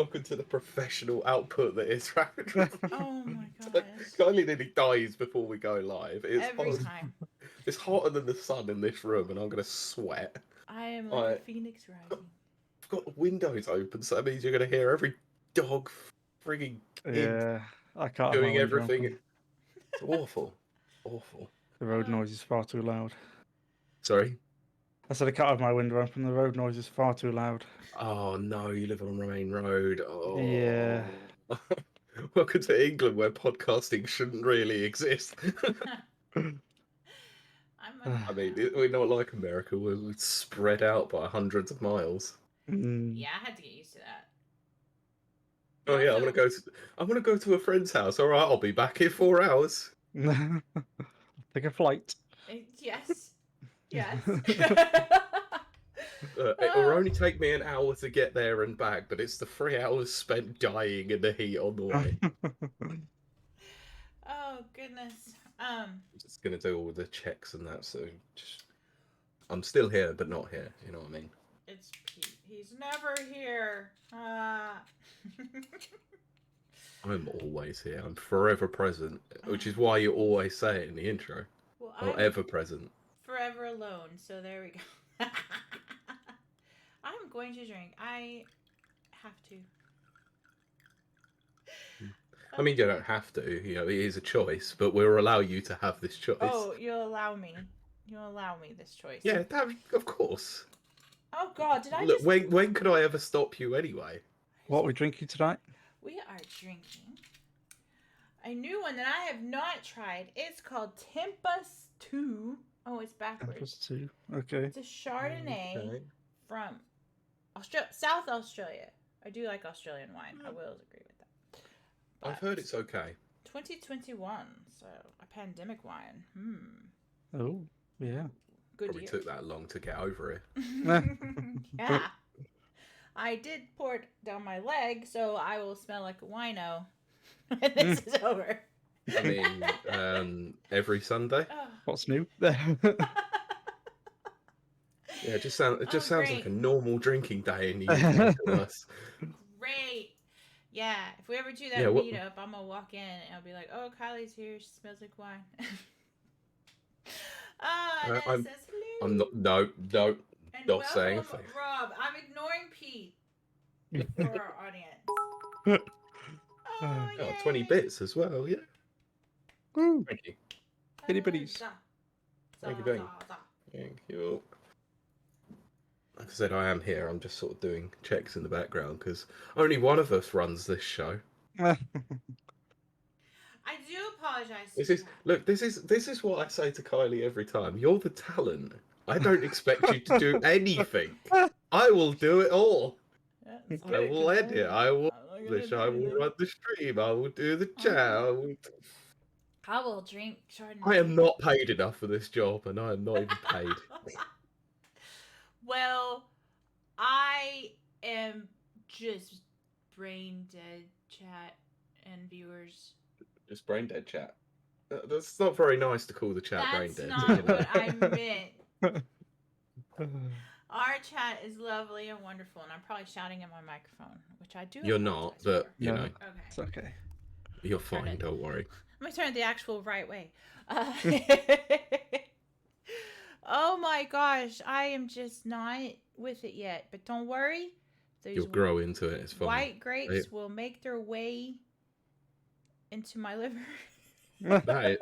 Welcome to the professional output that is Rapid. Oh my gosh. Kylie nearly dies before we go live. It's Every hot. time. It's hotter than the sun in this room, and I'm gonna sweat. I am like a phoenix rising. I've got the windows open, so that means you're gonna hear every dog frigging Yeah, I can't have my doing window everything. open. It's awful. Awful. The road noise is far too loud. Sorry? I said I can't have my window open. The road noise is far too loud. Oh no, you live on Main Road. Oh. Yeah. Welcome to England, where podcasting shouldn't really exist. I mean, we're not like America. We're spread out by hundreds of miles. Yeah, I had to get used to that. Oh yeah, I'm gonna go to a friend's house. All right, I'll be back in 4 hours. Take a flight. Yes. Yes. It will only take me an hour to get there and back, but it's the 3 hours spent dying in the heat on the way. Oh goodness. I'm just gonna do all the checks and that, so I'm still here, but not here. You know what I mean? It's Pete. He's never here. I'm always here. I'm forever present, which is why you always say it in the intro. Well, Or I'm ever present. forever alone, so there we go. I'm going to drink. I have to. I mean, you don't have to. You know, it is a choice, but we'll allow you to have this choice. Oh, you'll allow me. You'll allow me this choice. Yeah, of course. Oh God, did I Look, just... when could I ever stop you anyway? What are we drinking tonight? We are drinking a new one that I have not tried. It's called Tempus 2. Oh, it's backwards. Tempus 2. Okay. It's a Chardonnay from South Australia. I do like Australian wine. I will agree with that. I've heard it's okay. 2021, so a pandemic wine. Oh, yeah. Good Probably year. took that long to get over it. Yeah. I did pour it down my leg, so I will smell like a wino when this is over. I mean, every Sunday. Oh. What's new? Yeah, it just sounds great. like a normal drinking day in the UK to us. Great. Yeah, if we ever do that Yeah, what- meetup, I'm gonna walk in and I'll be like, "Oh, Kylie's here. She smells like wine." And then it says hello. I'm not. No, And not saying a welcome, thing. Rob. I'm ignoring Pete for our audience. Oh, Oh, 20 bits as well. Yeah. Woo. Thank you. Bitty bitties. Thank you, Dane. Thank you. Like I said, I am here. I'm just sort of doing checks in the background because only one of us runs this show. I do apologize. This is what I say to Kylie every time. You're the talent. I don't expect you to do anything. I will do it all. I will edit. I will publish. I will run the stream. I will do the chat. I will drink Chardonnay. I am not paid enough for this job, and I am not even paid. Well, I am just brain dead, chat and viewers. Just brain dead chat. That's not very nice to call the chat brain dead. That's not what I meant. Our chat is lovely and wonderful, and I'm probably shouting at my microphone, which I do. You're not, apologize but for. you know, Okay. It's okay. you're fine. Don't worry. Let me turn it the actual right way. Oh my gosh, I am just not with it yet. But don't worry, those You'll grow into it. It's fine. white grapes will make their way into my liver. That,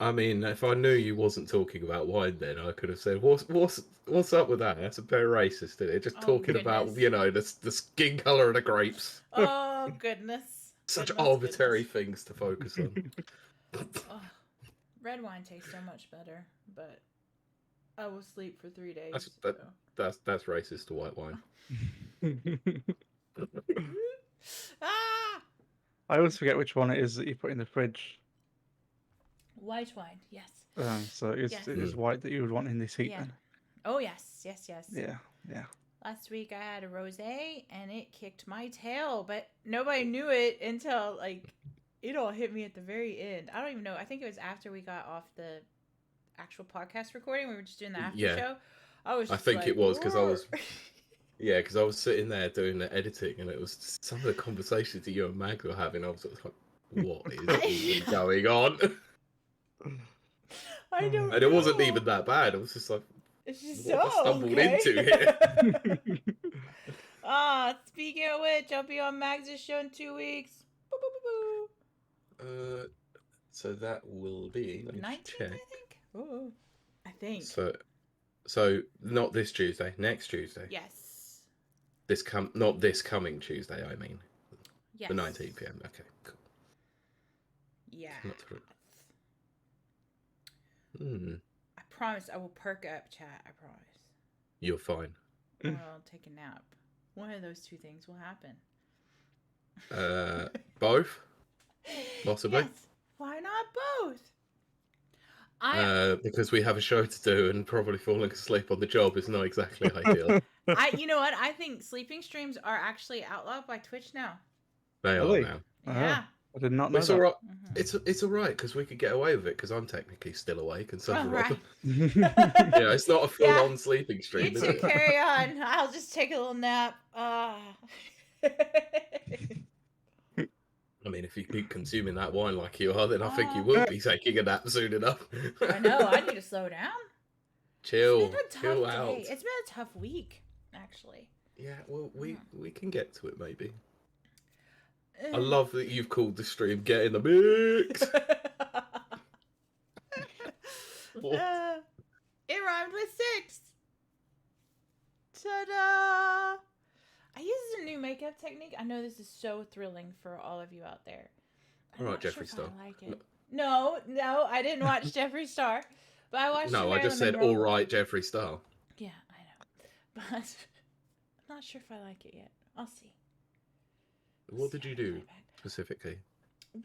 I mean, if I knew you wasn't talking about wine, then I could have said, "What's up with that? That's a bit racist, isn't it? Just talking about, goodness. you know, the skin color of the grapes. Oh goodness! Such Goodness, arbitrary goodness. things to focus on." Oh, red wine tastes so much better, but I will sleep for 3 days. That's racist to white wine. Ah! I always forget which one it is that you put in the fridge. White wine, yes. So it is white that you would want in this heat. Yeah. Then. Oh yes. Yeah. Last week I had a rosé and it kicked my tail, but nobody knew it until like it all hit me at the very end. I don't even know. I think it was after we got off the actual podcast recording. We were just doing the after show. I think it was because I was Yeah, because I was sitting there doing the editing, and it was some of the conversations that you and Mag were having. I was like, "What is even going on?" I don't And it know. wasn't even that bad. I was just like, It's just "What have I stumbled okay. into here?" Speaking of which, I'll be on Mags' show in 2 weeks. Boo, boo, boo, boo. So that will be. Let me 19th, check. I think. Ooh, I think. So not this Tuesday. Next Tuesday. Yes. Not this coming Tuesday. I mean. Yes. The 19th PM. Okay, cool. Yeah. I promise I will perk up, chat. I promise. You're fine. Or I'll take a nap. One of those two things will happen. Both? Possibly. Yes. Why not both? Because we have a show to do, and probably falling asleep on the job is not exactly ideal. You know what? I think sleeping streams are actually outlawed by Twitch now. They are now. Yeah. I did not know it's that. all right. It's all right because we could get away with it because I'm technically still awake and so right. Yeah, it's not a full-on sleeping stream. You two carry on. I'll just take a little nap. I mean, if you keep consuming that wine like you are, then I think you will be taking a nap soon enough. I know. I need to slow down. Chill. It's been a chill tough out. day. It's been a tough week, actually. Yeah, well, we can get to it maybe. I love that you've called the stream "Get in the Mix." It rhymed with 6. Ta-da! I use a new makeup technique. I know this is so thrilling for all of you out there. All right, Jeffree Star. I like it. No, I didn't watch Jeffree Star, but I watched. No, I just said all right, Jeffree Star. Yeah, I know, but I'm not sure if I like it yet. I'll see. What did you do specifically?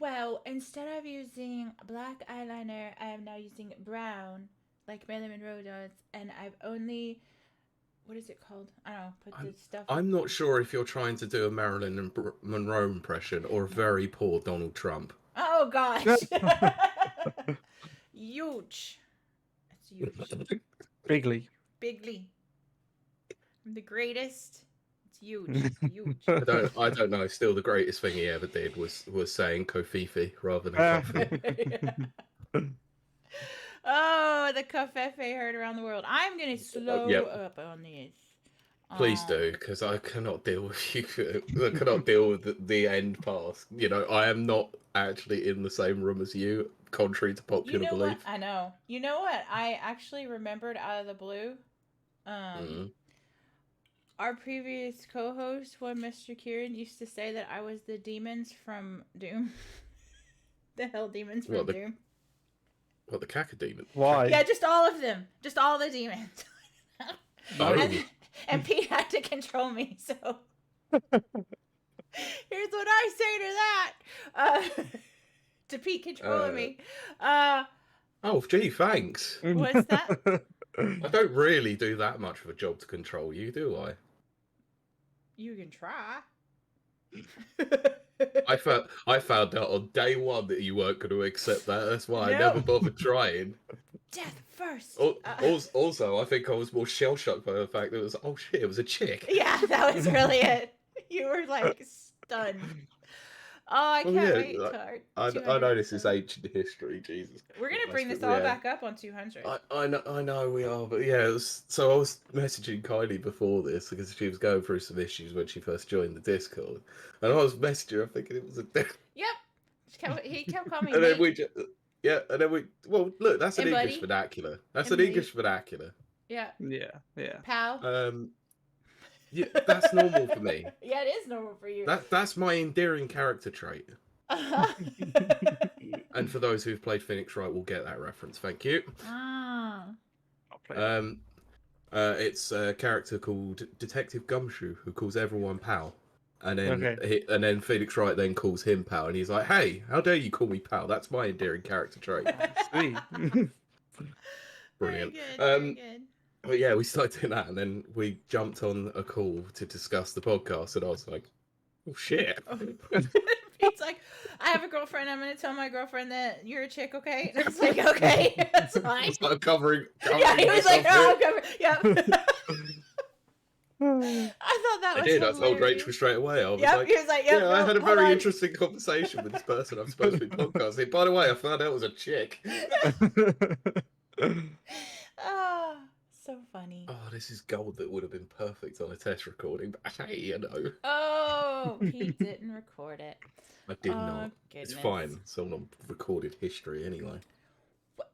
Well, instead of using black eyeliner, I am now using brown, like Marilyn Monroe does, and I've only, what is it called? I don't know, put the stuff. I'm not sure if you're trying to do a Marilyn Monroe impression or a very poor Donald Trump. Oh, gosh. Huge. It's huge. Bigly. I'm the greatest. It's huge. Huge. I don't know. Still, the greatest thing he ever did was saying Kofifi rather than coffee. Oh, the Covfefe heard around the world. I'm going to slow up on this. Please do, because I cannot deal with you. I cannot deal with the end pass. You know, I am not actually in the same room as you, contrary to popular belief. What? I know. You know what? I actually remembered out of the blue. Our previous co-host, Mr. Kieran, used to say that I was the demons from Doom. The hell demons from Doom. What, the caca demon? Why? Yeah, just all of them. Just all the demons. And Pete had to control me, so here's what I say to that. To Pete controlling me. Oh, gee, thanks. What's that? I don't really do that much of a job to control you, do I? You can try. I found out on day one that you weren't going to accept that. That's why I never bothered trying. Death first. Also, I think I was more shell-shocked by the fact that it was, oh shit, it was a chick. Yeah, that was really it. You were like stunned. Oh, I can't wait. I know this is ancient history, Jesus. We're going to bring this all back up on 200. I know we are, but yeah, so I was messaging Kiley before this because she was going through some issues when she first joined the Discord. And I was messaging her thinking it was a... Yep. He kept calling and me. then well, look, that's an English vernacular. That's an English vernacular. Yeah. Pal. Yeah, that's normal for me. Yeah, it is normal for you. That's my endearing character trait. And for those who've played Phoenix Wright will get that reference. Thank you. It's a character called Detective Gumshoe who calls everyone pal. And then Phoenix Wright then calls him pal, and he's like, "Hey, how dare you call me pal? That's my endearing character trait." Sweet. Brilliant. Very good. But yeah, we started doing that, and then we jumped on a call to discuss the podcast, and I was like, "Oh shit!" Pete's like, "I have a girlfriend. I'm gonna tell my girlfriend that you're a chick, okay?" And I was like, "Okay, that's fine." It's like covering yeah, he was like, "Oh, I'm covering." Yep. Oh, that I was did. I hilarious. told Rachel straight away. I was Yep, like, he was like, yep, yeah, I no, had a hold very on. interesting conversation with this person I'm supposed to be podcasting. By the way, I found out it was a chick. Oh, so funny. Oh, this is gold that would have been perfect on a test recording, but hey, you know. Oh, Pete didn't record it. I did not. Goodness. It's fine. Someone recorded history anyway.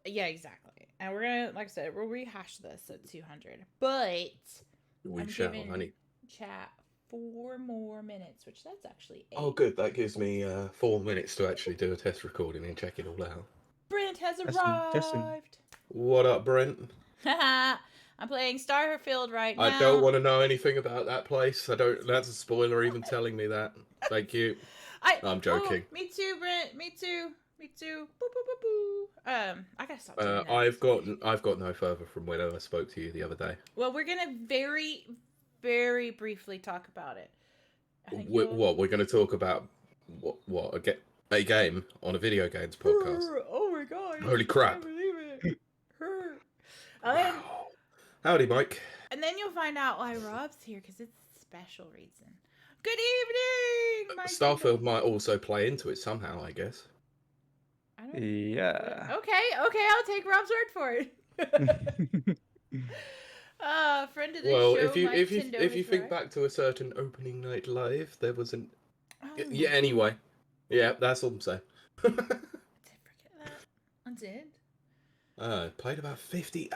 Yeah, exactly. And we're gonna, like I said, we'll rehash this at 200. But We I'm shall, giving honey. chat 4 more minutes, which that's actually 8. Oh, good. That gives me 4 minutes to actually do a test recording and check it all out. Brent has Testing. arrived. What up, Brent? I'm playing Starfield right now. I don't want to know anything about that place. I don't. That's a spoiler. Even telling me that. Thank you. I'm joking. Oh, me too, Brent. Me too. Me too. Boo, boo, boo, boo. I gotta stop doing that. I've got no further from when I spoke to you the other day. Well, we're gonna very, very briefly talk about it. What we're going to talk about? What a game on a video games podcast? Oh my god! Holy crap! I can't believe it. Wow. Howdy, Mike. And then you'll find out why Rob's here because it's a special reason. Good evening, Mike. Starfield might also play into it somehow, I guess. Yeah. Okay, I'll take Rob's word for it. Friend of the show. Well, if you think back to a certain opening night live, there was an yeah. Anyway, yeah, that's all I'm saying. I did forget that. I did. Played about 50.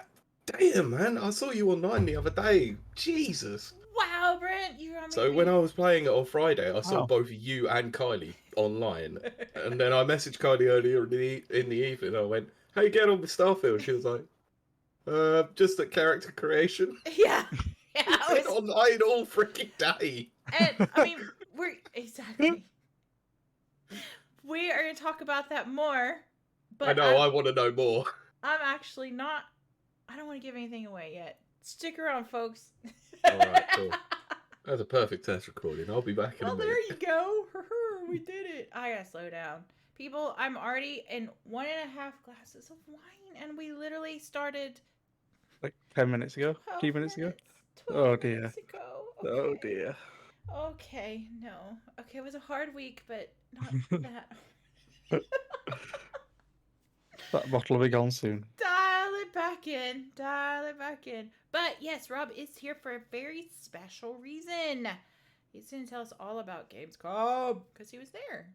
Damn, man! I saw you online the other day. Jesus. Wow, Brent, you're amazing. So when I was playing it on Friday, I saw both you and Kiley online, and then I messaged Kiley earlier in the evening. I went, "How you get on with Starfield?" She was like, just at character creation." Yeah, I was online all freaking day. And I mean, exactly. We are going to talk about that more. But I know. I want to know more. I'm actually not. I don't want to give anything away yet. Stick around, folks. All right, cool. That's a perfect test recording. I'll be back in a minute. There you go. We did it. I gotta slow down. People, I'm already in 1.5 glasses of wine, and we literally started like 10 minutes ago, 2 minutes ago. Oh dear. Minutes ago. Oh Okay. dear. Okay, no. Okay, it was a hard week, but not that. That bottle will be gone soon. Dial it back in. Dial it back in. But yes, Rob is here for a very special reason. He's going to tell us all about Gamescom because he was there.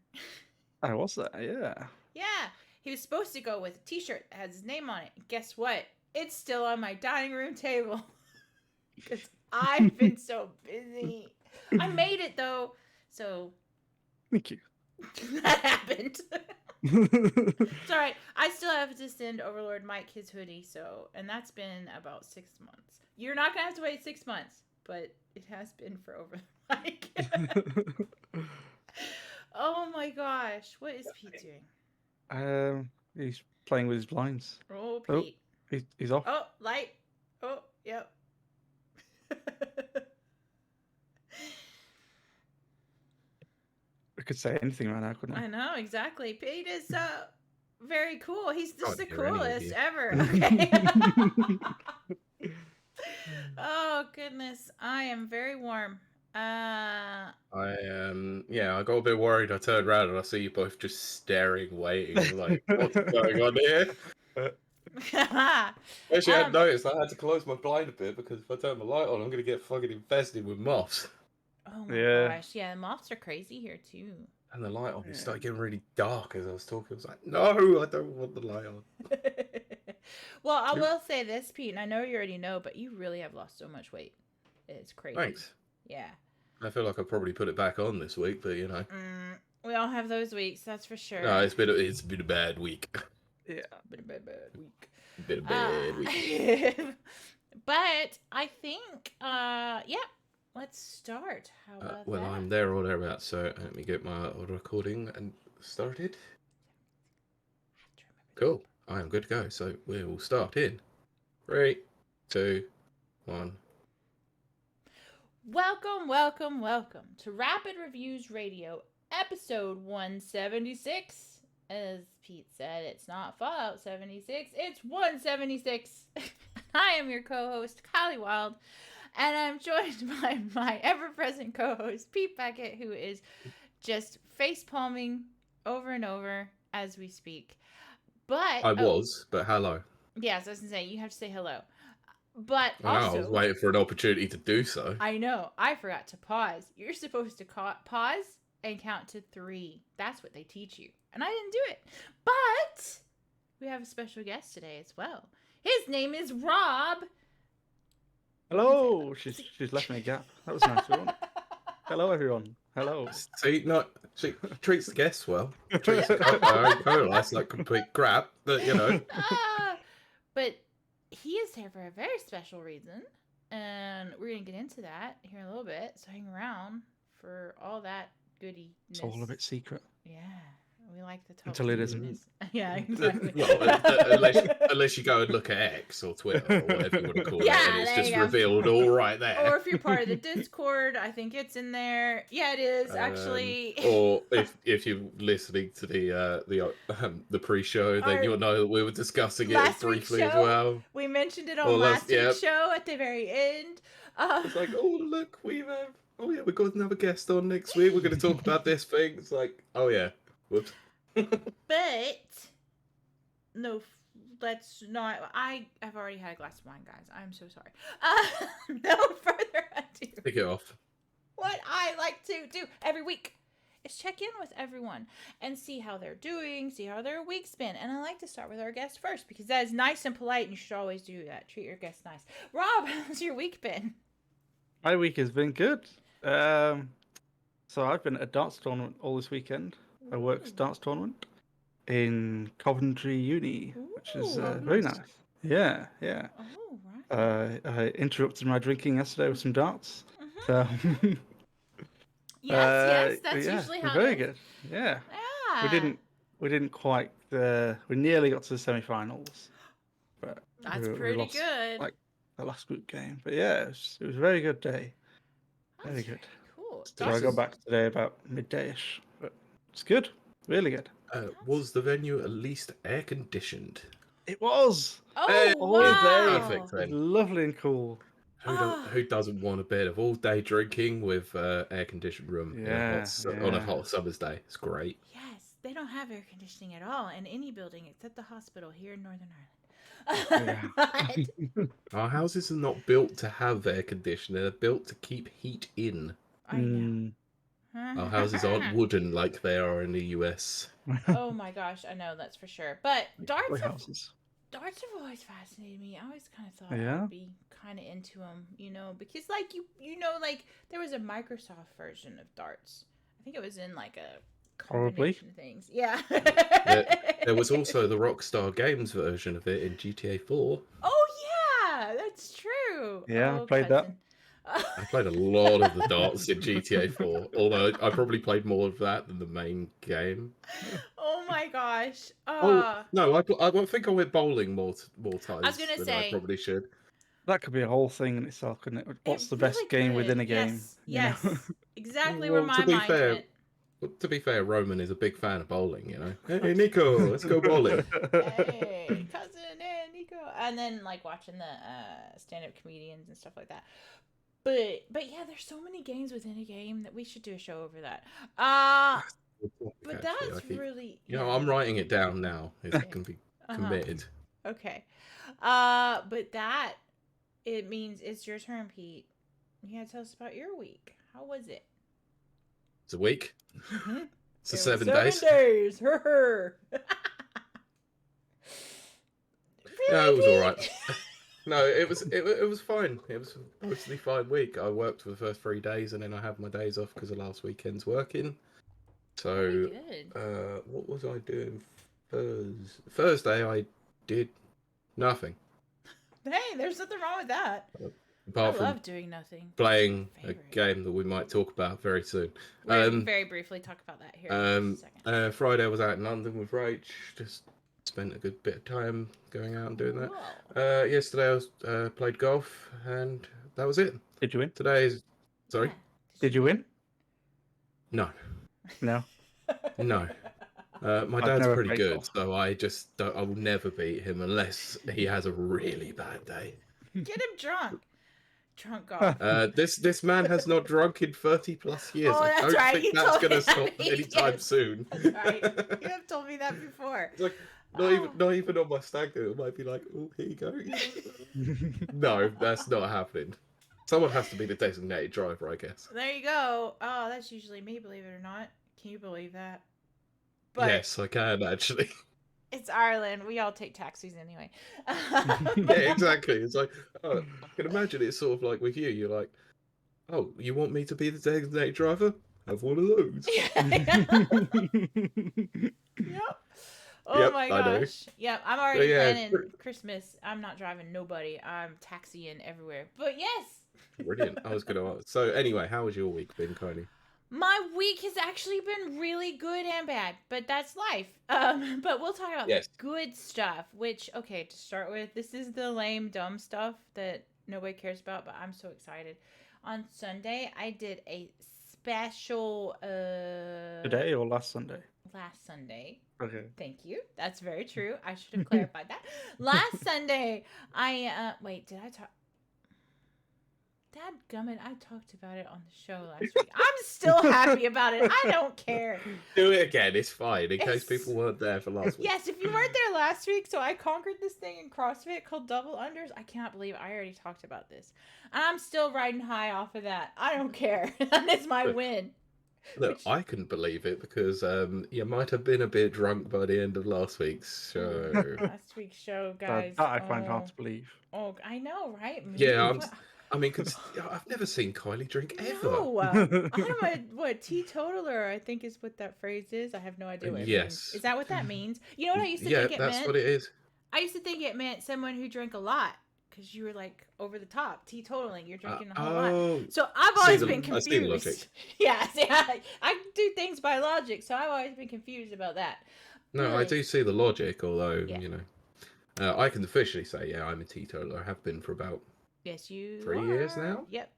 I was there, yeah. Yeah, he was supposed to go with a t-shirt that has his name on it. Guess what? It's still on my dining room table because I've been so busy. I made it though, so Thank you. that happened. It's all right. I still have to send Overlord Mike his hoodie, and that's been about 6 months. You're not gonna have to wait 6 months, but it has been for Overlord Mike. Oh my gosh, what is Pete doing? He's playing with his blinds. Oh, Pete. Oh, he's off. Oh, light. Oh, yep. I could say anything right now, couldn't I? I know, exactly. Pete is very cool. He's just the Can't hear any of coolest you. ever. Okay. Oh, goodness. I am very warm. I I got a bit worried. I turned around and I see you both just staring, waiting, like, what's going on here? Actually, I hadn't noticed. I had to close my blind a bit because if I turn my light on, I'm gonna get fucking infested with moths. Oh my gosh, yeah, moths are crazy here too. And the light on, it started getting really dark as I was talking. I was like, no, I don't want the light on. Well, I will say this, Pete, and I know you already know, but you really have lost so much weight. It's crazy. Thanks. Yeah. I feel like I probably put it back on this week, but you know. We all have those weeks, that's for sure. No, it's been a bad week. Yeah. Been a bad week. Been a bad week. But I think, let's start. How about well, that? I'm there or thereabouts, so let me get my recording and started. Cool. I am good to go. So we will start in 3, 2, 1. Welcome to Rapid Reviews Radio, episode 176. As Pete said, it's not Fallout 76, it's 176. I am your co-host, Kylie Wilde, And I'm joined by my ever-present co-host, Pete Beckett, who is just face-palming over and over as we speak. But I was, but hello. Yes, I was going to say, you have to say hello. But I know, also, I was waiting for an opportunity to do so. I know, I forgot to pause. You're supposed to pause and count to 3. That's what they teach you. And I didn't do it. But we have a special guest today as well. His name is Rob. Hello. She's left me a gap. That was nice. Hello, everyone. Hello. See, she treats the guests well. Treats her own co-host like complete crap, but you know. But he is here for a very special reason, and we're gonna get into that here in a little bit. So hang around for all that goodiness. It's all a bit secret. Yeah, we like the top Until it isn't. Yeah, exactly. Well, unless you go and look at X or Twitter or whatever you want to call it, and it's just revealed all right there. Or if you're part of the Discord, I think it's in there. Yeah, it is actually. Or if you're listening to the pre-show, then you'll know that we were discussing it briefly as well. We mentioned it on last week's show at the very end. It's like, oh look, we've got another guest on next week. We're going to talk about this thing. It's like, oh yeah, whoops. But no, let's not. I have already had a glass of wine, guys. I'm so sorry. No further ado. Pick it off. What I like to do every week is check in with everyone and see how they're doing, see how their week's been. And I like to start with our guest first because that is nice and polite, and you should always do that. Treat your guests nice. Rob, how's your week been? My week has been good. So I've been at a darts tournament all this weekend. A works darts tournament in Coventry Uni, which is very nice. Yeah. Oh, right. I interrupted my drinking yesterday with some darts. So yes, that's usually how very it is. good. Yeah. Yeah. We didn't quite. We nearly got to the semi-finals, but that's we pretty lost, good. like the last group game, but yeah, it was a very good day. Very good. Cool. So I got back today about midday-ish, but it's good. Really good. Was the venue at least air conditioned? It was. Oh, all wow. day. Perfect then. Lovely and cool. Who doesn't want a bit of all day drinking with air conditioned room on a hot summer's day? It's great. Yes, they don't have air conditioning at all in any building except the hospital here in Northern Ireland. Our houses are not built to have air conditioning. They're built to keep heat in. I know. Our houses aren't wooden like they are in the US. Oh my gosh, I know, that's for sure. But darts have always fascinated me. I always kind of thought I'd be kind of into them, because like like there was a Microsoft version of darts. I think it was in like a combination of things. Yeah. There was also the Rockstar Games version of it in GTA 4. Oh yeah, that's true. Yeah, I played that. I played a lot of the darts in GTA 4, although I probably played more of that than the main game. Oh my gosh! No, I think I went bowling more times I was gonna say, I probably should. That could be a whole thing in itself, couldn't it? What's the best game within a game? Yes, exactly where my mind went. To be fair, Roman is a big fan of bowling, Hey, Nico, let's go bowling. Hey, cousin and Nico. And then, like, watching the stand-up comedians and stuff like that. But yeah, there's so many games within a game that we should do a show over that. But that's really... I'm writing it down now. It can be committed. Okay. But it means it's your turn, Pete. You gotta tell us about your week. How was it? It's a week. Mm-hmm. It's 7 days. 7 days. Really? No, it was all right. No, it was fine. It was a mostly fine week. I worked for the first 3 days, and then I had my days off because of last weekend's working. So, what was I doing Thursday? I did nothing. Hey, there's nothing wrong with that. Apart I love doing nothing. Playing a game that we might talk about very soon. We're gonna very briefly talk about that here in a second. Friday I was out in London with Rach. Just spent a good bit of time going out and doing that. Yesterday I was played golf, and that was it. Did you win? Sorry? Did you win? No. No. No. My dad's pretty good, so I will never beat him unless he has a really bad day. Get him drunk. Drunk off. This man has not drunk in 30+ years. Oh, I that's don't right. think You that's told me going to that. stop anytime Yes, soon. That's right. You have told me that before. It's like, Oh. not even on my stag do. It might be like, oh, here you go. No, that's not happening. Someone has to be the designated driver, I guess. There you go. Oh, that's usually me, believe it or not. Can you believe that? But Yes, I can actually. it's Ireland. We all take taxis anyway. Yeah, exactly. It's like, I can imagine it's sort of like with you. You're like, oh, you want me to be the designated driver? Have one of those. Yep. Oh Yep, my I know. gosh. Yep, I'm already yeah, planning Christmas. I'm not driving nobody. I'm taxiing everywhere. But yes. Brilliant. I was going to ask. So anyway, how has your week been, Kylie? My week has actually been really good and bad, but that's life. But we'll talk about the good stuff, which, okay, to start with, this is the lame, dumb stuff that nobody cares about, but I'm so excited. On Sunday, I did a special... Today or last Sunday? Last Sunday. Okay. Thank you. That's very true. I should have clarified that. Last Sunday, wait, did I talk... Dadgummit, I talked about it on the show last week. I'm still happy about it. I don't care. Do it again. It's fine, in case people weren't there for last week. Yes, if you weren't there last week, so I conquered this thing in CrossFit called double unders. I cannot believe I already talked about this. I'm still riding high off of that. I don't care. That is my win. Look, I couldn't believe it because you might have been a bit drunk by the end of last week's show. Last week's show, guys. That I find hard to believe. Oh, I know, right? I mean, cause I've never seen Kylie drink ever. No, I'm a teetotaler, I think is what that phrase is. I have no idea what it means. Is that what that means? You know what I used to think it meant? Yeah, that's what it is. I used to think it meant someone who drank a lot. Because you were like over the top, teetotaling. You're drinking a whole lot. So I've always been confused. I see the logic. Yeah, I do things by logic, so I've always been confused about that. No, I do see the logic, although, you know, I can officially say, yeah, I'm a teetotaler. I have been for about 3 years now. Yep.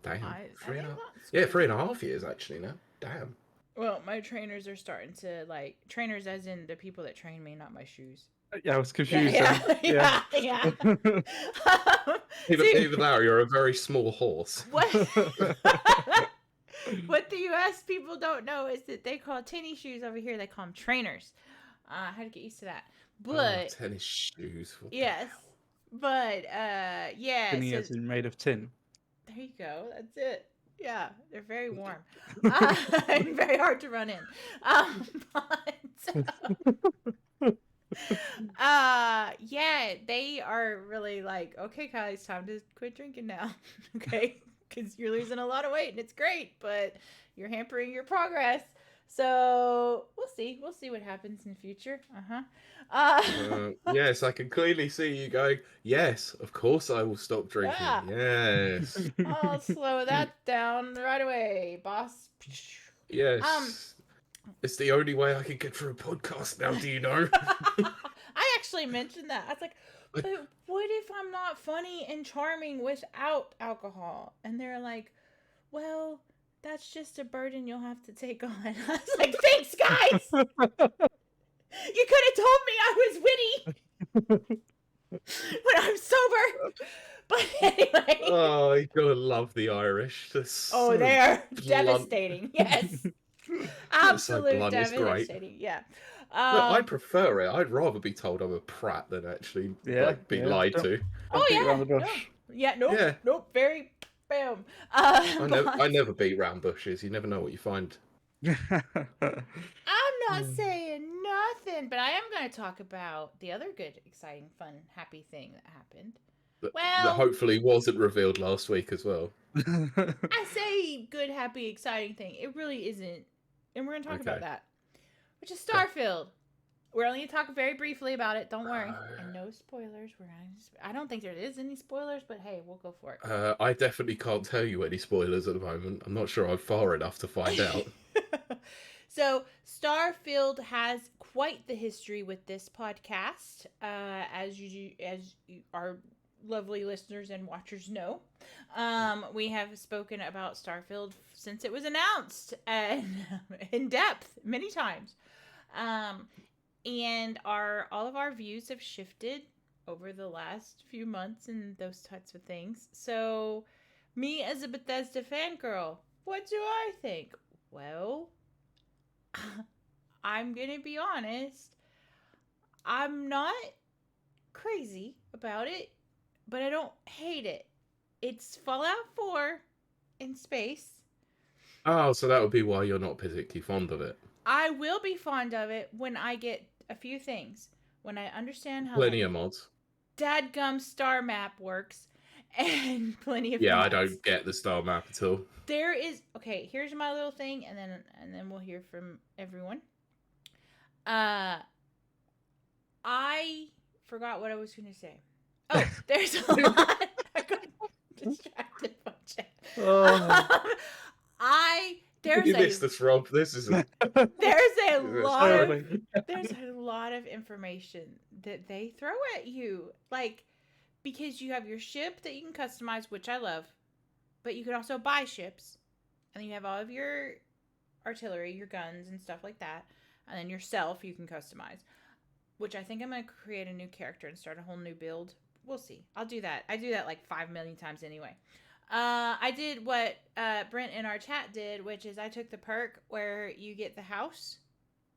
Damn. 3.5 years actually now. Damn. Well, my trainers are starting to trainers as in the people that train me, not my shoes. Yeah, I was confused. Yeah. Even now, you're a very small horse. What the U.S. people don't know is that they call tennis shoes over here, they call them trainers. I had to get used to that. But tennis shoes. Yes. But, yeah. Tinny as in made of tin. There you go. That's it. Yeah, they're very warm. And very hard to run in. Yeah, they are really like, okay, Kylie, it's time to quit drinking now. Okay, because you're losing a lot of weight and it's great, but you're hampering your progress. So we'll see what happens in the future. Yes, I can clearly see you going, yes, of course I will stop drinking. Yes. I'll slow that down right away, boss. Yes. It's the only way I can get through a podcast now, do you know? I actually mentioned that. I was like, but what if I'm not funny and charming without alcohol? And they're like, well, that's just a burden you'll have to take on. I was like, thanks, guys! You could have told me I was witty when I'm sober. But anyway. Oh, you gotta love the Irish. So they are devastating. Yes. Absolute so devastating. Yeah. Look, I prefer it. I'd rather be told I'm a prat than actually be lied to. Nope. Very bam. I never beat round bushes. You never know what you find. I'm not saying nothing, but I am going to talk about the other good, exciting, fun, happy thing that happened. That hopefully wasn't revealed last week as well. I say good, happy, exciting thing. It really isn't. And we're going to talk about that. Which is Starfield. We're only going to talk very briefly about it. Don't worry. And no spoilers. I don't think there is any spoilers, but hey, we'll go for it. I definitely can't tell you any spoilers at the moment. I'm not sure I'm far enough to find out. So, Starfield has quite the history with this podcast, as our lovely listeners and watchers know. We have spoken about Starfield since it was announced and in depth many times. And all of our views have shifted over the last few months and those types of things. So, me as a Bethesda fangirl, what do I think? Well, I'm gonna be honest. I'm not crazy about it, but I don't hate it. It's Fallout 4 in space. Oh, so that would be why you're not particularly fond of it. I will be fond of it when I get a few things. When I understand how Plenty of mods. dadgum star map works and plenty of Yeah, mods. I don't get the star map at all. There is okay, here's my little thing and then we'll hear from everyone. I forgot what I was going to say. Oh, there's a lot. I got distracted by chat. There's this, Rob. This is there's a lot of information that they throw at you, like, because you have your ship that you can customize, which I love, but you can also buy ships, and then you have all of your artillery, your guns and stuff like that, and then yourself you can customize, which I think I'm going to create a new character and start a whole new build. We'll see. I'll do that. I do that like 5 million times anyway. I did what Brent in our chat did, which is I took the perk where you get the house,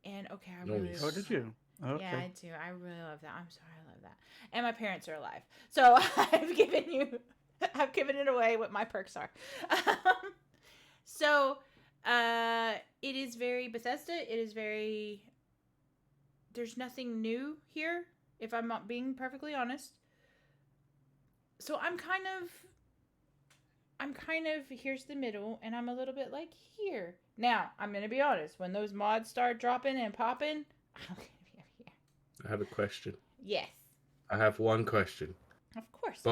and okay, I really Oh, did you? Okay. Yeah, I do. I really love that. I'm sorry, I love that. And my parents are alive, so I've given it away what my perks are. So, it is very Bethesda. It is very. There's nothing new here, if I'm not being perfectly honest. So I'm kind of here's the middle, and I'm a little bit like here. Now, I'm going to be honest. When those mods start dropping and popping, I'm going to be over here. I have a question. Yes. I have one question. Of course.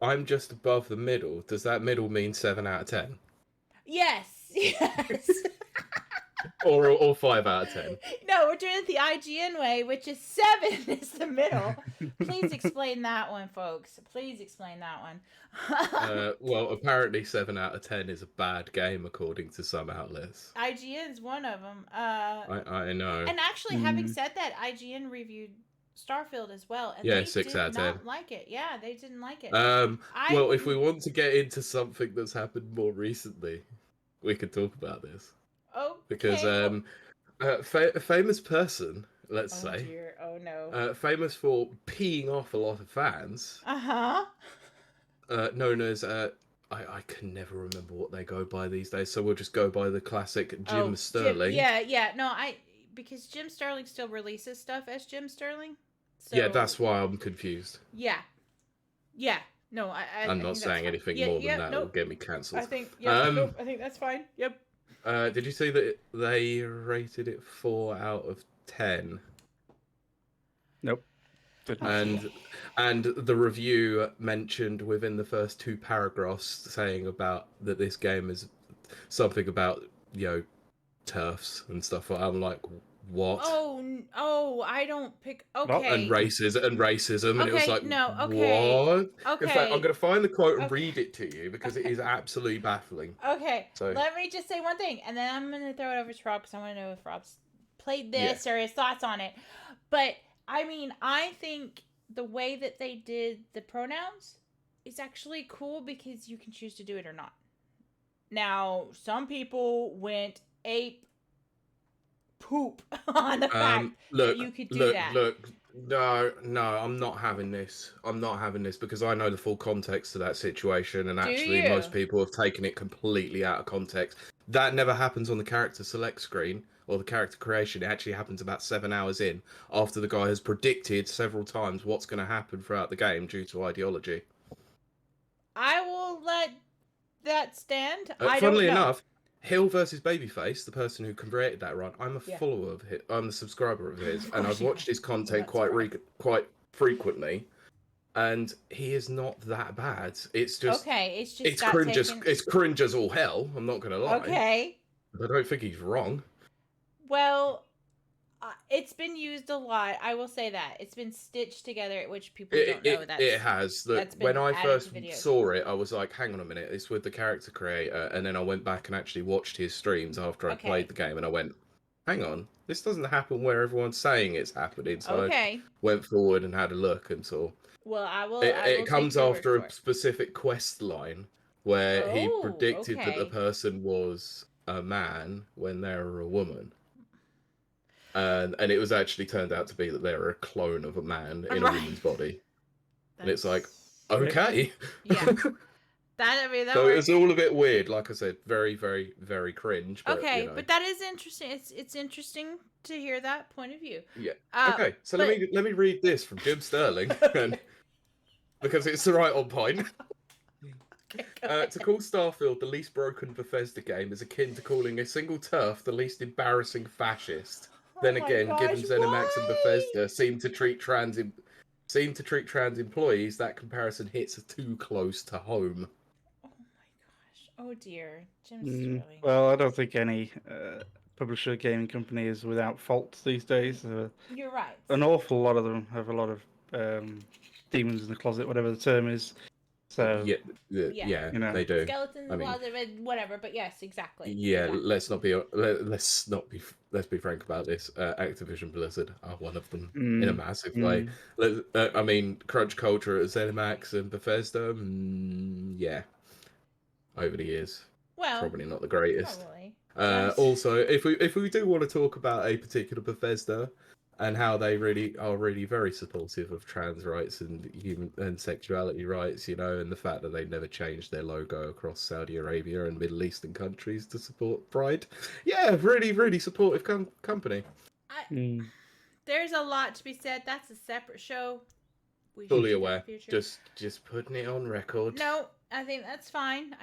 I'm just above the middle. Does that middle mean 7 out of 10? Yes. Yes. or 5 out of 10? No, we're doing it the IGN way, which is 7 is the middle. Please explain that one, folks. Please explain that one. Well, apparently 7 out of 10 is a bad game, according to some outlets. IGN's one of them. I know. And actually, having said that, IGN reviewed Starfield as well, and yeah, they 6 did out of 10. not like it. Yeah, they didn't like it. Well, if we want to get into something that's happened more recently, we could talk about this. Oh, because a famous person, let's say, dear. Oh no, famous for peeing off a lot of fans, known as I can never remember what they go by these days, so we'll just go by the classic Jim Sterling. No, because Jim Sterling still releases stuff as Jim Sterling. So... Yeah, that's why I'm confused. Yeah. No, I'm not saying anything more than that. Nope. Will get me cancelled. I think. I think that's fine. Yep. Did you see that they rated it 4 out of 10? Nope. And the review mentioned within the first 2 paragraphs saying about that this game is something about, turfs and stuff. I'm like, what? Oh, I don't pick. Okay. And racism, and it was like, no, okay. What? Okay. In fact, I'm going to find the quote and read it to you because it is absolutely baffling. Okay. So let me just say one thing, and then I'm going to throw it over to Rob because I want to know if Rob's played this or his thoughts on it. But I mean, I think the way that they did the pronouns is actually cool because you can choose to do it or not. Now, some people went ape poop on the fact that you could do that. No, I'm not having this. I'm not having this because I know the full context of that situation, and actually most people have taken it completely out of context. That never happens on the character select screen or the character creation. It actually happens about 7 hours in, after the guy has predicted several times what's going to happen throughout the game due to ideology. I will let that stand. Funnily enough, Hill versus Babyface, the person who created that run, I'm a follower of his. I'm a subscriber of his, and I've watched his content quite frequently. And he is not that bad. It's just it's cringe. It's cringe as all hell. I'm not gonna lie. Okay. But I don't think he's wrong. Well, it's been used a lot. I will say that it's been stitched together, which people don't know. It has. When I first saw it, I was like, "Hang on a minute, it's with the character creator." And then I went back and actually watched his streams after I played the game, and I went, hang on, this doesn't happen where everyone's saying it's happening. So I went forward and had a look and saw. Well, I will. It comes take your after word a for specific quest line where he predicted that the okay. person was a man when they were a woman. And it was actually turned out to be that they were a clone of a man in a woman's body. And it's like, okay. Yeah. That so works. it's all a bit weird. Like I said, very, very, very cringe. But, okay, you know. but that is interesting. It's interesting to hear that point of view. Yeah. Okay, so let me read this from Jim Sterling, and, because it's right on point. To call Starfield the least broken Bethesda game is akin to calling a single turf the least embarrassing fascist. Then again, given ZeniMax and Bethesda seem to treat trans employees, that comparison hits too close to home. Oh my gosh! Oh dear, Jim Sterling. Well, I don't think any publisher gaming company is without fault these days. You're right. An awful lot of them have a lot of demons in the closet, whatever the term is. So yeah, you know, they do. Skeletons in the closet, whatever. But yes, exactly. Yeah, exactly. Let's be frank about this. Activision Blizzard are one of them in a massive way. I mean, crunch culture at ZeniMax and Bethesda. Yeah, over the years, probably not the greatest. Also, if we do want to talk about a particular Bethesda and how they are really very supportive of trans rights and human and sexuality rights, you know, and the fact that they never changed their logo across Saudi Arabia and Middle Eastern countries to support Pride. Yeah, really, really supportive company. There's a lot to be said. That's a separate show. Fully aware. Just putting it on record. No, I think that's fine.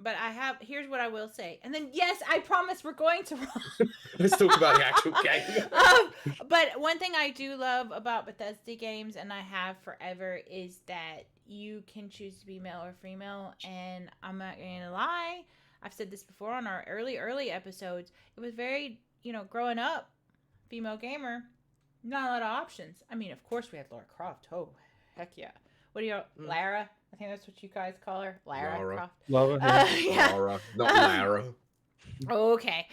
But here's what I will say. And then, yes, I promise we're going to... Let's talk about the actual game. But one thing I do love about Bethesda games, and I have forever, is that you can choose to be male or female. And I'm not going to lie. I've said this before on our early episodes. It was very, growing up, female gamer, not a lot of options. I mean, of course we had Lara Croft. Oh, heck yeah. What do you... Lara? I think that's what you guys call her. Lara Croft. Lara, yeah. Lara, not Lara. Okay.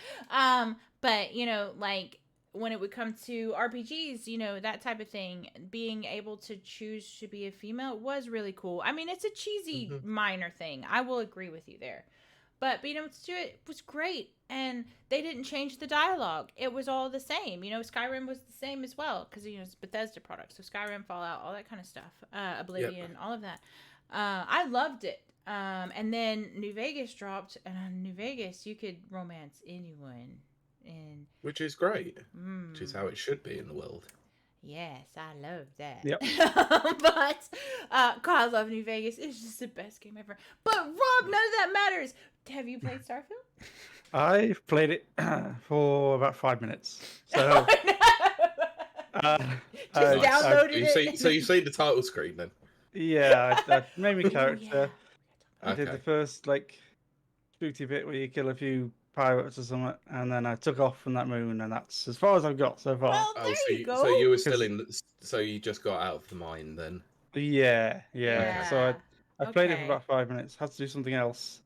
But, like, when it would come to RPGs, that type of thing, being able to choose to be a female was really cool. I mean, it's a cheesy minor thing. I will agree with you there. But being able to do it was great. And they didn't change the dialogue. It was all the same. Skyrim was the same as well. Because, it's a Bethesda product. So Skyrim, Fallout, all that kind of stuff. Oblivion, all of that. I loved it. And then New Vegas dropped. And on New Vegas, you could romance anyone. Which is great. Which is how it should be in the world. Yes, I love that. Yep. But, God, I love New Vegas. It's just the best game ever. But, Rob, none of that matters. Have you played Starfield? I've played it for about 5 minutes. So, just downloaded it. So you've seen the title screen then? Yeah, I made my character. Yeah. I did the first, shooty bit where you kill a few pirates or something, and then I took off from that moon, and that's as far as I've got so far. Well, there you go. So you were still so you just got out of the mine then? Yeah. So I played it for about 5 minutes, had to do something else,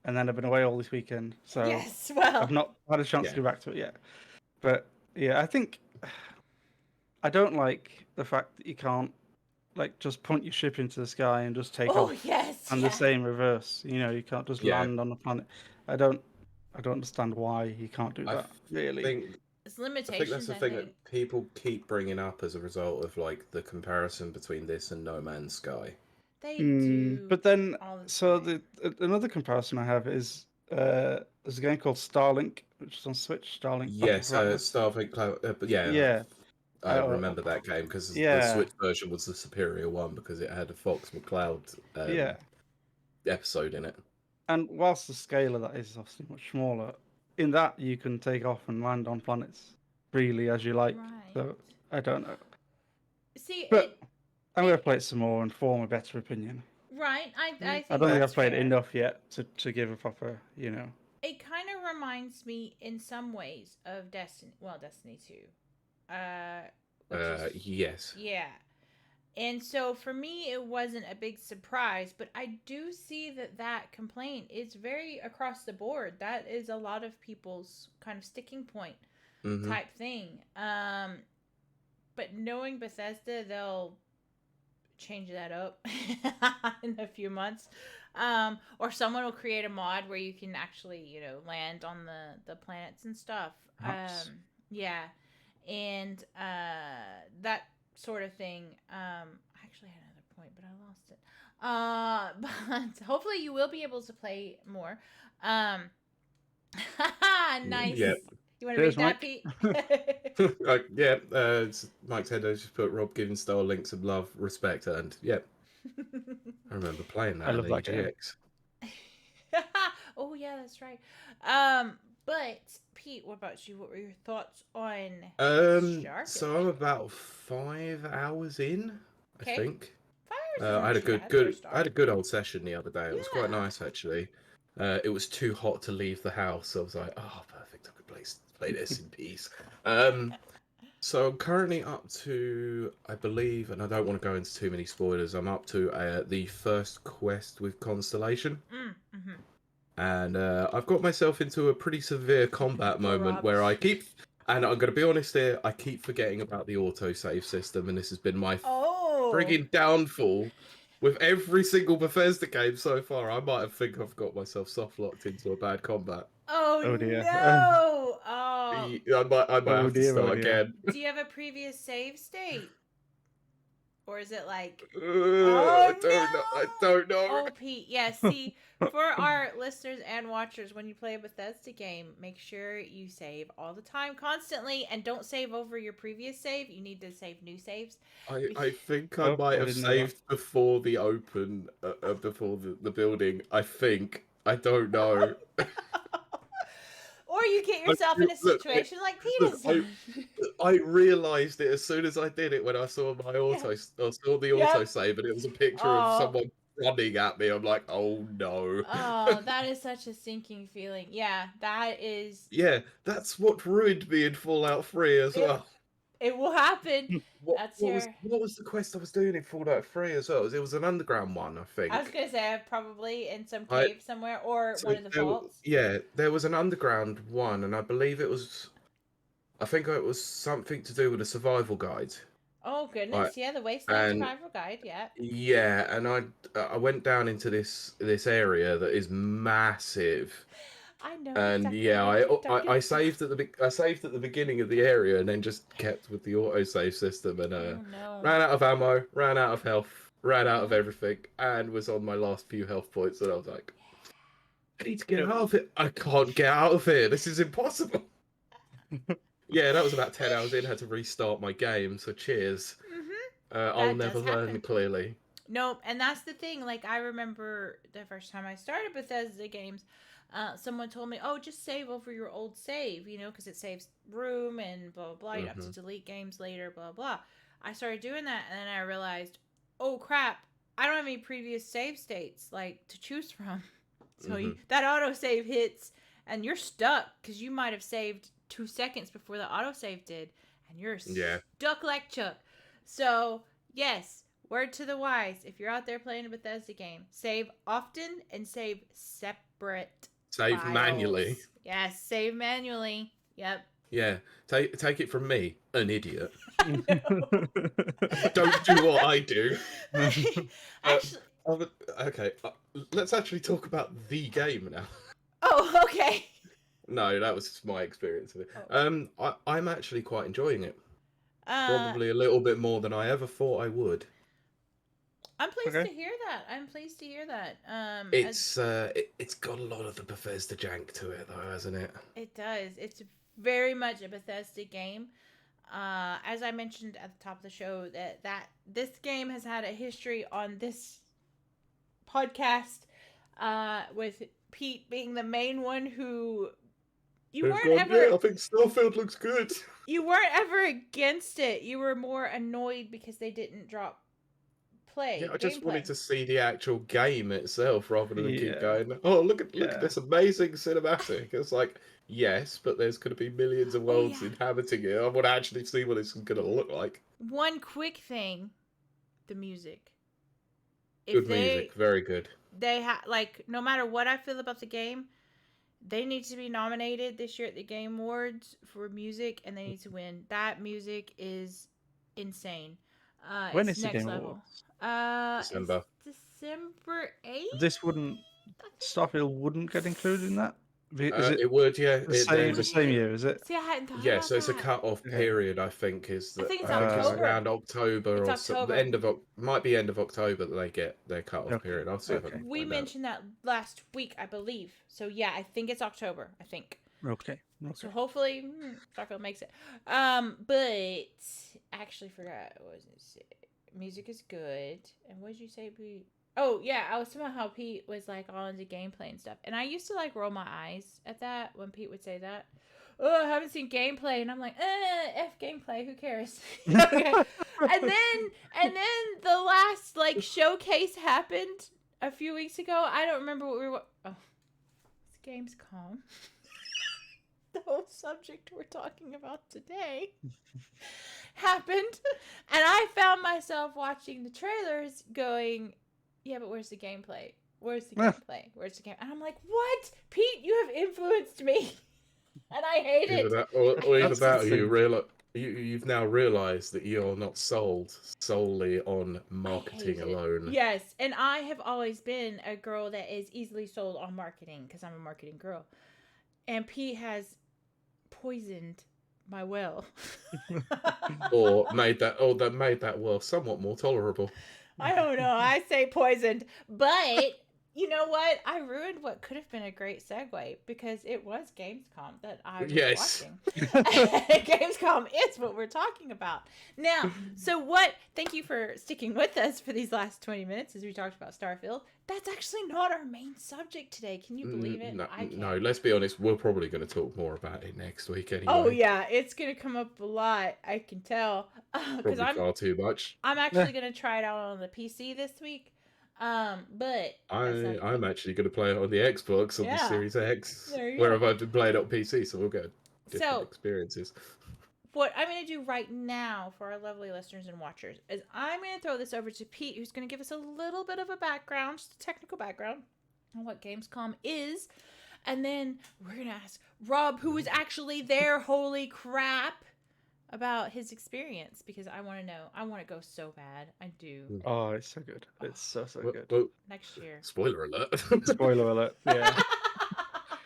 and then I've been away all this weekend, so I've not had a chance to go back to it yet. But yeah, I think I don't like the fact that you can't just point your ship into the sky and just take off. And the same reverse. You can't just land on the planet. I don't understand why you can't do that. Really, it's limitations. I think that's the thing that people keep bringing up as a result of the comparison between this and No Man's Sky. They do. But then, another comparison I have is there's a game called Starlink, which is on Switch. Starlink. Yes, Starlink Cloud. Yeah. I remember that game because the Switch version was the superior one because it had a Fox McCloud episode in it. And whilst the scale of that is obviously much smaller, in that you can take off and land on planets freely as you like. Right. So I don't know. But I'm going to play it some more and form a better opinion. Right. I don't think I've played it enough yet to give a proper, It kind of reminds me in some ways of Destiny. Well, Destiny 2. Yes. Yeah. And so for me, it wasn't a big surprise, but I do see that complaint is very across the board. That is a lot of people's kind of sticking point type thing. But knowing Bethesda, they'll change that up in a few months. Or someone will create a mod where you can actually, land on the planets and stuff. Nice. Yeah. And that sort of thing. I actually had another point, but I lost it. But hopefully you will be able to play more. Nice. Yeah. You want to read that, Pete? Mike Tendo just put Rob giving Star Link some love, respect, and I remember playing that. I love in that game. EGX. Oh yeah, that's right. But Pete, what about you? What were your thoughts on Shark? So I'm about 5 hours in, I think. 5 hours. I had a good old session the other day. It was quite nice actually. It was too hot to leave the house, so I was like, oh, perfect. I could play this in peace. So I'm currently up to, I believe, and I don't want to go into too many spoilers. I'm up to the first quest with Constellation. And I've got myself into a pretty severe combat moment where and I'm going to be honest here, I keep forgetting about the autosave system, and this has been my frigging downfall. With every single Bethesda game so far, I might think I've got myself soft locked into a bad combat. Oh dear. No! I might have to start again. Do you have a previous save state? Or is it like... I don't know. Oh, Pete. Yeah, see, for our listeners and watchers, when you play a Bethesda game, make sure you save all the time, constantly, and don't save over your previous save. You need to save new saves. I think I might have saved before the open, before the building. I think. I don't know. Or you get yourself in a situation like Peter's. I realised it as soon as I did it when I saw my autosave, and it was a picture of someone running at me. I'm like, oh no. Oh, that is such a sinking feeling. Yeah, that is. Yeah, that's what ruined me in Fallout 3 as well. It will happen. What was the quest I was doing in Fallout 3 as well? It was an underground one, I think. I was going to say, probably in some cave somewhere, or one of the vaults. Yeah, there was an underground one, and I believe it was... I think it was something to do with a survival guide. Oh, goodness. Yeah, the Wasteland Survival Guide, yeah. Yeah, and I went down into this area that is massive. I know. And exactly I saved at the beginning of the area, and then just kept with the autosave system, and ran out of ammo, ran out of health, ran out of everything, and was on my last few health points, and I was like, I need to get out of it. I can't get out of here. This is impossible. Yeah, that was about 10 hours in. Had to restart my game, so cheers. I'll never learn, clearly. Nope, and that's the thing. Like, I remember the first time I started Bethesda games, someone told me, oh, just save over your old save, because it saves room and blah, blah, blah. You have to delete games later, blah, blah. I started doing that, and then I realized, oh, crap, I don't have any previous save states, to choose from. So that autosave hits, and you're stuck, because you might have saved 2 seconds before the autosave did, and you're stuck like Chuck. So, yes, word to the wise, if you're out there playing a Bethesda game, save often and save separate. Save files. Manually. Yes, save manually. Yep. Yeah, take it from me, an idiot. Don't do what I do. Actually, okay, let's actually talk about the game now. Oh, okay. No, that was my experience of it. I'm actually quite enjoying it. Probably a little bit more than I ever thought I would. I'm pleased to hear that. It's got a lot of the Bethesda jank to it, though, hasn't it? It does. It's very much a Bethesda game. As I mentioned at the top of the show, that this game has had a history on this podcast, with Pete being the main one who I think Starfield looks good. You weren't ever against it. You were more annoyed because they didn't drop play. Yeah, I just wanted to see the actual game itself rather than keep going, oh, look at this amazing cinematic. It's like, yes, but there's going to be millions of worlds inhabiting it. I want to actually see what it's going to look like. One quick thing. the music. Good music, very good. They like, no matter what I feel about the game, they need to be nominated this year at the Game Awards for music, and they need to win. That music is insane. When it's is the next Game level. December. It's December 8th. This wouldn't Starfield wouldn't get included in that. Is it It would, yeah. the same year? Is it? See, I hadn't thought Yeah, about so it's a that. cut-off period. I think is that. I think it's I think it's October. around October It's or October. the end of might be end of October that they get their cut-off period. I'll see if I can We find mentioned that last week, I believe. So yeah, I think it's October. I think. Okay. So hopefully, Starfield makes it. But I actually forgot. What was it? Music is good. And what did you say, Pete? Oh yeah, I was talking about how Pete was like all into gameplay and stuff, and I used to like roll my eyes at that when Pete would say that. Oh, I haven't seen gameplay, and I'm like, f gameplay. Who cares? Okay. and then the last like showcase happened a few weeks ago. I don't remember what we were. Oh, it's Gamescom. The whole subject we're talking about today happened, and I found myself watching the trailers going, yeah, but where's the gameplay? Where's the gameplay? Where's the game? And I'm like, what? Pete, you have influenced me, and I hate it. Either that, or you've now realised that you're not sold solely on marketing alone. Yes, and I have always been a girl that is easily sold on marketing because I'm a marketing girl, and Pete has poisoned my well. or made that well somewhat more tolerable. I don't know. I say poisoned, but you know what? I ruined what could have been a great segue because it was Gamescom that I was watching. Gamescom is what we're talking about now. So thank you for sticking with us for these last 20 minutes as we talked about Starfield. That's actually not our main subject today. Can you believe it? No, let's be honest. We're probably going to talk more about it next week anyway. Oh yeah, it's going to come up a lot. I can tell. Probably far too much. I'm actually going to try it out on the PC this week. But I'm actually going to play it on the Xbox on the Series X, where I've been playing it on PC, so we'll get different experiences. What I'm going to do right now for our lovely listeners and watchers is I'm going to throw this over to Pete, who's going to give us a little bit of a background, just a technical background on what Gamescom is. And then we're going to ask Rob, who was actually there, holy crap, about his experience, because I want to know. I want to go so bad. I do. Oh, it's so good. It's so good. Well, next year. Spoiler alert. Spoiler alert. Yeah.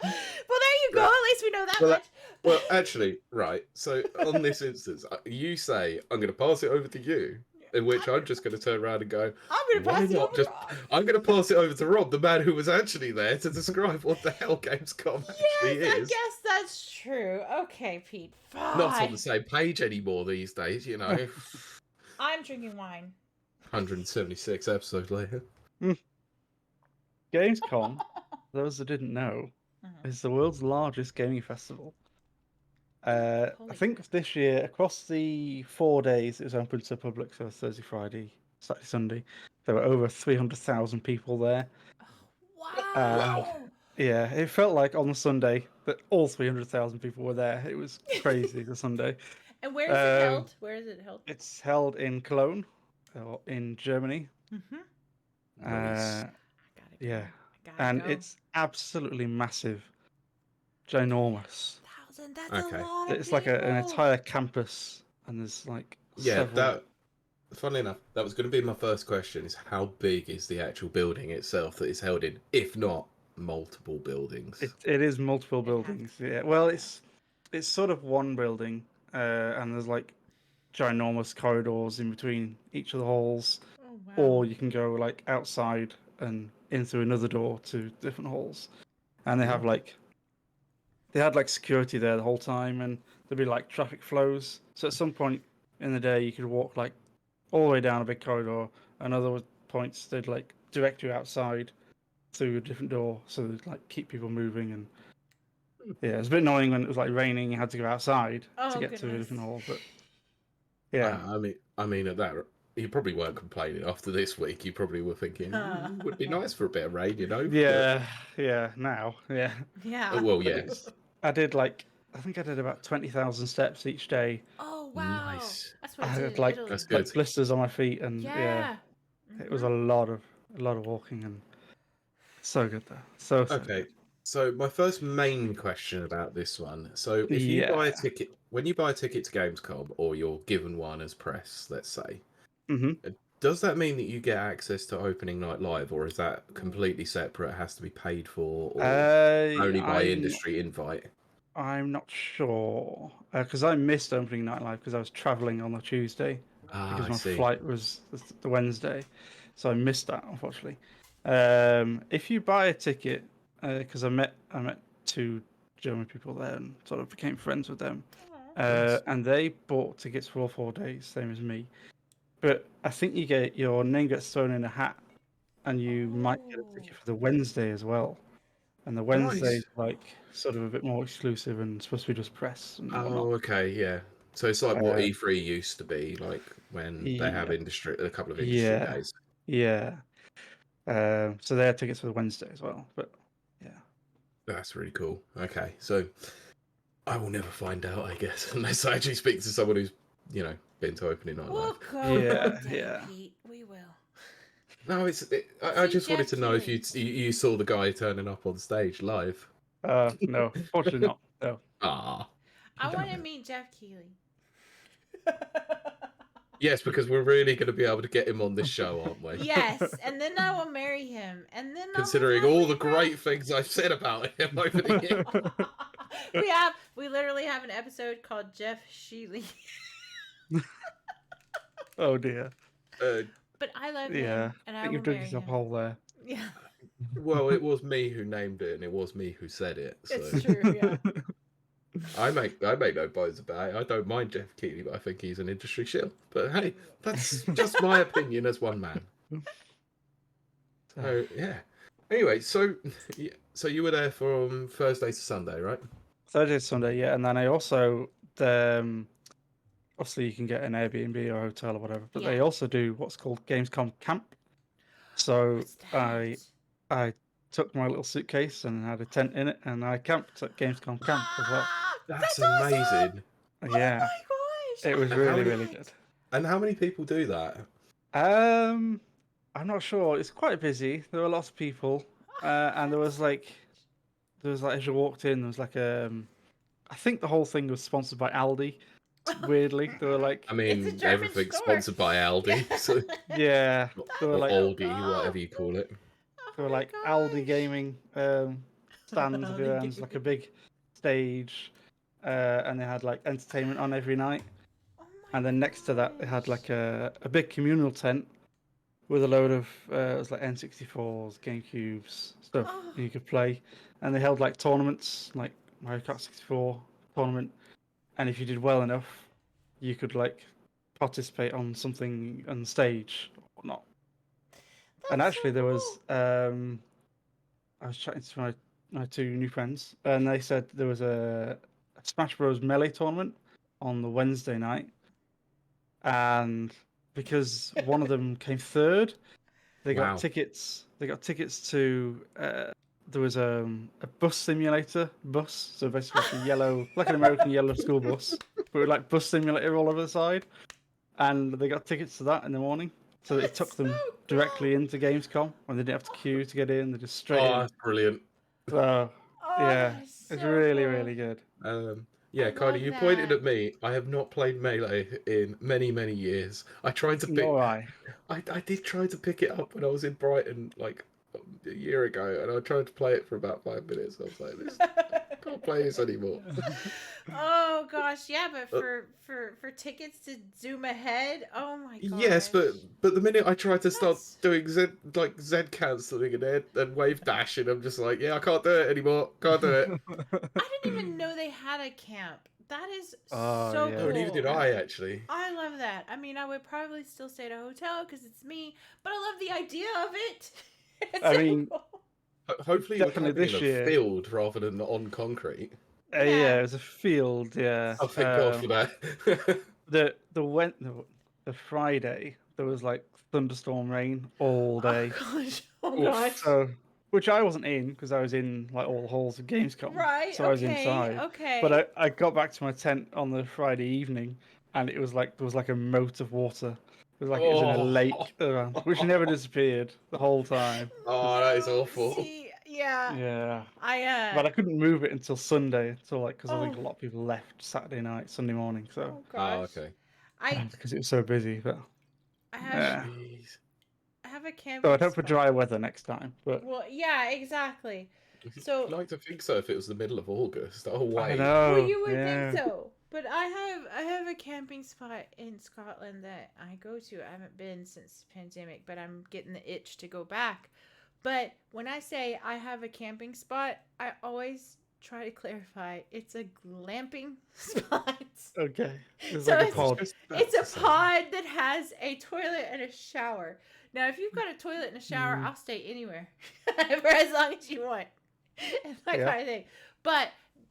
Well, there you go. At least we know that much. Well, actually, right. So on this instance, you say I'm going to pass it over to you, in which I'm just going to turn around and go, I'm going to pass it over to Rob. I'm going to pass it over to Rob, the man who was actually there to describe what the hell Gamescom actually is. I guess that's true. Okay, Pete. Fine. Not on the same page anymore these days, you know. I'm drinking wine. 176 episodes later. Gamescom, those that didn't know, is the world's largest gaming festival. I think this year, across the 4 days it was open to the public, so Thursday, Friday, Saturday, Sunday, there were over 300,000 people there. Wow! Yeah, it felt like on the Sunday that all 300,000 people were there. It was crazy, the Sunday. And where is it held? Where is it held? It's held in Cologne, in Germany. Nice. Yeah. And it's absolutely massive. Ginormous. That's a lot of It's like an entire campus, and there's like several... Funnily enough, that was going to be my first question, is how big is the actual building itself that it's held in, if not multiple buildings? It is multiple buildings, yeah. Well, it's sort of one building, and there's like ginormous corridors in between each of the halls, or you can go like outside and in through another door to different halls, and they have like security there the whole time, and there'd be like traffic flows. So at some point in the day, you could walk like all the way down a big corridor, and other points they'd like direct you outside through a different door, so they'd like keep people moving. And yeah, it was a bit annoying when it was like raining. You had to go outside to get to a different hall, but yeah. I mean, at that, you probably weren't complaining after this week. You probably were thinking, would be nice for a bit of rain, you know? Yeah. Now, yeah. Yeah. Well, yes. I think I did about 20,000 steps each day. Oh wow. Nice. That's what I I did had in like, Italy. That's like good. blisters on my feet, and Yeah. it was a lot of walking, and so good though. So Okay. good. So my first main question about this one. So if you buy a Yeah. ticket, when you buy a ticket to Gamescom, or you're given one as press, let's say, hmm does that mean that you get access to opening night live, or is that completely separate? It has to be paid for, or only by industry invite? I'm not sure because I missed opening night live because I was traveling on the Tuesday Ah, because I my see. flight was the Wednesday, so I missed that unfortunately. If you buy a ticket, because I met two German people there and sort of became friends with them, Nice. and they bought tickets for all 4 days, same as me. But I think your name gets thrown in a hat, and you might get a ticket for the Wednesday as well. And the Wednesday's Nice. like sort of a bit more exclusive and supposed to be just press and whatnot. Oh, okay, yeah. So it's like what Uh, E3 used to be, like when they have yeah, a couple of industry yeah, days. yeah. So they had tickets for the Wednesday as well. But yeah, That's really cool. Okay, so I will never find out, I guess, unless I actually speak to someone who's, been to opening night We'll live. go yeah, one day, yeah. Pete. We will. No, I See just wanted Jeff to know if Keighley. you saw the guy turning up on stage live. No, fortunately not. No. Ah, I want damn to it. meet Jeff Keighley. Yes, because we're really going to be able to get him on this show, aren't we? Yes, and then I will marry him, and then Considering I'll all have the lovely great things I've said about him over the years. we literally have an episode called Jeff Sheely. Oh dear. Uh, But I love Yeah, him, and I I think will you've dug marry yourself a him. hole there. Yeah, well, it was me who named it, and it was me who said it. So it's true. Yeah. I make no bones about it. I don't mind Jeff Keighley, but I think he's an industry shill. But hey, that's just my opinion as one man. So yeah. Anyway, so you were there from Thursday to Sunday, right? Thursday, Sunday, yeah, and then I also obviously you can get an Airbnb or a hotel or whatever, but they Yeah. also do what's called Gamescom Camp. So What's that? I took my little suitcase and had a tent in it, and I camped at Gamescom Camp as well. That's Awesome! amazing. Oh Yeah, my gosh! it was And how really, many really good. and how many people do that? Um, I'm not sure. It's quite busy. There were lots of people, and there was like as you walked in, there was like I think the whole thing was sponsored by Aldi. Weirdly, they were like, I It's a mean, German everything's store. sponsored by Aldi, so yeah, they were or like Aldi, whatever you call it. Oh there were my like Aldi gosh. gaming stands everywhere, and there's like a big stage, and they had like entertainment on every night. Oh my And then next to that, they had gosh. like a big communal tent with a load of it was like N64s, GameCubes, stuff Oh. you could play. And they held like tournaments, like Mario Kart 64 tournament. And if you did well enough, you could like participate on something on stage or whatnot. And That's actually, so there cool. was I was chatting to my two new friends, and they said there was a Smash Bros. Melee tournament on the Wednesday night, and because one of them came third, they got Wow. tickets. They got tickets to. There was a bus simulator bus, so basically like a yellow, like an American yellow school bus, but with like bus simulator all over the side, and they got tickets to that in the morning. So it That's took so them cool. directly into Gamescom, and they didn't have to queue to get in. They just straight Oh, in. that's brilliant. So Oh, yeah, that is it's so really, cool. really good. Yeah, I Kylie, love you pointed that. at me. I have not played Melee in many, many years. I tried to pick. Nor I. I did try to pick it up when I was in Brighton like a year ago, and I tried to play it for about 5 minutes. I was like, "This can't play this anymore." Oh gosh, yeah, but Uh, for tickets to zoom ahead, oh my yes, gosh. but the minute I tried to start That's doing Z cancelling and wave dashing, I'm just like, yeah, I can't do it anymore. Can't do it. I didn't even know they had a camp. That is Oh so yeah. No, neither did cool. I actually. I love that. I mean, I would probably still stay at a hotel because it's me, but I love the idea of it. It's I so mean, cool. Hopefully, it was definitely happening in this a year. field rather than on concrete. Yeah, Yeah. it was a field. Yeah. Oh, thank God for that. The Friday there was like thunderstorm rain all Oh day. gosh. Oh Oof. gosh. So, which I wasn't in because I was in like all the halls of Gamescom. Right. So I was Okay. inside. Okay. But I got back to my tent on the Friday evening, and it was like there was like a moat of water. It was like it was in a lake around, which never disappeared the whole time. Oh, that is awful. See, yeah. Yeah. I But I couldn't move it until Sunday, because I think a Oh. lot of people left Saturday night, Sunday morning, so Oh gosh. okay. because it was so busy. But I have yeah. Jeez. I have a camping So I'd hope for spot. dry weather next time. But Well, yeah, exactly. So I'd like to think so if it was the middle of August. Oh wait. I know. well, you would yeah. think so. But I have a camping spot in Scotland that I go to. I haven't been since the pandemic, but I'm getting the itch to go back. But when I say I have a camping spot, I always try to clarify it's a glamping spot. Okay. It's So like a it's- pod. It's a pod that has a toilet and a shower. Now, if you've got a toilet and a shower, I'll stay anywhere for as long as you want. It's that kind of thing. But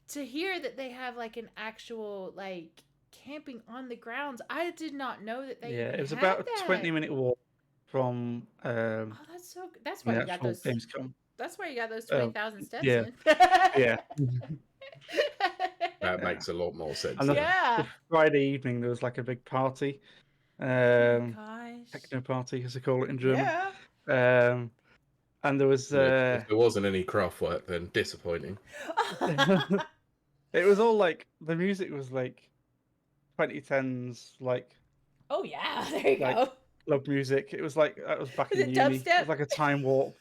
to hear that they have like an actual like camping on the grounds, I did not know that they. Yeah, even it was had about that. a 20-minute walk from Oh, that's so. That's why the you got actual those. Gamescom. That's why you got those 20,000 steps yeah. in. Yeah. That makes a lot more sense. And Yeah. the Friday evening there was like a big party. Oh my gosh. Techno party, as they call it in German. Yeah. And there was If there wasn't any craft work, then disappointing. it was all like the music was like 2010s like Oh yeah, there you go. club music. It was like that was back Was in it uni. It dubstep? was like a time warp.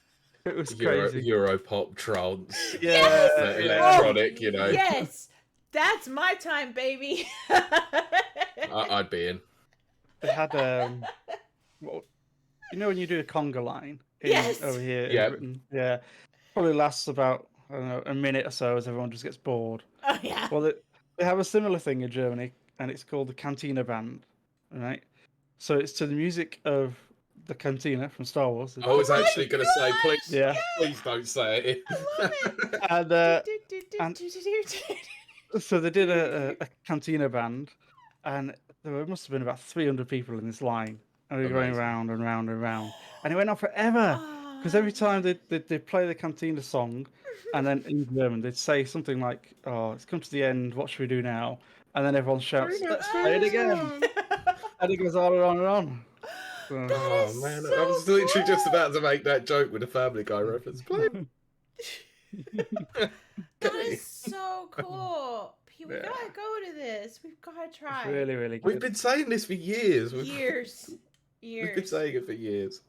It was crazy. Europop trance. Yeah, Electronic, you know. Yes, that's my time, baby. I'd be in. They had well, you know when you do a conga line Yes. over here Yeah. in Britain, yeah, probably lasts about I don't know a minute or so as everyone just gets bored. Oh yeah. Well, they have a similar thing in Germany, and it's called the Cantina Band, right? So it's to the music of the Cantina from Star Wars. I was actually going to say, please, Yeah. please don't say it. I love And, so they did a Cantina Band, and there must have been about 300 people in this line, and we were going Amazing. round and round and round, and it went on forever. Because every time they'd play the Cantina song, and then in German they'd say something like, "Oh, it's come to the end. What should we do now?" And then everyone shouts, "Let's play it again!" And it goes on and on and on. So, Oh man, I was literally just about to make that joke with a Family Guy reference. Please. That is so cool. We Yeah. gotta go to this. We've gotta try. it's really, really We've good. been saying this for years. Years. We've been saying it for years.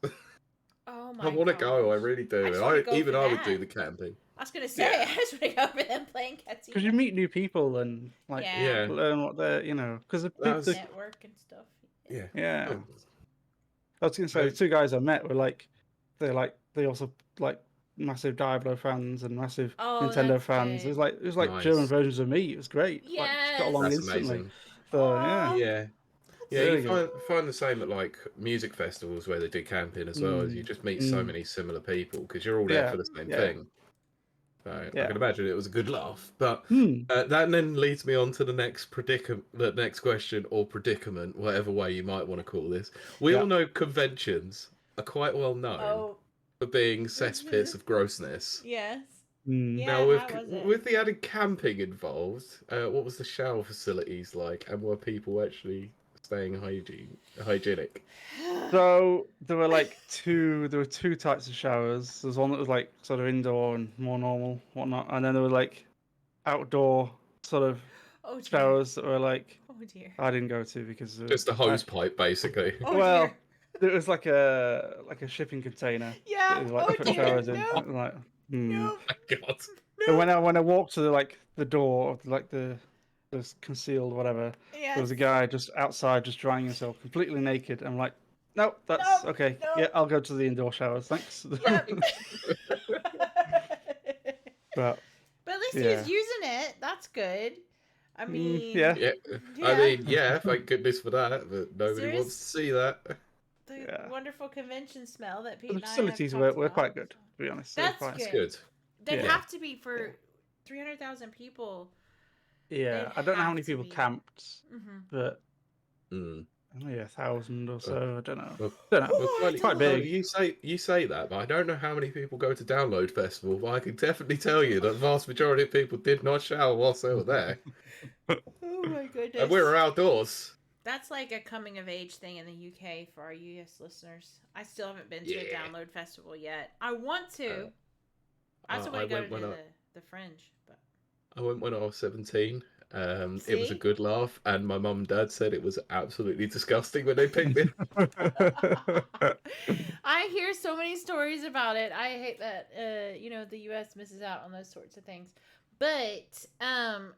Oh my I want to go. I gosh. really do. I just wanna go Even for I would that. do the camping. I was gonna say, Yeah. I just want to go over them playing Katina. Because you meet new people and like Yeah. learn what they're, because That was- Network and stuff. Yeah. yeah. Oh, I was gonna say the two guys I met were they also like massive Diablo fans and massive Oh, Nintendo that's fans. good. It was like Nice. German versions of me. It was great. Like, just got along That's instantly. amazing. So Aw. Yeah. Yeah, really you find the same at like music festivals where they do camping as well. As you just meet so many similar people because you're all there Yeah, for the same yeah. thing. So I Yeah. can imagine it was a good laugh. But Hmm. that then leads me on to the next question or predicament, whatever way you might want to call this. We all know conventions are quite well known Oh, for being cesspits of grossness. yes. Hmm. Yeah, Now, how was it? with the added camping involved, what was the shower facilities like, and were people actually staying hygienic? So there were two types of showers. There's one that was like sort of indoor and more normal, whatnot, and then there were like outdoor sort of Oh dear. showers that were like Oh dear. I didn't go to because Just a hose pipe, basically. Oh well, dear. it was like a shipping container. Yeah. That was, like, Oh put dear. showers in. No. Like, No. God. And when I walked to the door of the concealed whatever, Yes. there was a guy just outside just drying himself completely naked. I'm like, nope, that's Nope, okay. nope. Yeah, I'll go to the indoor showers, thanks. Yep. But But at least he Yeah. was using it. That's good. I mean, yeah. Yeah. I mean, yeah, thank goodness for that, but nobody wants to see that. The Yeah. wonderful convention smell that Pete the and I have facilities talked were about. quite good, to be honest. They were That's quite- good. Good. They'd Yeah. have to be for 300,000 people. Yeah, They'd I don't know how have many to people be. camped, Mm-hmm. but Mm. maybe 1,000 or so. I don't know. Well, Don't know. Well, Oh, quite well, big. you say that, but I don't know how many people go to Download Festival. But I can definitely tell you that the vast majority of people did not shower whilst they were there, Oh my goodness. and we were outdoors. That's like a coming of age thing in the UK for our US listeners. I still haven't been to a download festival yet. I want to. I also want to go to the Fringe, but I went when I was 17. It was a See? good laugh, and my mum and dad said it was absolutely disgusting when they picked me. I hear so many stories about it. I hate that the US misses out on those sorts of things. But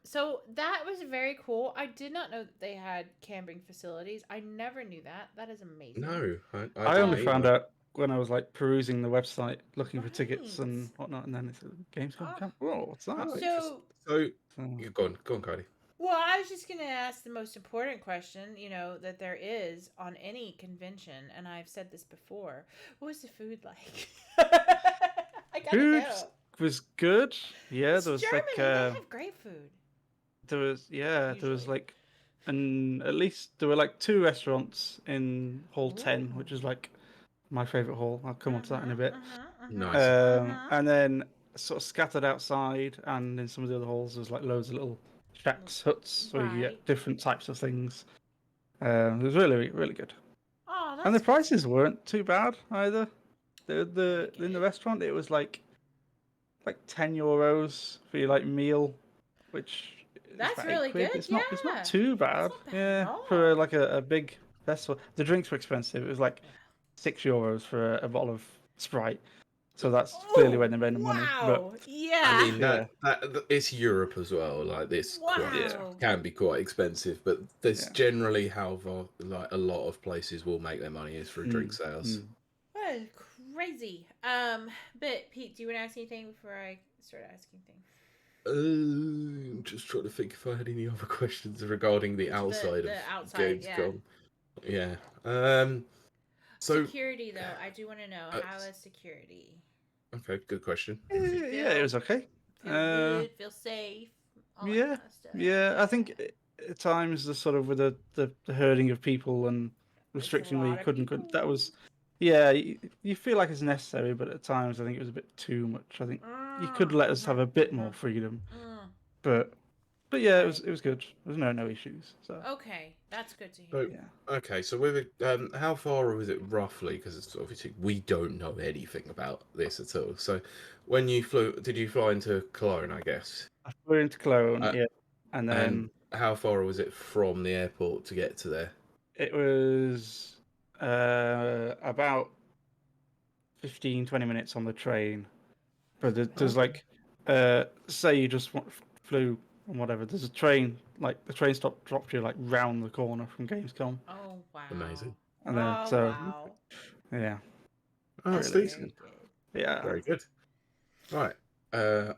so that was very cool. I did not know that they had camping facilities. I never knew that. That is amazing. No, I I only didn't found either. out when I was like perusing the website, looking for tickets Right. and whatnot, and then it's a Gamescom Oh. camp. Whoa, what's that? Oh, So, so So, you go on, Kylie. well, I was just going to ask the most important question, that there is on any convention, and I've said this before. What was the food like? I gotta food know. was good. Yeah, It's there was Germany. like They have great food. there was Usually. like, and at least there were like 2 restaurants in Hall 10, Ooh. which is like my favorite hall. I'll come on to that in a bit. Nice. And then sort of scattered outside, and in some of the other halls, there's like loads of little shacks, huts, where you Right. get different types of things. It was really, really good. Oh, that's And the good. prices weren't too bad either. In the Good. restaurant, it was like €10 for your like meal, which is That's about really £8. good. It's not Yeah. too That's bad. not bad Yeah, at all. for like a big festival. The drinks were expensive. It was like €6 for a bottle of Sprite. So that's clearly where they made the money. But Wow. Yeah. I mean yeah, that it's Europe as well. Like this Wow. can be quite expensive, but that's yeah. generally how like a lot of places will make their money is through drink Mm, sales. mm. That is crazy. But Pete, do you want to ask anything before I start asking things? I'm just trying to think if I had any other questions regarding the outside of The outside, Gamescom. yeah. Yeah. So Security, though, I do want to know, how is security? okay, good question. Yeah, it was okay. Feel good, feel safe, all that Yeah, kind of stuff. yeah. I think at times the sort of with the herding of people and It's a restricting where you lot of couldn't. people. That was, yeah. You feel like it's necessary, but at times I think it was a bit too much. I think you could let us have a bit more freedom, but yeah, Right. it was good. There's no issues. So Okay, that's good to hear. So yeah. okay, so with it, how far was it roughly? Because it's obviously we don't know anything about this at all. So when you flew, did you fly into Cologne? I guess. I flew into Cologne, Uh, yeah, and and then how far was it from the airport to get to there? it was about 15-20 minutes on the train. But there's Okay. like, say you just flew and whatever. There's a train, like the train stop drops you like round the corner from Gamescom, Oh, wow. Amazing. and then Oh, so wow. yeah, Oh, that's That's really very decent. good. yeah. Very good. Right.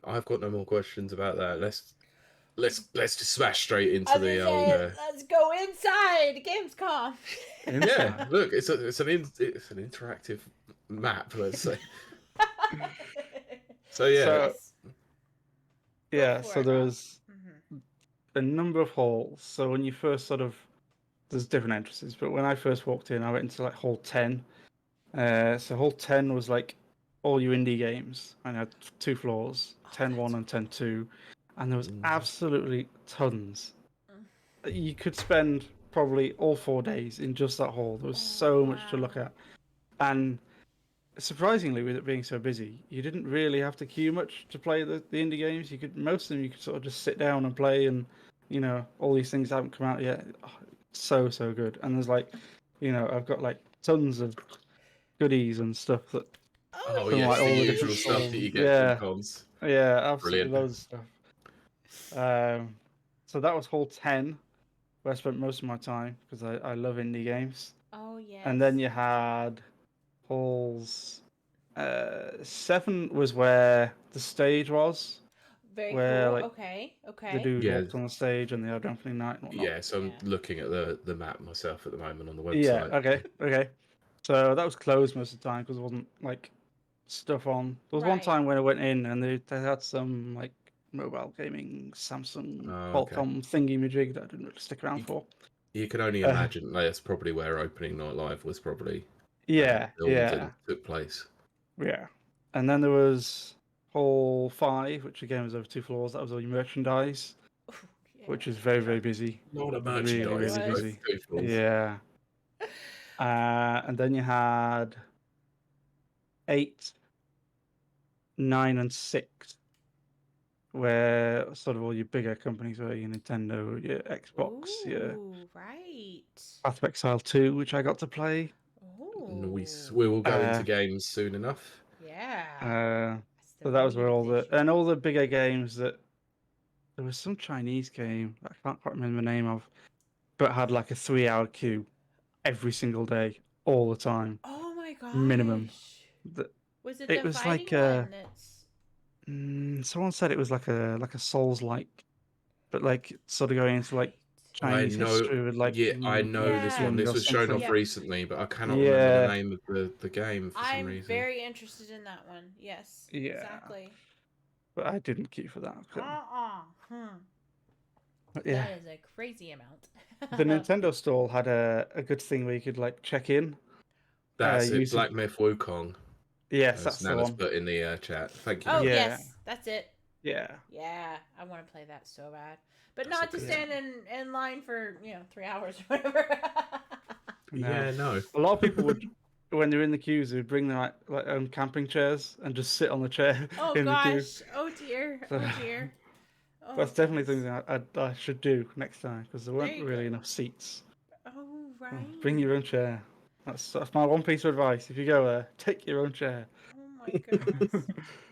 I've got no more questions about that. Let's just smash straight into the old. Let's go inside Gamescom. Yeah, look, it's an interactive map. Let's say. So yeah, So Yes. yeah, Go for so it, there Rob. was a number of halls. So when you first sort of there's different entrances, but when I first walked in, I went into like hall 10. So hall 10 was like all your indie games, and had 2 floors, 10-1 and 10-2, and there was absolutely tons. You could spend probably all 4 days in just that hall. There was so much to look at, and surprisingly, with it being so busy, you didn't really have to queue much to play the indie games. Most of them you could sort of just sit down and play, and all these things haven't come out yet. Oh, so good, and there's like, I've got like tons of goodies and stuff that Oh from yes, like the all the usual different stuff that halls. you get from Yeah, cons. yeah, absolutely Brilliant. loads of stuff. So that was hall 10, where I spent most of my time because I love indie games. Oh, yes. And then you had halls 7 was where the stage was, Very where cool. like Okay. the dude Yeah, walked on the stage and they had opening night and whatnot. yeah. So I'm looking at the map myself at the moment on the Yeah, website. okay. So that was closed most of the time because there wasn't like stuff on. There was one Right. time when I went in and they had some like mobile gaming Samsung Oh, okay. Qualcomm thingy majig that I didn't really stick around for. You can only imagine that's probably where opening night live was probably Yeah, filmed and took place. yeah. And then there was hall 5, which again was over 2 floors. That was all your merchandise. which is very, very busy. Not a Really, merchandise. really busy. Goofballs. Yeah. And then you had 8, 9, and 6, where sort of all your bigger companies were, your Nintendo, your Xbox, your Ooh, right. Path of Exile 2, which I got to play. Nice. We will go into games soon enough. Yeah. So that was where all the bigger games that there was some Chinese game I can't quite remember the name of, but had like a 3-hour queue every single day, all the time. Oh my gosh. Minimum. Was it It the was fighting like one that's... someone said it was like a Souls-like, but like sort of going into like I Chinese know. history with like I know this one. Yin This or was shown something. off recently, but I cannot Yeah. remember the name of the game for some I'm reason. very interested in that one. Yes. Yeah. Exactly. But I didn't queue for that. But yeah. That is a crazy amount. The Nintendo store had a good thing where you could like check in. That's it. using... Black Myth Wukong. Yes, that's the Nana's one. put in the chat. Thank you. Oh, Yeah. yes. That's it. Yeah. Yeah. I want to play that so bad. But That's not to okay. stand in line for, 3 hours or whatever. No. Yeah, no. A lot of people would, when they're in the queues, they would bring their like own camping chairs and just sit on the chair Oh, in the queue. gosh. Oh, dear. Oh, dear. Oh, That's definitely goodness. something I should do next time because there weren't you really go. enough seats. Oh, right. Bring your own chair. That's my one piece of advice. If you go there, take your own chair. Oh, my goodness.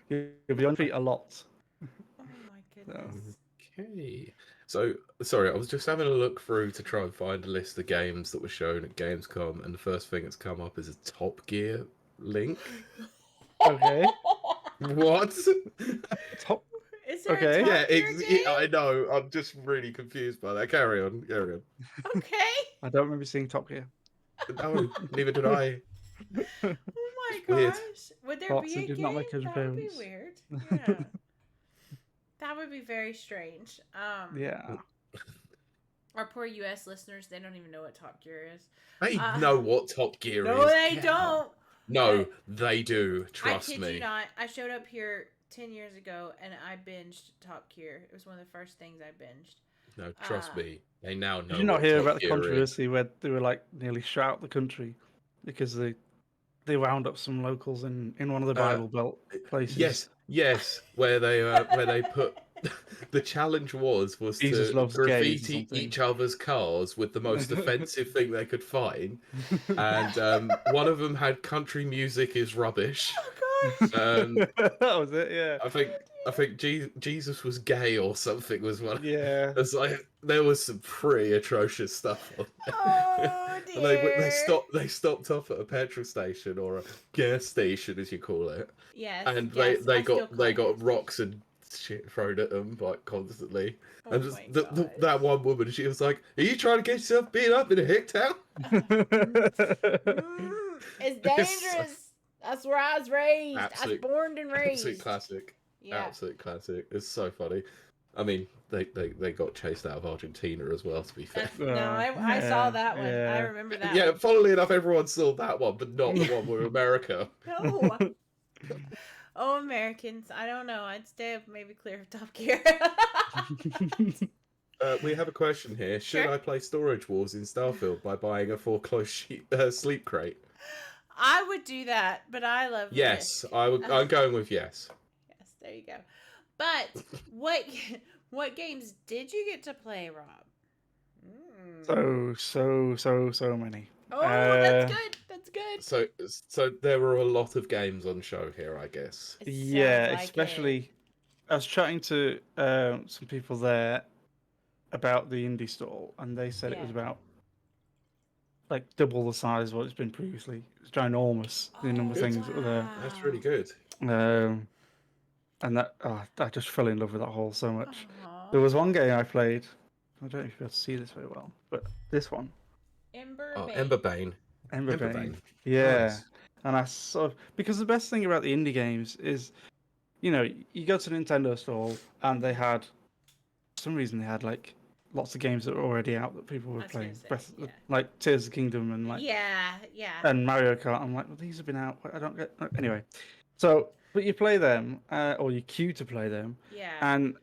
You'll be on feet a lot. Oh, my goodness. Okay. So, sorry, I was just having a look through to try and find a list of games that were shown at Gamescom, and the first thing that's come up is a Top Gear link. Okay. What? Top. Is there Okay. a Top Gear game? I know. I'm just really confused by that. Carry on. Okay. I don't remember seeing Top Gear. No, neither did I. Oh my It's weird. gosh. Would there Foxy be a did game? not make his That would be appearance. weird. Yeah. That would be very strange. Yeah. Our poor US listeners, they don't even know what Top Gear is. They know what Top Gear is. No, they Get don't. out. No, they do. Trust I kid me. you not. I showed up here 10 years ago and I binged Top Gear. It was one of the first things I binged. No, trust me. They now know. Did you not what hear Top about the Gear is. controversy where they were like nearly shut out the country because they wound up some locals in one of the Bible Belt places? Yes, where they put the challenge was Jesus to loves gays or graffiti something. each other's cars with the most offensive thing they could find, and one of them had "country music is rubbish." Oh gosh. That was it. Yeah. I think Jesus was gay or something was one. Yeah. It's like there was some pretty atrocious stuff on there. Oh dear. And they stopped off at a petrol station or a gas station as you call it. Yes. And yes, they I still got call it gas rocks and shit thrown at them like constantly. Oh And just my gosh. that one woman, she was like, "Are you trying to get yourself beat up in a hick town?" It's dangerous. That's where I was raised. I was born and raised. Absolute classic. Yeah. Absolute classic. It's so funny. I mean, they got chased out of Argentina as well, to be fair. No, I saw that one. Yeah. I remember that. Yeah, one. funnily enough, everyone saw that one, but not the one with America. No. Oh, Americans. I don't know. I'd stay maybe clear of Top Gear. We have a question here. Should Sure. I play Storage Wars in Starfield by buying a foreclosed sleep crate? I would do that, but I love Yes, it. I'm going with yes. Yes, there you go. But what games did you get to play, Rob? So many. Oh, that's good. That's good. So there were a lot of games on show here, I guess. It Yeah, sounds like especially it. I was chatting to some people there about the indie stall, and they said it was Yeah. about like double the size of what it's been previously. It was ginormous, the number of things that were there. That's really good. And that I just fell in love with that hall so much. Aw. There was one game I played. I don't know if you'll see this very well, but this one, Emberbane. Emberbane. Yeah, Nice. and I sort of because the best thing about the indie games is, you know, you go to the Nintendo store and they had, for some reason they had like lots of games that were already out that people I were was gonna playing, say, yeah. like Tears of the Kingdom and like Yeah. and Mario Kart. I'm like, well, these have been out. I don't get anyway. So, but you play them, or you queue to play them, Yeah. and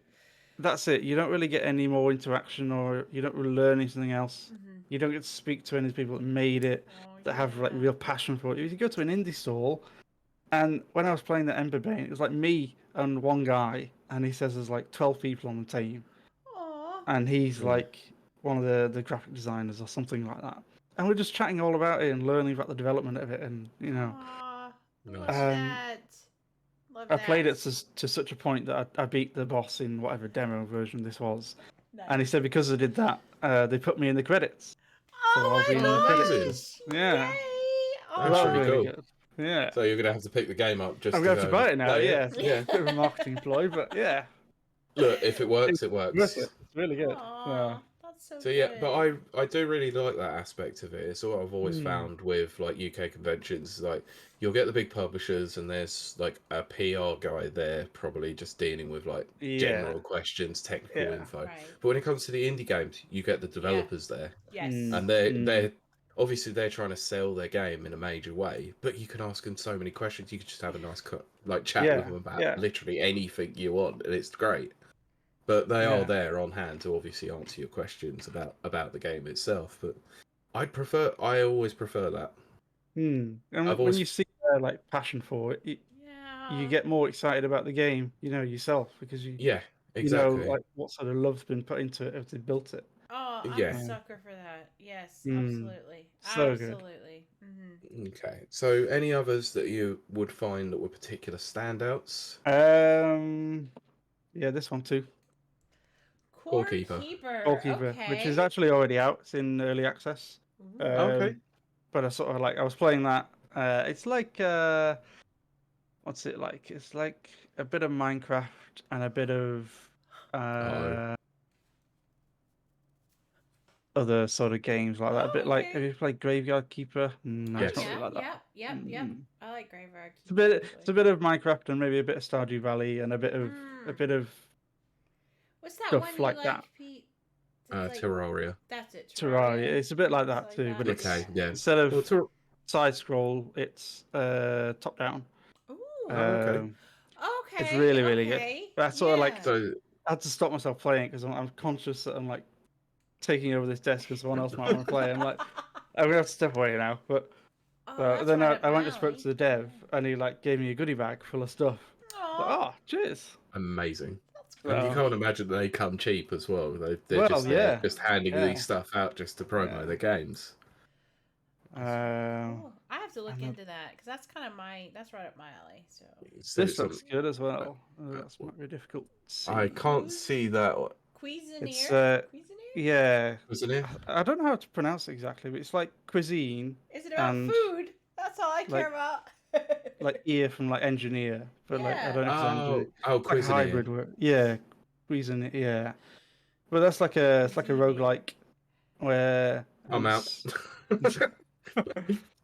that's it. You don't really get any more interaction, or you don't really learn anything else. Mm-hmm. You don't get to speak to any people that made it, that have like real passion for it. If you go to an indie stall, and when I was playing the Ember Bane, it was like me and one guy, and he says there's like 12 people on the team, Aww. and he's like one of the graphic designers or something like that. And we're just chatting all about it and learning about the development of it, and Aww. Love Nice. that. Love I that. played it to such a point that I beat the boss in whatever demo version this was. Nice. And he said because I did that, they put me in the credits. So Oh I'll be my in the credits. gosh! Yeah. Yay! That's Aw. really cool. Good. Yeah. So you're gonna have to pick the game up just I'm to going to go buy it now. play Yeah. it? Yeah. Bit of a marketing ploy, but yeah. Look, if it works, it works. Worth it. It's really good. Aw, that's so So yeah, good. but I do really like that aspect of it. It's what I've always found with like UK conventions. Like you'll get the big publishers, and there's like a PR guy there, probably just dealing with like general questions, technical info. Right. But when it comes to the indie games, you get the developers there, Yes. and they're obviously they're trying to sell their game in a major way. But you can ask them so many questions. You can just have a nice chat with them about literally anything you want, and it's great. But they are there on hand to obviously answer your questions about the game itself. But I always prefer that. And when you see their like passion for it, you get more excited about the game, yourself, because you exactly. like what sort of love's been put into it as they built it. Oh, I'm a sucker for that. Yes, absolutely. So absolutely. Good. Okay. So any others that you would find that were particular standouts? Yeah, this one too. Goalkeeper, okay. Which is actually already out. It's in early access. Okay. But I was playing that. It's like what's it like? It's like a bit of Minecraft and a bit of other sort of games like that. A bit like, have you played Graveyard Keeper? No, it's not really like that. Yep. I like Graveyard Keeper. It's a bit of Minecraft and maybe a bit of Stardew Valley and a bit of what's that stuff one you like like, that. Pete? Terraria. That's it. Terraria. It's a bit like that too, but it's instead of side scroll, it's top down. Ooh. Okay. It's really, really good. But I sort of like I had to stop myself playing because I'm conscious that I'm like taking over this desk because someone else might want to play. I'm like, I'm gonna have to step away now. But then I went and spoke to the dev, and he like gave me a goodie bag full of stuff. Like, cheers! Amazing. And you can't imagine they come cheap as well. They're just handing these stuff out just to promo their games. Cool. I have to look into that because that's kind of that's right up my alley. So this looks good as well. That's might be difficult to see. I can't see that. Cuisinier? Yeah. Cuisinier? I don't know how to pronounce it exactly, but it's like cuisine. Is it about food? That's all I care about. Like ear from like engineer, but like I don't know. It's like a hybrid word. Yeah, Cuisinier. Yeah, but that's like a roguelike where I'm out.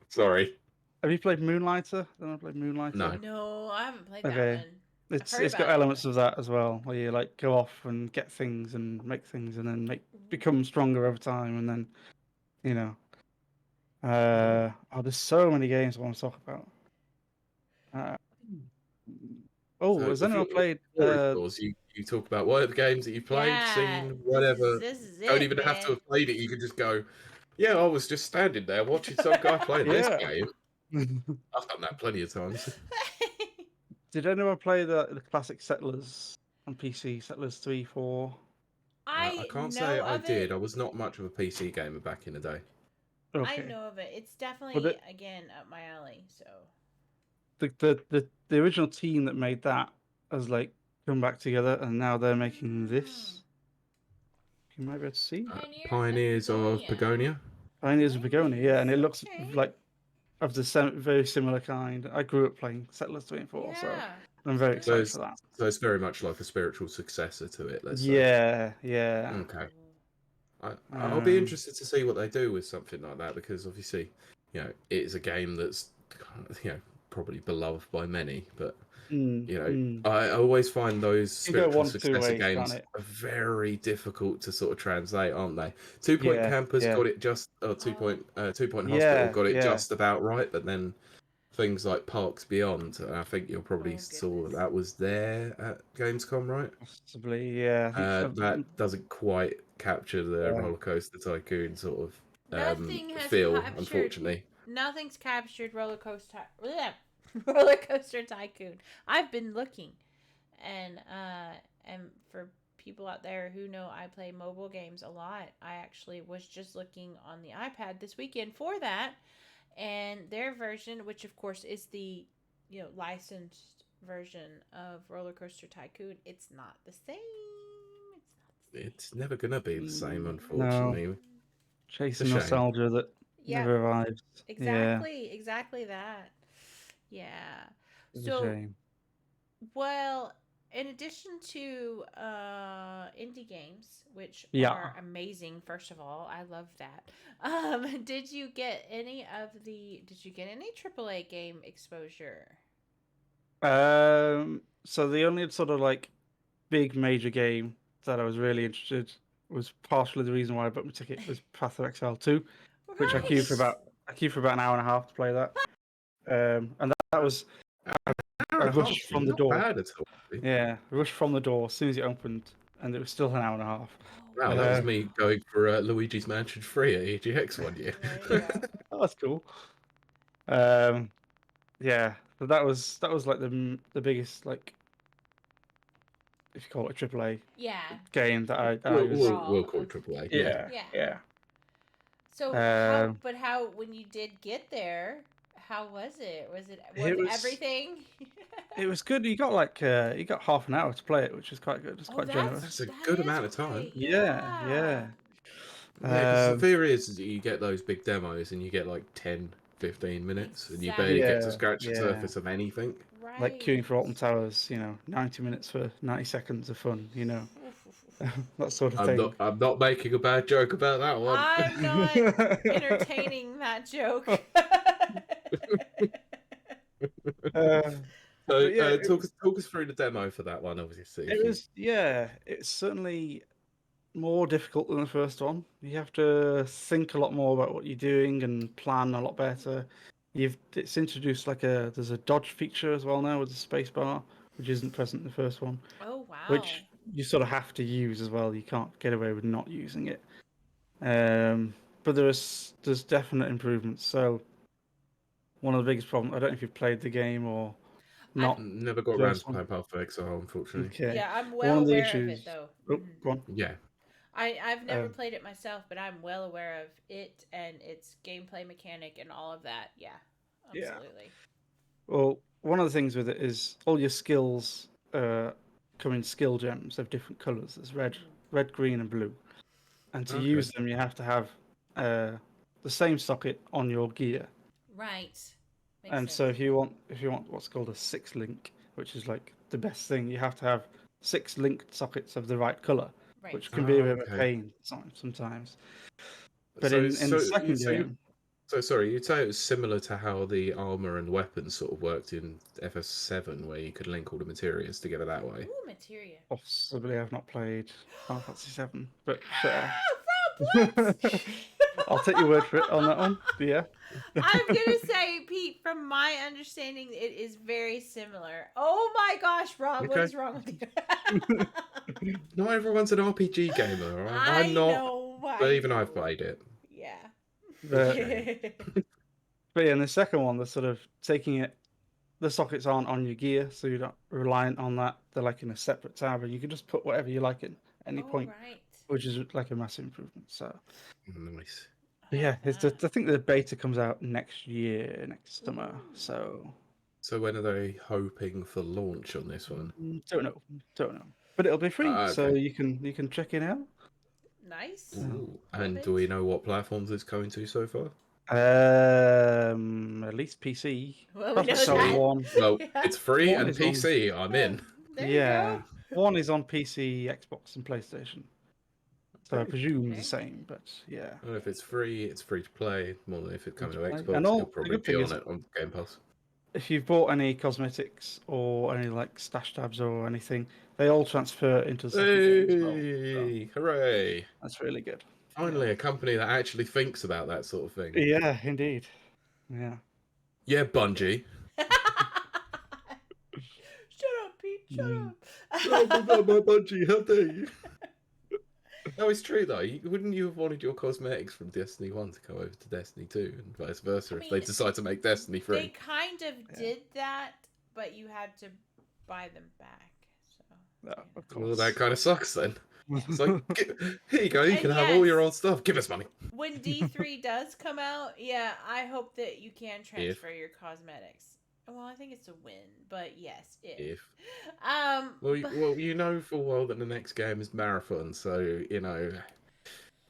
Sorry. Have you played Moonlighter? Don't play Moonlighter? No, I haven't played that one. It's got elements of that as well, where you like go off and get things and make things and then become stronger over time, and then there's so many games I want to talk about. Has anyone played? You talk about what are the games that you've played, seen, whatever. This is Don't even have to have played it. You can just go, yeah, I was just standing there watching some guy playing this game. I've done that plenty of times. Did anyone play the classic Settlers on PC? Settlers 3, 4? I can't say I did. I was not much of a PC gamer back in the day. Okay. I know of it. It's definitely again up my alley. So the original team that made that has like come back together, and now they're making this. You might be able to see Pioneers of Begonia. Pioneers of Begonia, yeah, and it looks like of the very similar kind. I grew up playing Settlers 3 and 4, so I'm very excited for that. So it's very much like a spiritual successor to it. Let's say. Yeah. Okay. I'll be interested to see what they do with something like that, because obviously, it is a game that's probably beloved by many, but I always find those spiritual successor games are very difficult to sort of translate, aren't they? 2 Point Campers got it just, 2 Point Hospital got it just about right, but then things like Parks Beyond. And I think you'll probably Oh, saw goodness. that was there at Gamescom, right? Possibly, yeah. I think That doesn't quite capture the roller coaster tycoon sort of Nothing has feel, captured. unfortunately. Nothing's captured roller coaster tycoon. I've been looking, and for people out there who know I play mobile games a lot, I actually was just looking on the iPad this weekend for that, and their version, which of course is the licensed version of Roller Coaster Tycoon, it's not the same. It's never gonna be the same, No. unfortunately. Chasing shame. nostalgia that never arrives. Exactly that. Yeah. It's a So, shame. well, in addition to indie games, which Yeah. are amazing, first of all, I love that. Did you get any AAA game exposure? So the only sort of like big major game that I was really interested was partially the reason why I booked my ticket was Path of Exile 2, which I queued for about an hour and a half to play that. And that was a rush from the Not door. bad at all. Yeah, a rush from the door as soon as it opened, and it was still an hour and a half. Wow, that was me going for Luigi's Mansion 3 at EGX one year. Oh, that's cool. Yeah, but that was like the biggest, like, if you call it a AAA game that I was. We'll call it AAA. Yeah. So how when you did get there, how was it? Was everything? It was good. You got you got half an hour to play it, which is quite good. It's quite generous. That's a good amount of time. Yeah. Yeah, because the fear is that you get those big demos and you get like 10, 15 minutes and you barely get to scratch the surface of anything. Right. Like queuing for Alton Towers, 90 minutes for 90 seconds of fun, that sort of thing. I'm not making a bad joke about that one. I'm not entertaining that joke. Talk us through the demo for that one, obviously. It's certainly more difficult than the first one. You have to think a lot more about what you're doing and plan a lot better. It's introduced there's a dodge feature as well now with the space bar, which isn't present in the first one. Oh wow! Which you sort of have to use as well. You can't get away with not using it. But there's definite improvements. So one of the biggest problems, I don't know if you've played the game or not. I've never got around to playing Path of Exile, unfortunately. Okay. Yeah, I'm well aware of it though. Oh, go on. Yeah. I've never played it myself, but I'm well aware of it and its gameplay mechanic and all of that. Yeah, absolutely. Well, one of the things with it is all your skills come in skill gems of different colours. There's red, green, and blue. And to use them, you have to have the same socket on your gear. Right. Makes sense. So if you want what's called a 6-link, which is like the best thing, you have to have 6 linked sockets of the right colour. Right. Which can be a bit of a pain sometimes. But in the second game... So, sorry, you'd say it was similar to how the armour and weapons sort of worked in FS7, where you could link all the materials together that way? Ooh, materia. Possibly, I've not played Final Fantasy 7, but... I'll take your word for it on that one, but yeah. I'm going to say, Pete, from my understanding, it is very similar. Oh my gosh, Rob, what is wrong with you? Not everyone's an RPG gamer, right? I'm not, but even I've played it. Yeah. But yeah, in the second one, they're sort of taking it, the sockets aren't on your gear, so you're not reliant on that. They're like in a separate tab, and you can just put whatever you like in at any point, which is like a massive improvement. So nice. But yeah, I think the beta comes out next summer. So when are they hoping for launch on this one? Don't know. But it'll be free, so you can check it out. Nice. Ooh. And do we know what platforms it's going to so far? At least PC. Well, we know that. Well, it's free and PC. I'm in. There you go. One is on PC, Xbox, and PlayStation. So I presume the same, but yeah. Well, if it's free to play. More than if it's coming to Xbox, it'll probably be on it on Game Pass. If you've bought any cosmetics or any like stash tabs or anything, they all transfer into the second game as well. So, hooray! That's really good. Finally, a company that actually thinks about that sort of thing. Yeah, indeed. Yeah. Yeah, Bungie. Shut up, Pete. Shut up. Oh my god, my Bungie, how dare you? No, it's true though. Wouldn't you have wanted your cosmetics from Destiny 1 to come over to Destiny 2 and vice versa if they decide to make Destiny 3? They kind of did that, but you had to buy them back. So, No, of course. Well, that kind of sucks then. It's like, here you go, you can have all your old stuff. Give us money. When D3 does come out, yeah, I hope that you can transfer your cosmetics. Well, I think it's a win, but yes, if. Well, you know full well that the next game is Marathon, so, you know,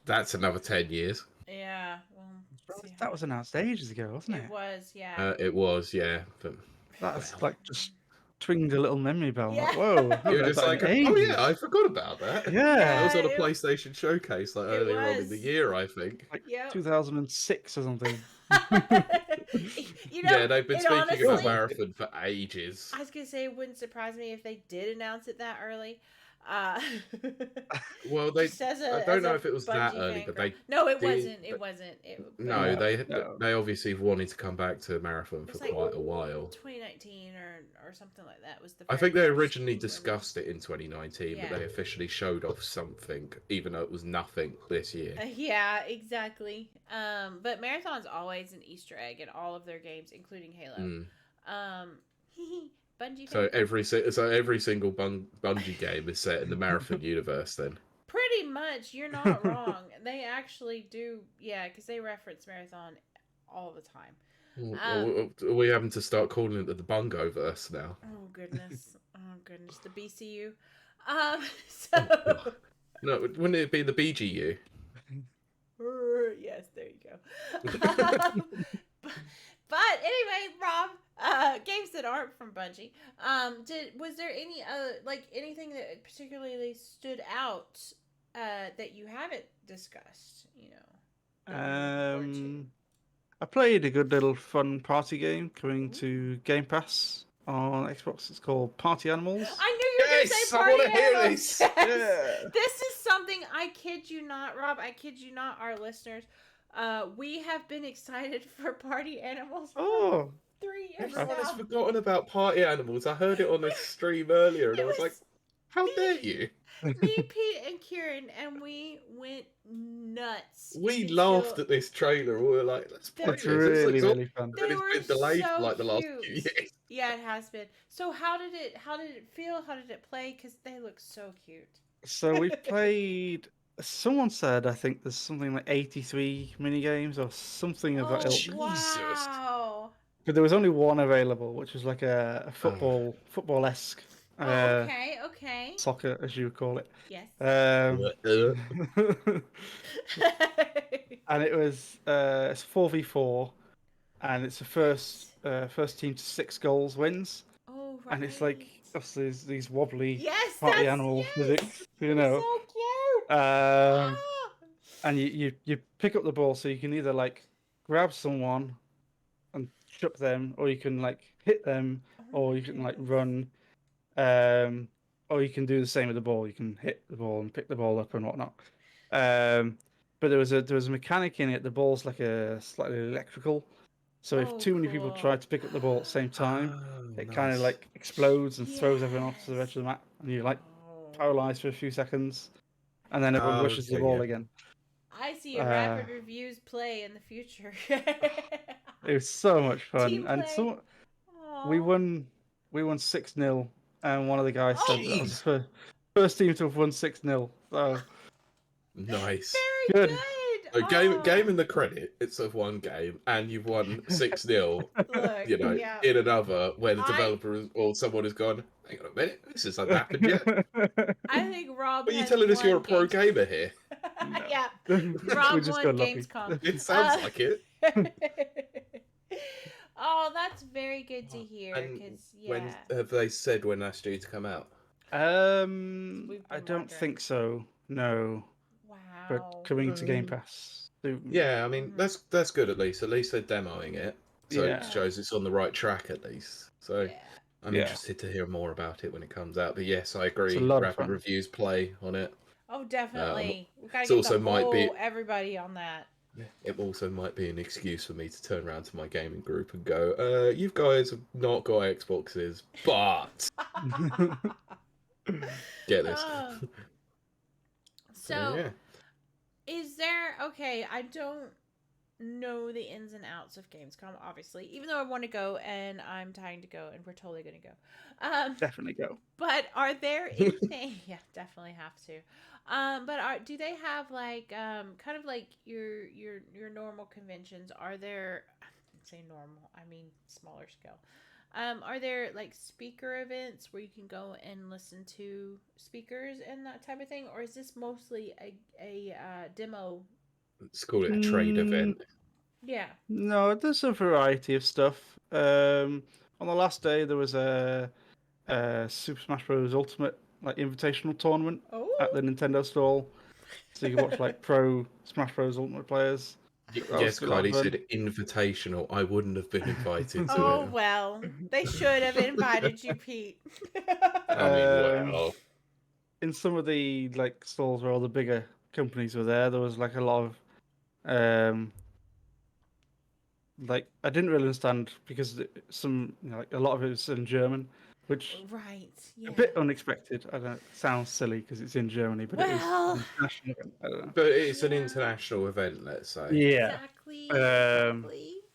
that's another 10 years. Yeah, well... That was announced ages ago, wasn't it? It was, yeah. It was, yeah. But, that's like just twinged a little memory bell. Yeah. Like, whoa. You're just like, oh yeah, I forgot about that. Yeah. That was on a PlayStation showcase like earlier on in the year, I think. Like 2006 or something. Yeah, they've been speaking about Marathon for ages. I was going to say, it wouldn't surprise me if they did announce it that early. Well, I don't know if it was that early, but they... No, it wasn't. It wasn't. No, they obviously wanted to come back to Marathon for quite a while. 2019 or something like that was the... I think they originally discussed it in 2019, but they officially showed off something, even though it was nothing this year. Yeah, exactly. But Marathon's always an Easter egg in all of their games, including Halo. Bungie. So every single Bungie game is set in the Marathon universe, then. Pretty much, you're not wrong. They actually do, yeah, because they reference Marathon all the time. Are we having to start calling it the Bungoverse now? Oh goodness, the BCU. No, wouldn't it be the BGU? Yes, there you go. But anyway, Rob, games that aren't from Bungie. Was there any anything that particularly stood out that you haven't discussed? You know. I played a good little fun party game coming to Game Pass on Xbox. It's called Party Animals. I knew you were going to say Party Animals. Hear this. Yes. Yeah. This is something, I kid you not, Rob. I kid you not, our listeners. We have been excited for Party Animals for 3 years now. Everyone has forgotten about Party Animals. I heard it on a stream earlier, and I was like, how dare you? Me, Pete, and Kieran, and we went nuts. We laughed at this trailer. We were like, let's play this. It's really, really fun. They it's were been delayed so for like the last cute. few years. Yeah, it has been. So how did it feel? How did it play? Because they look so cute. So we played... Someone said, I think there's something like 83 minigames or something of that ilk. Jesus. Wow. But there was only one available, which was like a football-esque. Okay. Soccer, as you would call it. Yes. And it was it's 4v4, and it's the first team to 6 goals wins. Oh, right. And it's like obviously these wobbly party animal physics, you know. So cute. And you pick up the ball, so you can either like grab someone and chuck them, or you can like hit them, or you can like run, or you can do the same with the ball. You can hit the ball and pick the ball up and whatnot. But there was a mechanic in it. The ball's like a slightly electrical, so if too many people try to pick up the ball at the same time, it kind of like explodes and throws everyone off to the edge of the map, and you like paralyzed for a few seconds, and then everyone rushes the ball again. I see a rapid reviews play in the future. It was so much fun, and so we won 6-0, and one of the guys said that was the first team to have won 6-0. So nice. Very good. So game in the credit, it's of one game, and you've won 6-0. You know, in another where the developer or someone has gone, hang on a minute, this hasn't happened yet. I think Rob. Are you telling us you're a pro gamer here? Yeah, Rob won Gamescom. It sounds like it. Oh, that's very good to hear. When have they said when that's due to come out? I don't think so. No. Wow. But coming to Game Pass. Yeah, I mean that's good at least. At least they're demoing it, so it shows it's on the right track at least. So I'm interested to hear more about it when it comes out. But yes, I agree. Rapid reviews play on it. Oh, definitely. We gotta it get also might be everybody on that. it also might be an excuse for me to turn around to my gaming group and go, you guys have not got Xboxes, but get this. Oh. So, So, yeah. is there... Okay, I don't know the ins and outs of Gamescom, obviously, even though I want to go and I'm dying to go and we're totally going to go. Definitely go. But are there anything... Yeah, definitely have to. But do they have like kind of like your normal conventions? Are there... I say normal, I mean smaller scale. Are there like speaker events where you can go and listen to speakers and that type of thing, or is this mostly a demo? Let's call it a trade event. Yeah. No, there's a variety of stuff. On the last day, there was a Super Smash Bros. Ultimate like invitational tournament at the Nintendo stall, so you could watch like pro Smash Bros. Ultimate players. Yes, Kylie said invitational. I wouldn't have been invited to it. Oh well, they should have invited you, Pete. I mean, well, in some of the like stalls where all the bigger companies were there was like a lot of like I didn't really understand because like a lot of it was in German, which Right. Yeah. a bit unexpected. I don't know, it sounds silly because it's in Germany, but it was an international event. I don't know. but it's an international event, let's say. Yeah. Exactly.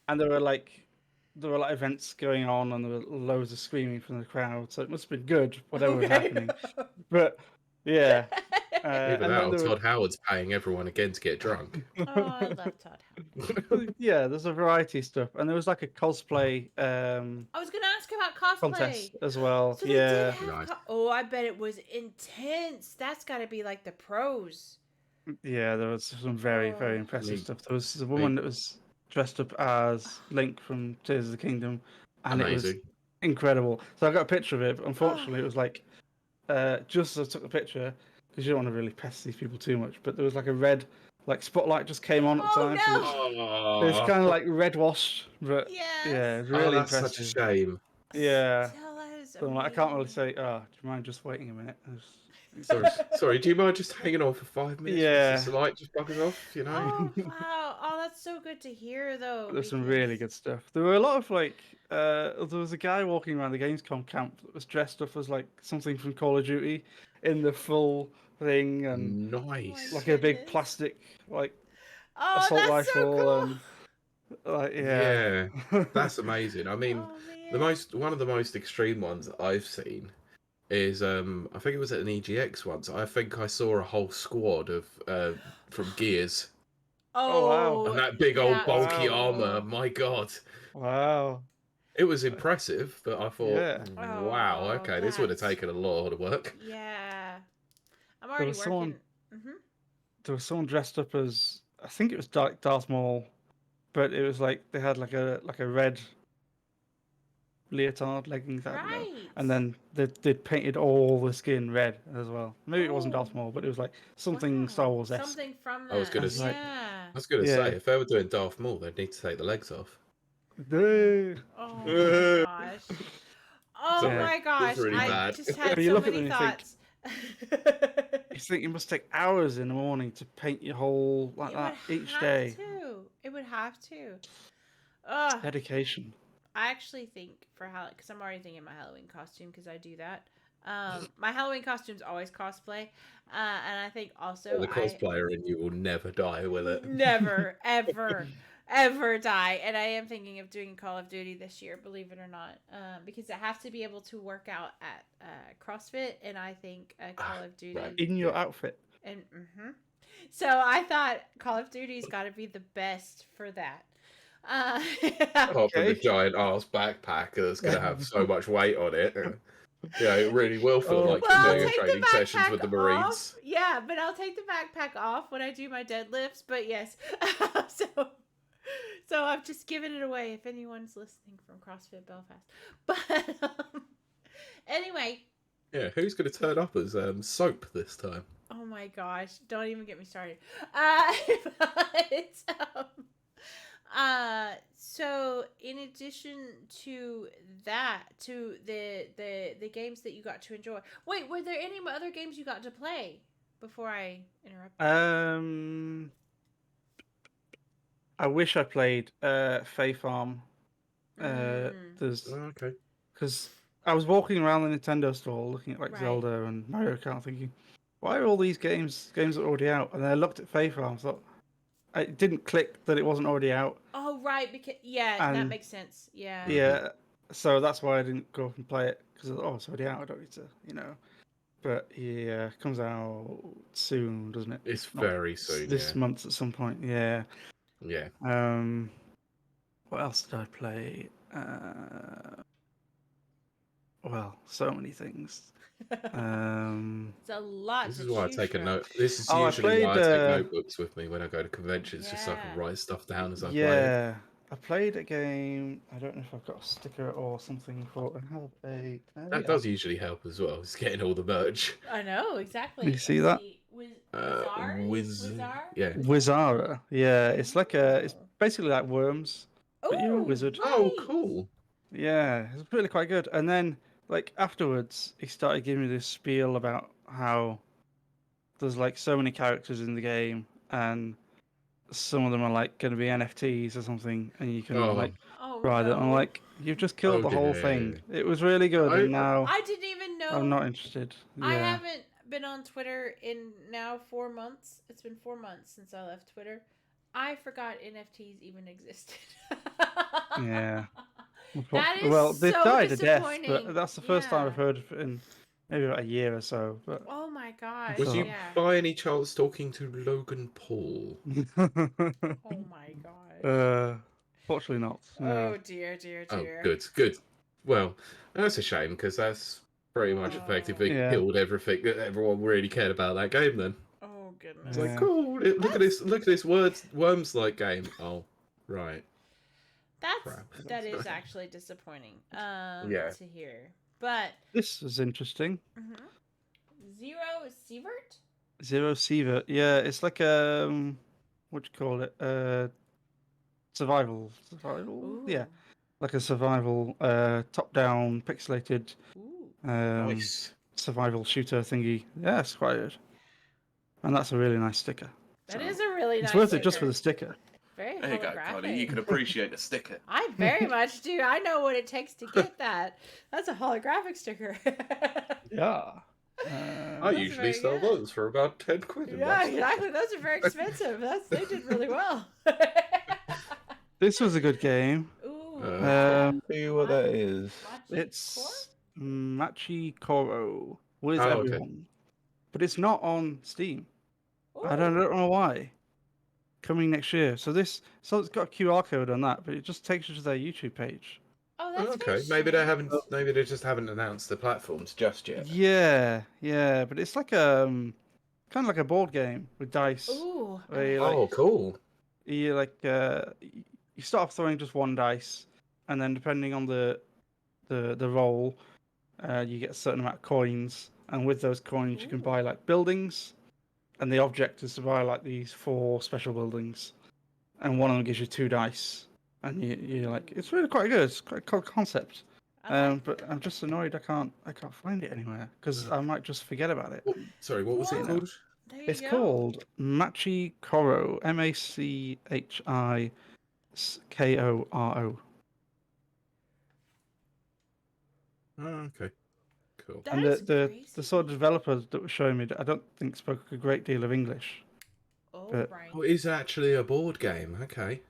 And there were like events going on, and there were loads of screaming from the crowd. So it must have been good, whatever was happening. But yeah. Even now, Todd Howard's paying everyone again to get drunk. Oh, I love Todd Howard. Yeah, there's a variety of stuff, and there was like a cosplay. I was gonna ask about cosplay contest as well. So yeah. Nice. Oh, I bet it was intense. That's got to be like the pros. Yeah, there was some very, very impressive stuff. There was a woman that was dressed up as Link from Tears of the Kingdom, and it was incredible. So I got a picture of it, but unfortunately, it was like just as I took the picture, because you don't want to really pest these people too much, but there was like a red like spotlight just came on at the time. No. So it's kind of like red washed, but yeah, it's really that's impressive. such a shame. Yeah. So I'm like, I can't really say, do you mind just waiting a minute? Sorry, do you mind just hanging on for 5 minutes? Yeah. The light just buggers off, you know? Oh, wow. Oh, that's so good to hear, though. There's some really good stuff. There were a lot of like, there was a guy walking around the Gamescom camp that was dressed up as like something from Call of Duty in the full thing, and nice. like a big plastic like assault rifle, so cool. and like yeah, that's amazing. I mean, one of the most extreme ones that I've seen is I think it was at an EGX once. I think I saw a whole squad of from Gears. Oh wow! And that big old bulky armor. My God. Wow. It was impressive, but I thought, wow, Oh, okay, this would have taken a lot of work. Yeah, I'm already working. There was someone dressed up as, I think it was Darth Maul, but it was like they had like a red leotard leggings, I don't know. And then they'd painted all the skin red as well. Maybe it wasn't Darth Maul, but it was like something Star Wars-esque. Something from that. I was gonna say, if they were doing Darth Maul, they'd need to take the legs off. Oh my gosh! Oh my gosh! Really I just had you so look many thoughts. You think it must take hours in the morning to paint your whole like that each day. It would have to. Dedication. I actually think for Halloween, because I'm already thinking my Halloween costume, because I do that. My Halloween costume's always cosplay, and I think also the cosplayer in you will never die, will it? Never, ever die. And I am thinking of doing Call of Duty this year, believe it or not, because I have to be able to work out at CrossFit, and I think Call of Duty in your outfit. And so I thought Call of Duty's got to be the best for that. Apart from the giant ass backpack that's going to have so much weight on it. Yeah, it really will feel like you're doing training sessions with the Marines. Off. Yeah, but I'll take the backpack off when I do my deadlifts. But yes, so I've just given it away if anyone's listening from CrossFit Belfast. But anyway. Yeah, who's going to turn up as soap this time? Oh my gosh! Don't even get me started. So in addition to that, to the games that you got to enjoy, wait, were there any other games you got to play before I interrupt? I wish I played Fae Farm. Mm. There's Okay. because I was walking around the Nintendo store looking at like Right. Zelda and Mario Kart, thinking, why are all these games that are already out? And then I looked at Fae Farm, thought it didn't click that it wasn't already out. Oh right, because that And makes sense. Yeah. yeah, so that's why I didn't go up and play it because it's already out. I don't need to, But yeah, it comes out soon, doesn't it? It's Not very soon. this month at some point. Yeah. Yeah. What else did I play? Well, so many things. It's a lot. This to is why I choose take a from. note. This is I usually why I played, take notebooks with me when I go to conventions, just so I Yeah. can write stuff down as I play it. Yeah, I played a game. I don't know if I've got a sticker or something for it. I have a. That does usually help as well. It's getting all the merch. I know exactly. You see that? Wizard? Yeah. Wizara. Yeah, it's like it's basically like Worms, but you're a wizard. Oh, cool. Yeah, it's really quite good. And then, like afterwards, he started giving me this spiel about how there's like so many characters in the game, and some of them are like going to be NFTs or something, and you can like ride it. I'm like, you've just killed the whole thing. It was really good, and now I didn't even know. I'm not interested. Yeah. I haven't been on Twitter in now 4 months. It's been 4 months since I left Twitter. I forgot NFTs even existed. Yeah. That is well, they so died a death, disappointing. but that's the first time I've heard of it in maybe about a year or so. But oh my gosh! Was you yeah. by any chance talking to Logan Paul? Oh my gosh! Fortunately not. Oh dear, dear, dear. Oh, good. Well, that's a shame because that's pretty much effectively killed everything that everyone really cared about that game. Then. Oh goodness! It's like, cool. Look at this Worms-like game. Oh, right. That is actually disappointing. To hear, but this was interesting. Zero Sievert. Zero Sievert. Yeah, it's like what do you call it? Survival. Ooh. Yeah, like a survival, top-down, pixelated, nice survival shooter thingy. Yeah, it's quite good. And that's a really nice sticker. That is a really nice. It's worth sticker. it just for the sticker. Very there you go, Connie. You can appreciate the sticker. I very much do. I know what it takes to get that. That's a holographic sticker. Yeah. I usually sell those for about 10 quid. Yeah, exactly. Those are very expensive. They did really well. This was a good game. Ooh. See what that is. It's Machi Koro with everyone, but it's not on Steam. Ooh. I don't know why. Coming next year. So it's got a QR code on that, but it just takes you to their YouTube page. Oh, that's okay. Maybe they just haven't announced the platforms just yet. Yeah, but it's like kind of like a board game with dice. Ooh. Cool. You you start off throwing just one dice, and then depending on the roll, you get a certain amount of coins, and with those coins you can buy like buildings, and the object is to buy like these 4 special buildings, and one of them gives you 2 dice, and you're like, it's really quite good. It's quite a cool concept. But I'm just annoyed I can't find it anywhere because I might just forget about it. Sorry, what was it called? It's called Machi Koro. MACHI KORO. Oh, okay. Cool. And the sort of developer that was showing me, I don't think spoke a great deal of English. Right. Oh, it is actually a board game. Okay.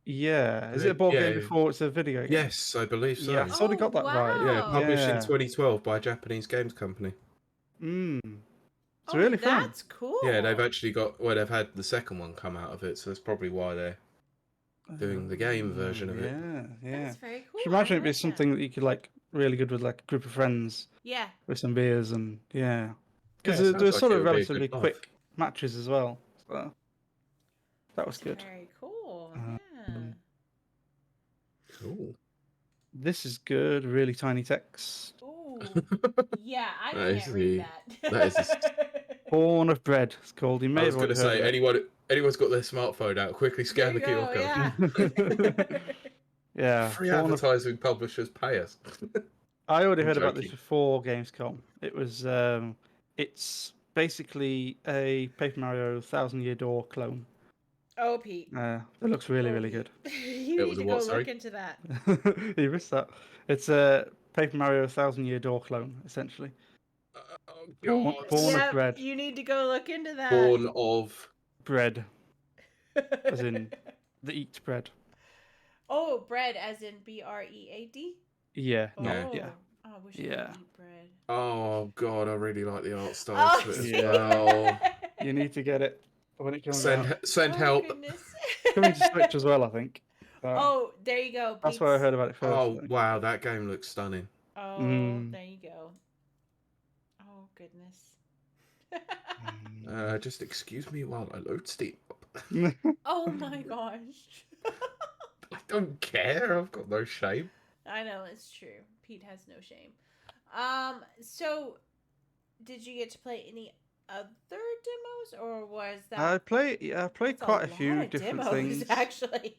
Yeah. Is it a board game before it's a video game? Yes, I believe so. Yeah, I sort of got that right. Yeah, published in 2012 by a Japanese games company. It's really fun. That's cool. Yeah, they've actually they've had the second one come out of it, so that's probably why they're doing the game version of it. Yeah. That's very cool. Should imagine it'd be something that you could like really good with like a group of friends. Yeah. With some beers and because they're sort of relatively quick matches as well. So that was good. Very cool. Cool. This is good. Really tiny text. Ooh. Yeah, I can't read that. That is Horn of Bread. It's called. You may I was going to say anyone's got their smartphone out, quickly scan the QR code. Yeah. Free advertising publishers pay us. I already heard about this before Gamescom. It was it's basically a Paper Mario 1000 Year Door clone. Oh, Pete. It looks really, really Pete. good. You It need was to a go what, sorry? look into that. You missed that. It's a Paper Mario 1000-Year Door clone, essentially. Oh, Born God. of bread. You need to go look into that. Born of... Bread, as in the eat bread. Oh, bread as in BREAD? Yeah, not Oh, yeah. I wish I Yeah. could eat bread. Oh, God, I really like the art style to it as see? well. You need to get it when it comes Send out. send Oh, help. goodness. Coming to Switch as well, I think. Oh, there you go. That's where I heard about it first. Oh, wow, that game looks stunning. Oh, there you go. Oh, goodness. Just excuse me while I load Steam up. Oh my gosh. I don't care. I've got no shame. I know, it's true. Pete has no shame. So did you get to play any other demos, or was that I played that's quite a lot few of different demos, things. actually?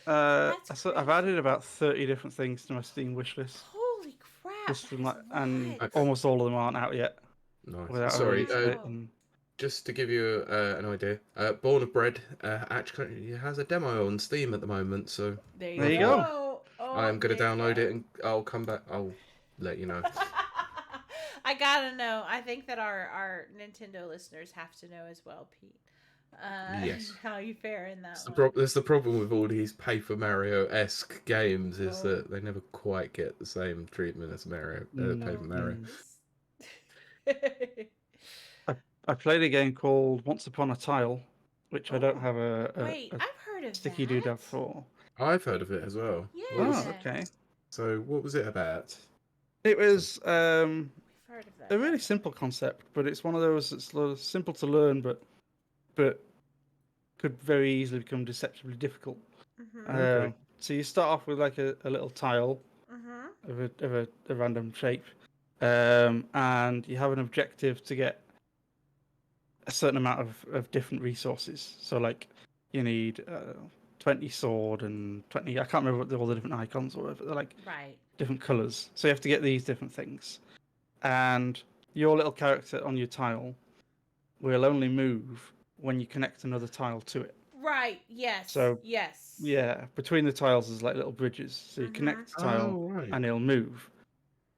I've added about 30 different things to my Steam wishlist. Holy crap! Just from That's a and lot. almost all of them aren't out yet. Nice. Without a Sorry, release date and- just to give you an idea, Born of Bread actually has a demo on Steam at the moment, so There you go. Oh, I'm going to there you download go. it and I'll come back. I'll let you know. I gotta know. I think that our Nintendo listeners have to know as well, Pete. Yes. How you fare in that one. That's the problem with all these Paper Mario-esque games is Oh. that they never quite get the same treatment as Paper Mario. I played a game called Once Upon a Tile, which I don't have Wait, I've heard of sticky that. doodad for. I've heard of it as well. Yeah. Oh, okay. So what was it about? It was We've heard of that. a really simple concept, but it's one of those that's simple to learn, but could very easily become deceptively difficult. Okay. So you start off with like a little tile of a random shape, and you have an objective to get a certain amount of different resources. So like you need 20 sword and 20. I can't remember what all the different icons were, but they're like different colors. So you have to get these different things, and your little character on your tile will only move when you connect another tile to it. Right. Yes. So yes. Yeah, between the tiles there's like little bridges. So you connect the tile and it'll move.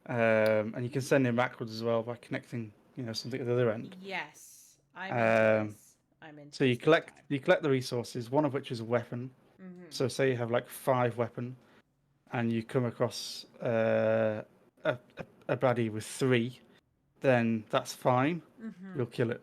And you can send him backwards as well by connecting, something at the other end. Yes. I'm into So you collect the resources, one of which is a weapon. So say you have like 5 weapon and you come across a baddie with 3, then that's fine. You'll kill it.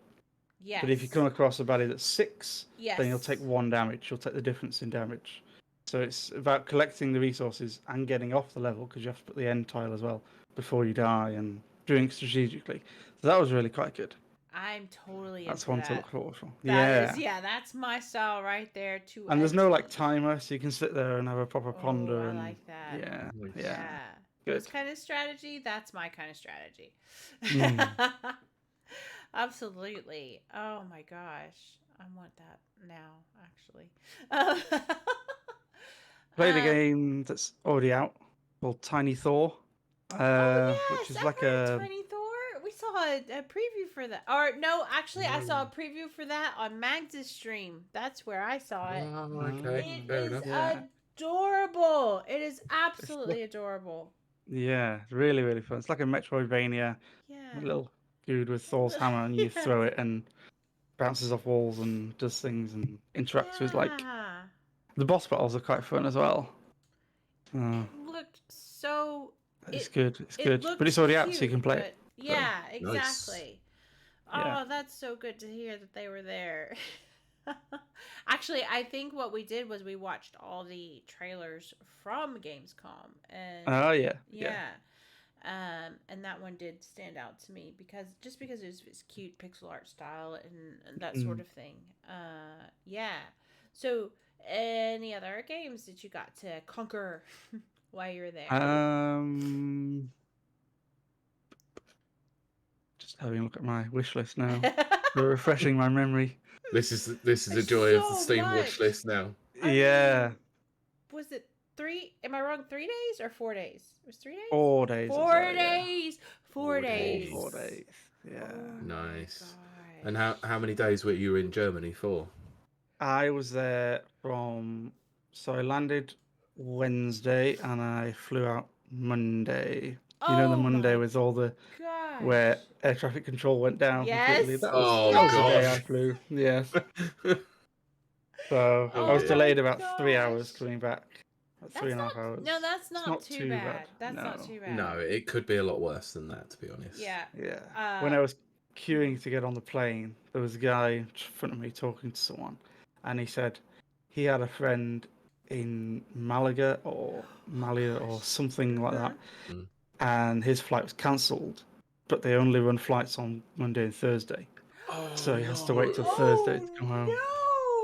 Yes. But if you come across a baddie that's 6, yes. then you'll take 1 damage. You'll take the difference in damage. So it's about collecting the resources and getting off the level, because you have to put the end tile as well before you die, and doing it strategically. So that was really quite good. I'm totally That's into one that. to look forward to. That's my style right there too. And there's no like timer, so you can sit there and have a proper ponder. I and like that. Yeah. Good. This kind of strategy, that's my kind of strategy. Absolutely. Oh my gosh. I want that now, actually. Played a game that's already out called Tiny Thor. Which is like a Tiny Thor. We saw a preview for that. Or no, actually, I saw a preview for that on Mags' stream. That's where I saw it. Oh, okay. It is adorable. It is absolutely adorable. Yeah, really, really fun. It's like a Metroidvania. A little dude with Thor's hammer, and you throw it and bounces off walls and does things and interacts with like. The boss battles are quite fun as well. It looked so. It's good. It's good, but it's already out, so you can play it. Yeah, exactly. Nice. Oh, that's so good to hear that they were there. Actually, I think what we did was we watched all the trailers from Gamescom, and and that one did stand out to me because it was this cute pixel art style and that sort of thing. So, any other games that you got to conquer while you were there? Just having a look at my wish list now. Refreshing my memory. This is the joy of the Steam wish list now. I mean, was it 3? Am I wrong? 3 days or 4 days? It was 3 days. 4 days. 4 days. 4 days. 4 days. Yeah. Nice. And how many days were you in Germany for? I was there so I landed Wednesday and I flew out Monday. You know, the Oh Monday my with all the where gosh. air traffic control went down completely. Yes. That was Oh, the day I gosh. flew. Yes. So Oh, I was dear. delayed my about 3 hours gosh. coming back. About three and a half hours. No, that's It's not not too too bad. bad. That's not No. too No, bad. it could be a lot worse than that, to be honest. Yeah. Yeah. Uh, When I was queuing to get on the plane, there was a guy in front of me talking to someone, and he said he had a friend in Malaga or Malia or something like that, Mm. and his flight was cancelled, but they only run flights on Monday and Thursday, Oh, so he has to no. wait till Thursday to come home. no!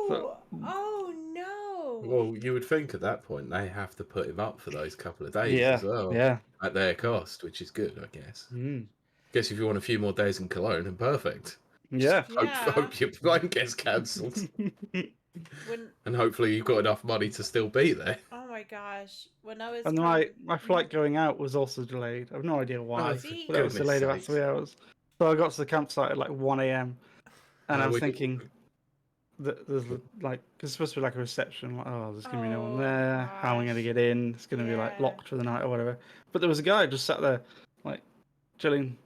So, Oh no! Well, you would think at that point they have to put him up for those couple of days yeah, as well. yeah. At their cost, which is good, I guess. Mm. Guess if you want a few more days in Cologne, then perfect. Yeah. Hope your plane gets cancelled. When And hopefully you've got enough money to still be there. oh my gosh, when I was And coming, my flight going out was also delayed. I have no idea why, Oh, for See? but it was goodness delayed about sakes. 3 hours. So I got to the campsite at like 1 a.m. and I was We- thinking that there's like, 'cause it's supposed to be like a reception. Like, oh, there's gonna be no one Oh, there. How am I gonna gosh. get in? It's gonna be like Yeah. locked for the night or whatever. But there was a guy just sat there, like chilling.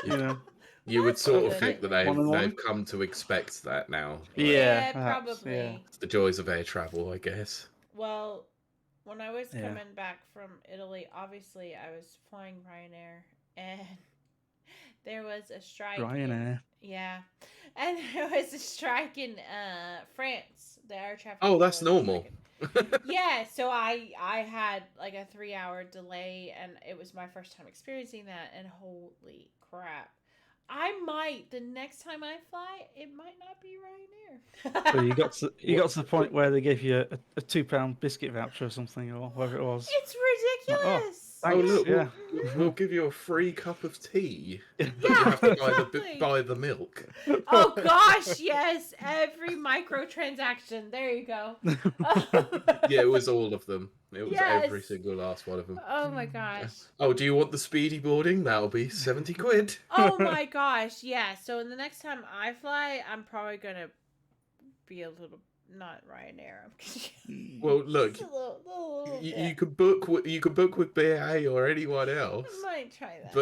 You know. You would That's sort of good. think that One-on-one? they've come to expect that now. Like, Yeah, Yeah, perhaps, probably. yeah. it's the joys of air travel, I guess. Well, when I was Yeah. coming back from Italy, obviously I was flying Ryanair, and there was a strike. Ryanair. Yeah, and there was a strike in France. The air traffic. Oh, that's controllers normal. striking. Yeah, so I had like a 3 hour delay, and it was my first time experiencing that, and holy crap. I might the next time I fly, it might not be Ryanair. So you got to the point where they gave you a £2 biscuit voucher or something or whatever it was. It's Like, oh, ridiculous. Oh, thanks. look, Yeah. we'll give you a free cup of tea. But you Yeah, have to exactly. buy the milk. Oh gosh, yes, every microtransaction. There you go. Yeah, it was all of them. It was Yes. every single last one of them. Oh my gosh. Oh, do you want the speedy boarding? That'll be 70 quid. Oh my gosh, yeah. So the next time I fly, I'm probably gonna be a little not Ryanair. I'm kidding. Well, look, Just a little you could book with BA or anyone else, I might try that.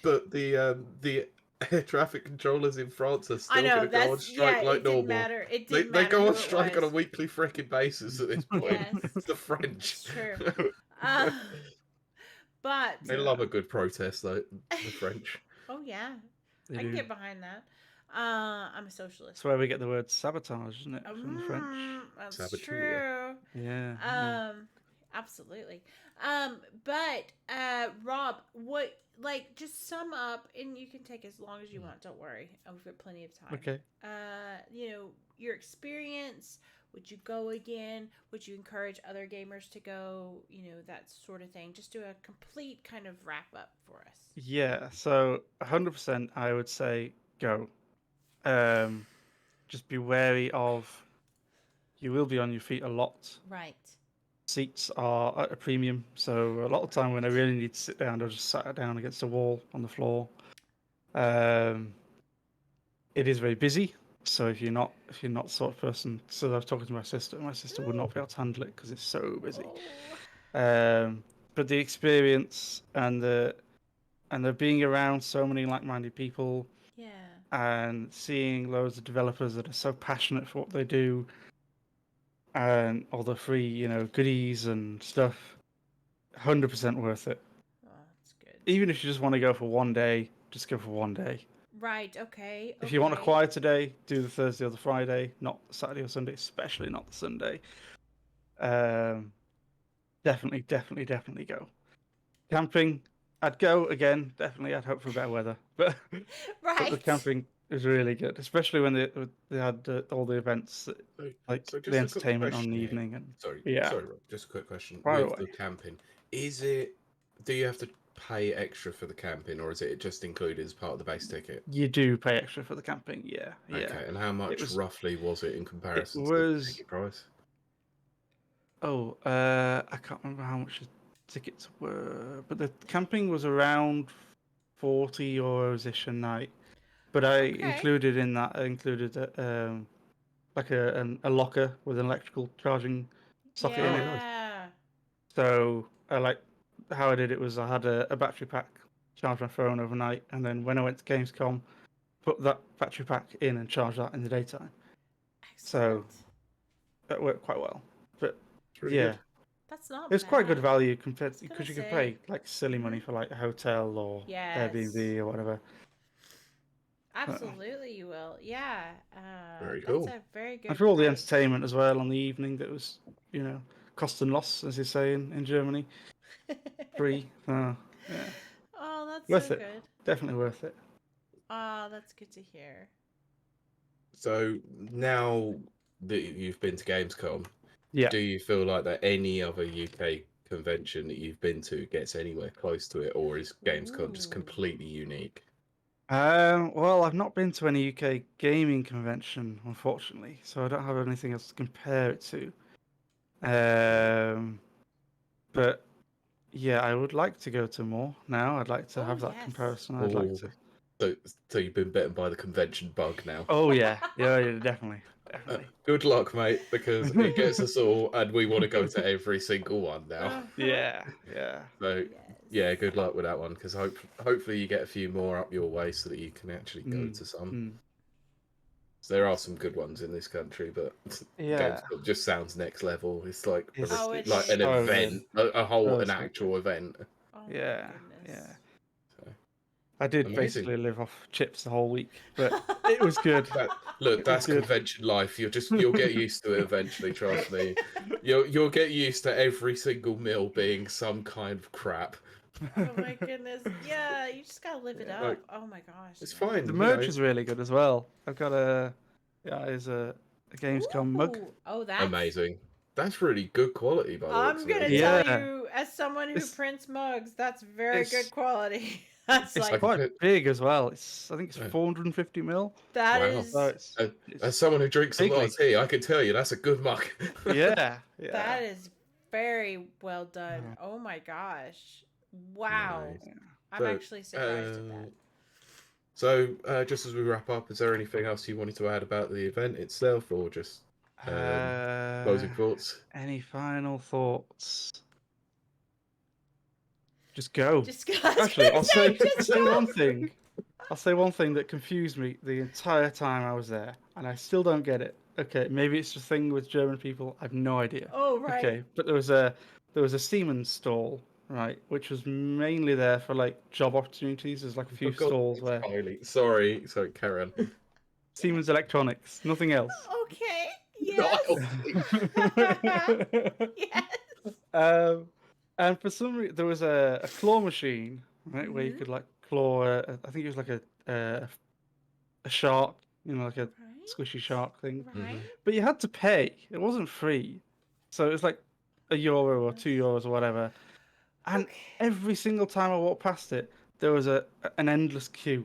but the air traffic controllers in France are I still know going to go on strike like it didn't normal. matter. It They didn't matter go who on it strike on a was. weekly freaking basis at this point. Yes. The French. It's true. But They love a good protest, though. The French. oh yeah, They I can do. get behind that. I'm a socialist. That's where we get the word sabotage, isn't it, from the French? That's Saboteur. true. Yeah. Absolutely. But Rob, what just sum up, and you can take as long as you want. Don't worry, we've got plenty of time. Okay. Your experience. Would you go again? Would you encourage other gamers to go? That sort of thing. Just do a complete kind of wrap up for us. Yeah. So 100%, I would say go. Just be wary of. You will be on your feet a lot. Right. Seats are at a premium, so a lot of time when I really need to sit down, I just sat down against a wall on the floor. It is very busy, so if you're not the sort of person, so I was talking to my sister would not be able to handle it because it's so busy. But the experience and the being around so many like-minded people, Yeah. and seeing loads of developers that are so passionate for what they do, and all the free, goodies and stuff, 100% worth it. Oh, that's good. Even if you just want to go for one day, just go for one day. Right. Okay. If you want a quieter day, do the Thursday or the Friday, not Saturday or Sunday, especially not the Sunday. Definitely go. Camping, I'd go again. Definitely, I'd hope for better weather, but Right. the camping is really good, especially when they had all the events, like So just the a quick entertainment on question the here. evening. And Sorry, yeah, Rob, just a quick question. Fire With the away. camping, do you have to pay extra for the camping, or is it just included as part of the base ticket? You do pay extra for the camping, yeah. Okay, and how much roughly was it in comparison to the ticket price? I can't remember how much the tickets were, but the camping was around 40 euros ish a night. But I included in that, like a locker with an electrical charging socket in it. Yeah. So how I did it was I had a battery pack, charged my phone overnight, and then when I went to Gamescom, put that battery pack in and charge that in the daytime. So Excellent. that worked quite well. But It's really yeah, good. That's not it's bad. quite good value compared was to, gonna because you can say. pay like silly money for like a hotel or Yes. Airbnb or whatever. Absolutely, you will. Yeah. Very That's cool. a very good And for all the price. entertainment as well on the evening, that was, cost and loss, as they say in Germany. Free. Yeah. Oh, that's Worth so it. good. Definitely worth it. Oh, that's good to hear. So now that you've been to Gamescom, Yeah. do you feel like that any other UK convention that you've been to gets anywhere close to it, or is Gamescom just Ooh. completely unique? Well, I've not been to any UK gaming convention, unfortunately, so I don't have anything else to compare it to. But yeah, I would like to go to more now. I'd like to have that yes. comparison. I'd like Oh, to. so you've been bitten by the convention bug now. Oh yeah, yeah, definitely. Good luck, mate, because it gets us all, and we want to go to every single one now. Yeah. So, Yes. yeah, good luck with that one, because hopefully you get a few more up your way so that you can actually go to some. So there are some good ones in this country, but Yeah. Gamescom just sounds next level. It's like It's like an so event, good. an So actual good. event. Oh Yeah, my goodness. yeah. So, I did amazing. basically live off chips the whole week, but it was good. Look, It was that's good. convention life. You'll get used to it eventually. Trust me. You'll get used to every single meal being some kind of crap. Oh my goodness. Yeah, you just gotta live it up. Like, Oh my gosh. it's Yeah. fine. The merch is really good as well. I've got a Gamescom mug. Ooh. Oh, that's amazing. That's really good quality, by the looks I'm of it gonna as well. tell you, as someone who It's prints mugs, that's very good it's quality. That's it's like quite big as well. I think it's Yeah. 450 mil. that Wow. So is it's As someone who drinks a lot bigly. of tea, I can tell you that's a good mug. Yeah. that is very well done. Oh my gosh. Wow. Nice. I'm actually surprised at that. So, just as we wrap up, is there anything else you wanted to add about the event itself, or just closing thoughts? Any final thoughts? Just go. Just go. Actually, I'll say just say go. one thing. I'll say one thing that confused me the entire time I was there, and I still don't get it. Okay, maybe it's a thing with German people. I've no idea. Oh right. Okay, but there was a Siemens stall, right, which was mainly there for like job opportunities. There's like a few For God's stalls sake, where Kylie. Sorry, Karen. Siemens Electronics, nothing else. Okay. Yes. Yes. And for some reason, there was a claw machine, right, where you could like claw. I think it was like a shark, like a Right. squishy shark thing. Right. But you had to pay. It wasn't free, so it was like €1 or €2 or whatever. And every single time I walked past it, there was an endless queue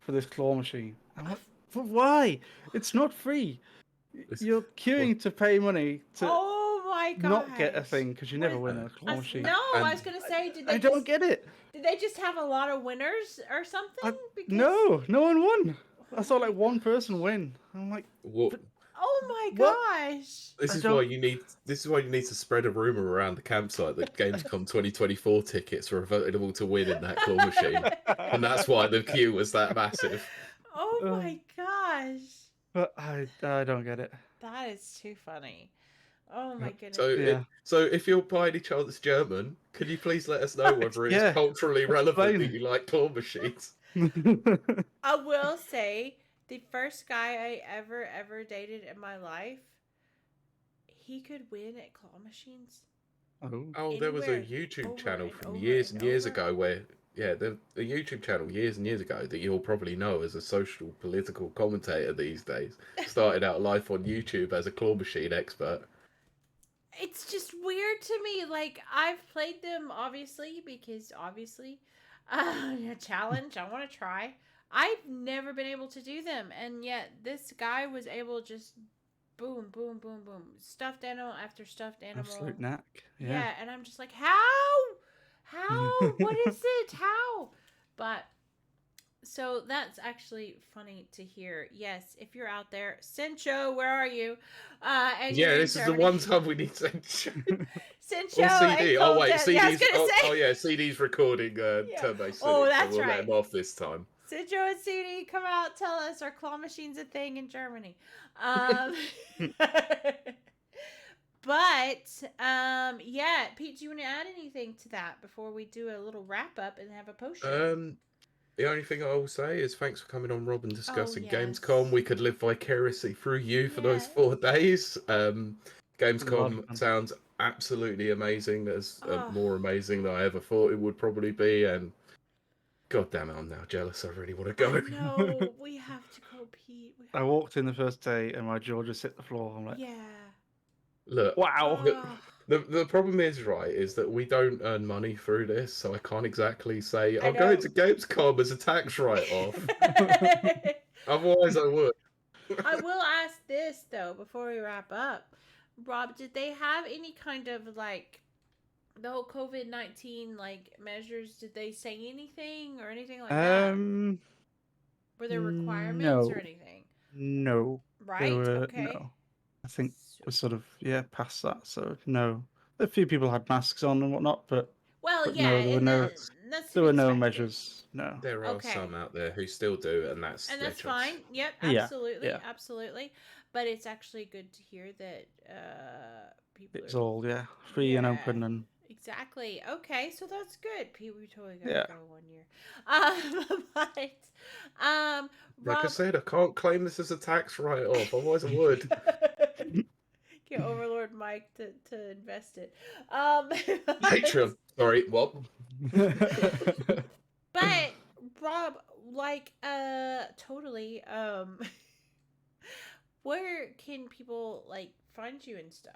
for this claw machine. I'm like, but why? It's not free. You're queuing to pay money to Oh my gosh. not get a thing because you never win a claw machine. No, I was gonna say, I don't get it. Did they just have a lot of winners or something? No one won. I saw like one person win. I'm like, What? Oh my What? gosh. This is why you need to spread a rumor around the campsite that Gamescom 2024 tickets are available to win in that claw machine, and that's why the queue was that massive. Oh my gosh. But I don't get it. That is too funny. Oh my goodness. So if you're by any chance German, could you please let us know whether it's culturally relevant that you like claw machines? I will say, the first guy I ever dated in my life, he could win at claw machines. Oh, there was a YouTube channel from years and years ago where, a YouTube channel years and years ago that you'll probably know as a social political commentator these days. Started out life on YouTube as a claw machine expert. It's just weird to me. Like, I've played them, obviously, because obviously, a challenge. I want to try. I've never been able to do them, and yet this guy was able to just boom, boom, boom, boom, stuffed animal after stuffed animal. Absolute knack. Yeah, and I'm just like, how? What is it? How? But So that's actually funny to hear. Yes, if you're out there, Sencho, where are you? And Yeah, you're in this is the Germany. one time we need to. Sencho Or and CD. Oh Cold wait, Death. Yeah, I was CD's. gonna say. Oh yeah, CD's recording Yeah. Turbo City, Oh, so that's we'll let right. him off this time. Sencho and CD, come out, tell us, are claw machines a thing in Germany? Um, but yeah, Pete, do you want to add anything to that before we do a little wrap up and have a potion? The only thing I will say is thanks for coming on, Rob, and discussing yes. Gamescom. We could live vicariously through you for those Yes. 4 days. Gamescom fun. sounds absolutely amazing. As Oh. more amazing than I ever thought it would probably be. And god damn it, I'm now jealous. I really want to go. No, we have to go, Pete. I walked in the first day and my jaw just hit the floor. I'm like, Yeah. Look, wow. the problem is, right, is that we don't earn money through this, so I can't exactly say I I'm going to Gamescom as a tax write-off. Otherwise, I would. I will ask this though before we wrap up. Rob, did they have any kind of like the whole COVID-19 like measures? Did they say anything or anything like that? Were there requirements No. or anything? No. Right? Okay. No. I think we're sort of past that. So no. A few people had masks on and whatnot, but yeah, no, there were and no that's there were no expected. measures. No. There are some out there who still do, and that's and their that's choice. fine. Yep, absolutely, absolutely. But it's actually good to hear that people. It's all free and open and. Exactly. Okay, so that's good. Pete, we totally gotta go 1 year. Like I Rob... said, I can't claim this as a tax write-off. Otherwise, I would. Get Overlord Mike to invest it. Patreon. Sorry, what? But Rob, like, totally. Where can people like find you and stuff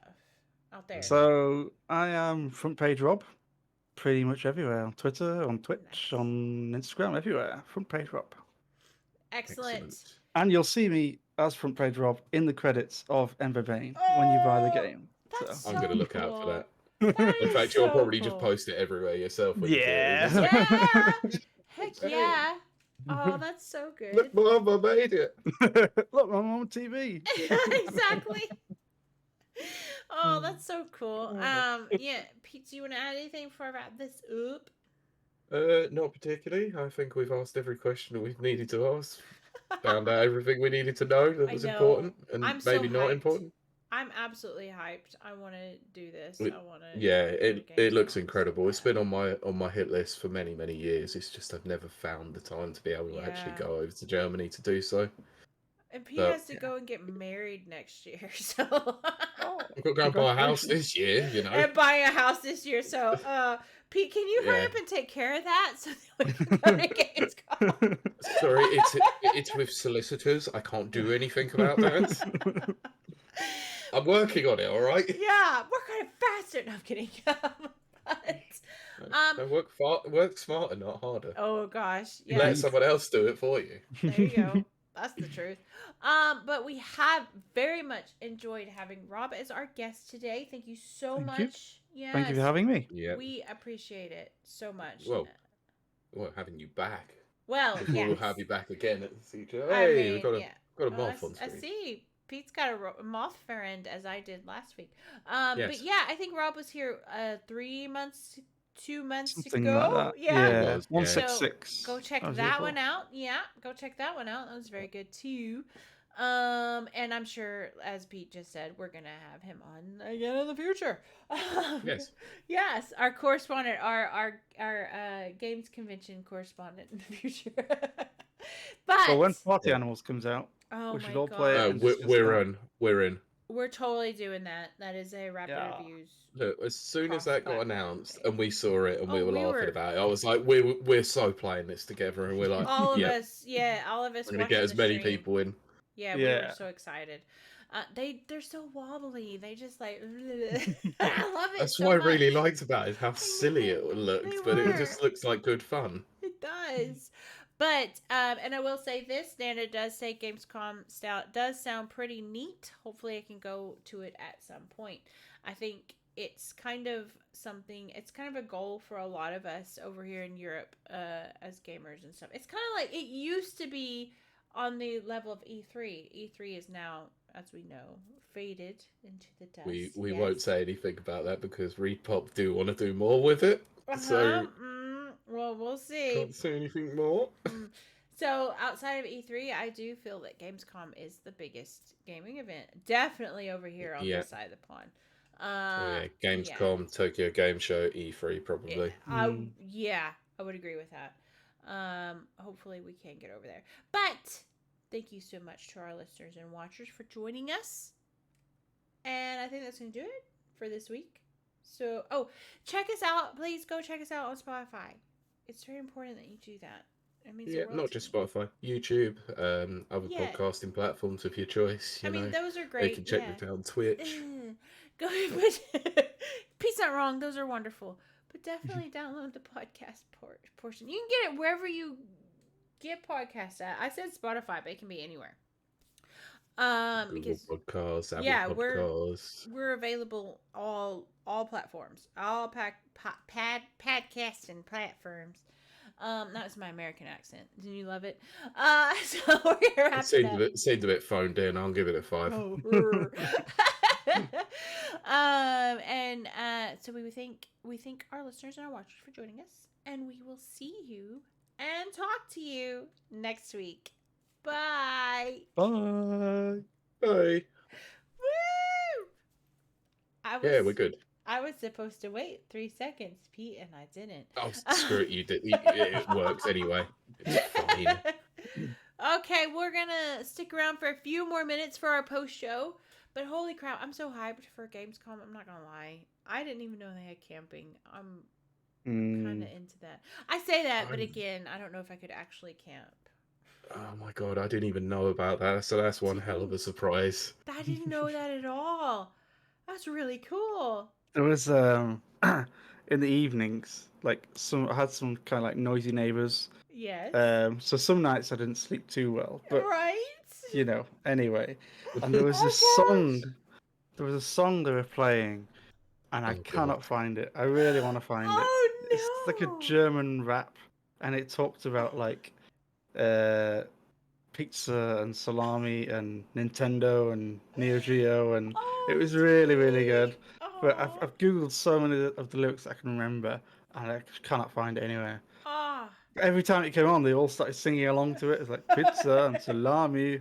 out there? So I am FrontPageRob, pretty much everywhere on Twitter, on Twitch, on Instagram, everywhere. FrontPageRob. Excellent. And you'll see me as FrontPageRob in the credits of Ember Bane when you buy the game. That's I'm gonna look out for that. That In fact, so you'll probably cool. just post it everywhere yourself when you do it. Yeah. Heck yeah. Oh, that's so good. Look, Mom, I made it. Look, I'm on TV. Exactly. Oh, that's so cool. Yeah, Pete, do you want to add anything before I wrap this up? Not particularly. I think we've asked every question we've needed to ask. Found out everything we needed to know that was important and maybe not important. I'm absolutely hyped. I want to do this. I want to. Yeah, it looks incredible. It's been on my hit list for many years. It's just I've never found the time to be able to actually go over to Germany to do so. And Pete has to go and get married next year, so. I've got to go and buy a house this year, you know. And buy a house this year, so Pete, can you hurry up and take care of that so that we can go to Gamescom? Sorry, it's with solicitors. I can't do anything about that. I'm working on it, all right? Yeah, work on it faster. No, I'm kidding. Work smarter, not harder. Oh gosh, yeah. Let someone else do it for you. There you go. That's the truth. But we have very much enjoyed having Rob as our guest today. Thank you so much. Yeah. Thank you for having me. Yeah. We appreciate it so much. Well, having you back. Well, yes. We'll have you back again at the future. Hey, we've got a moth on screen. I see. Pete's got a moth friend, as I did last week. But yeah, I think Rob was here 2 months Something ago. Like that. Yeah. 166. So go check that one out. Yeah, go check that one out. That was very good too. And I'm sure, as Pete just said, we're gonna have him on again in the future. Yes. Yes, our correspondent, our games convention correspondent in the future. But when Party Animals comes out, we should all play it. We're in. We're totally doing that. That is a rapid reviews. Look, as soon as that got announced and we saw it and we were laughing about it, I was like, we're so playing this together, and we're like, all of us. We're gonna get as many people in. Yeah, we were so excited. They're so wobbly. They just like I love it. That's what I really liked about it, how silly it looked, but it just looks like good fun. It does. But and I will say this, Nana does say Gamescom does sound pretty neat. Hopefully I can go to it at some point. I think it's kind of something. It's kind of a goal for a lot of us over here in Europe, as gamers and stuff. It's kind of like it used to be on the level of E3. E3 is now, as we know, faded into the dust. We won't say anything about that because Repop do want to do more with it. So well, we'll see. Can't say anything more. So outside of E3, I do feel that Gamescom is the biggest gaming event. Definitely over here on this side of the pond. Gamescom, Tokyo Game Show, E3 probably. I would agree with that. Hopefully we can get over there. But thank you so much to our listeners and watchers for joining us. And I think that's going to do it for this week. So, check us out. Please go check us out on Spotify. It's very important that you do that. It means not just Spotify, YouTube, other podcasting platforms of your choice. You know, those are great. You can check it out on Twitch. Go Pete's not wrong. Those are wonderful. But definitely download the podcast portion. You can get it wherever you get podcasts at. I said Spotify, but it can be anywhere. Google Podcasts, Apple Podcasts. We're available all platforms, all podcasting platforms. That was my American accent. Didn't you love it? So we're happy. It seemed a bit phoned in. I'll give it a 5. So we thank our listeners and our watchers for joining us, and we will see you and talk to you next week. Bye. Bye. Bye. Woo! We're good. I was supposed to wait 3 seconds, Pete, and I didn't. Oh, screw it, you did. It works anyway. It's fine. Okay, we're gonna stick around for a few more minutes for our post show. But holy crap, I'm so hyped for Gamescom. I'm not gonna lie. I didn't even know they had camping. I'm kind of into that. I say that, but again, I don't know if I could actually camp. Oh my god, I didn't even know about that. So that's one hell of a surprise. I didn't know that at all. That's really cool. There was in the evenings, like I had some kind of like noisy neighbors. Yes. So some nights I didn't sleep too well, but right. You know. Anyway, and there was this song. There was a song they were playing, and I cannot find it. I really want to find it. No. It's like a German rap, and it talked about like pizza and salami and Nintendo and Neo Geo, and it was really, really good. But I've googled so many of the lyrics I can remember, and I cannot find it anywhere. Every time it came on, they all started singing along to it. It's like pizza and salami.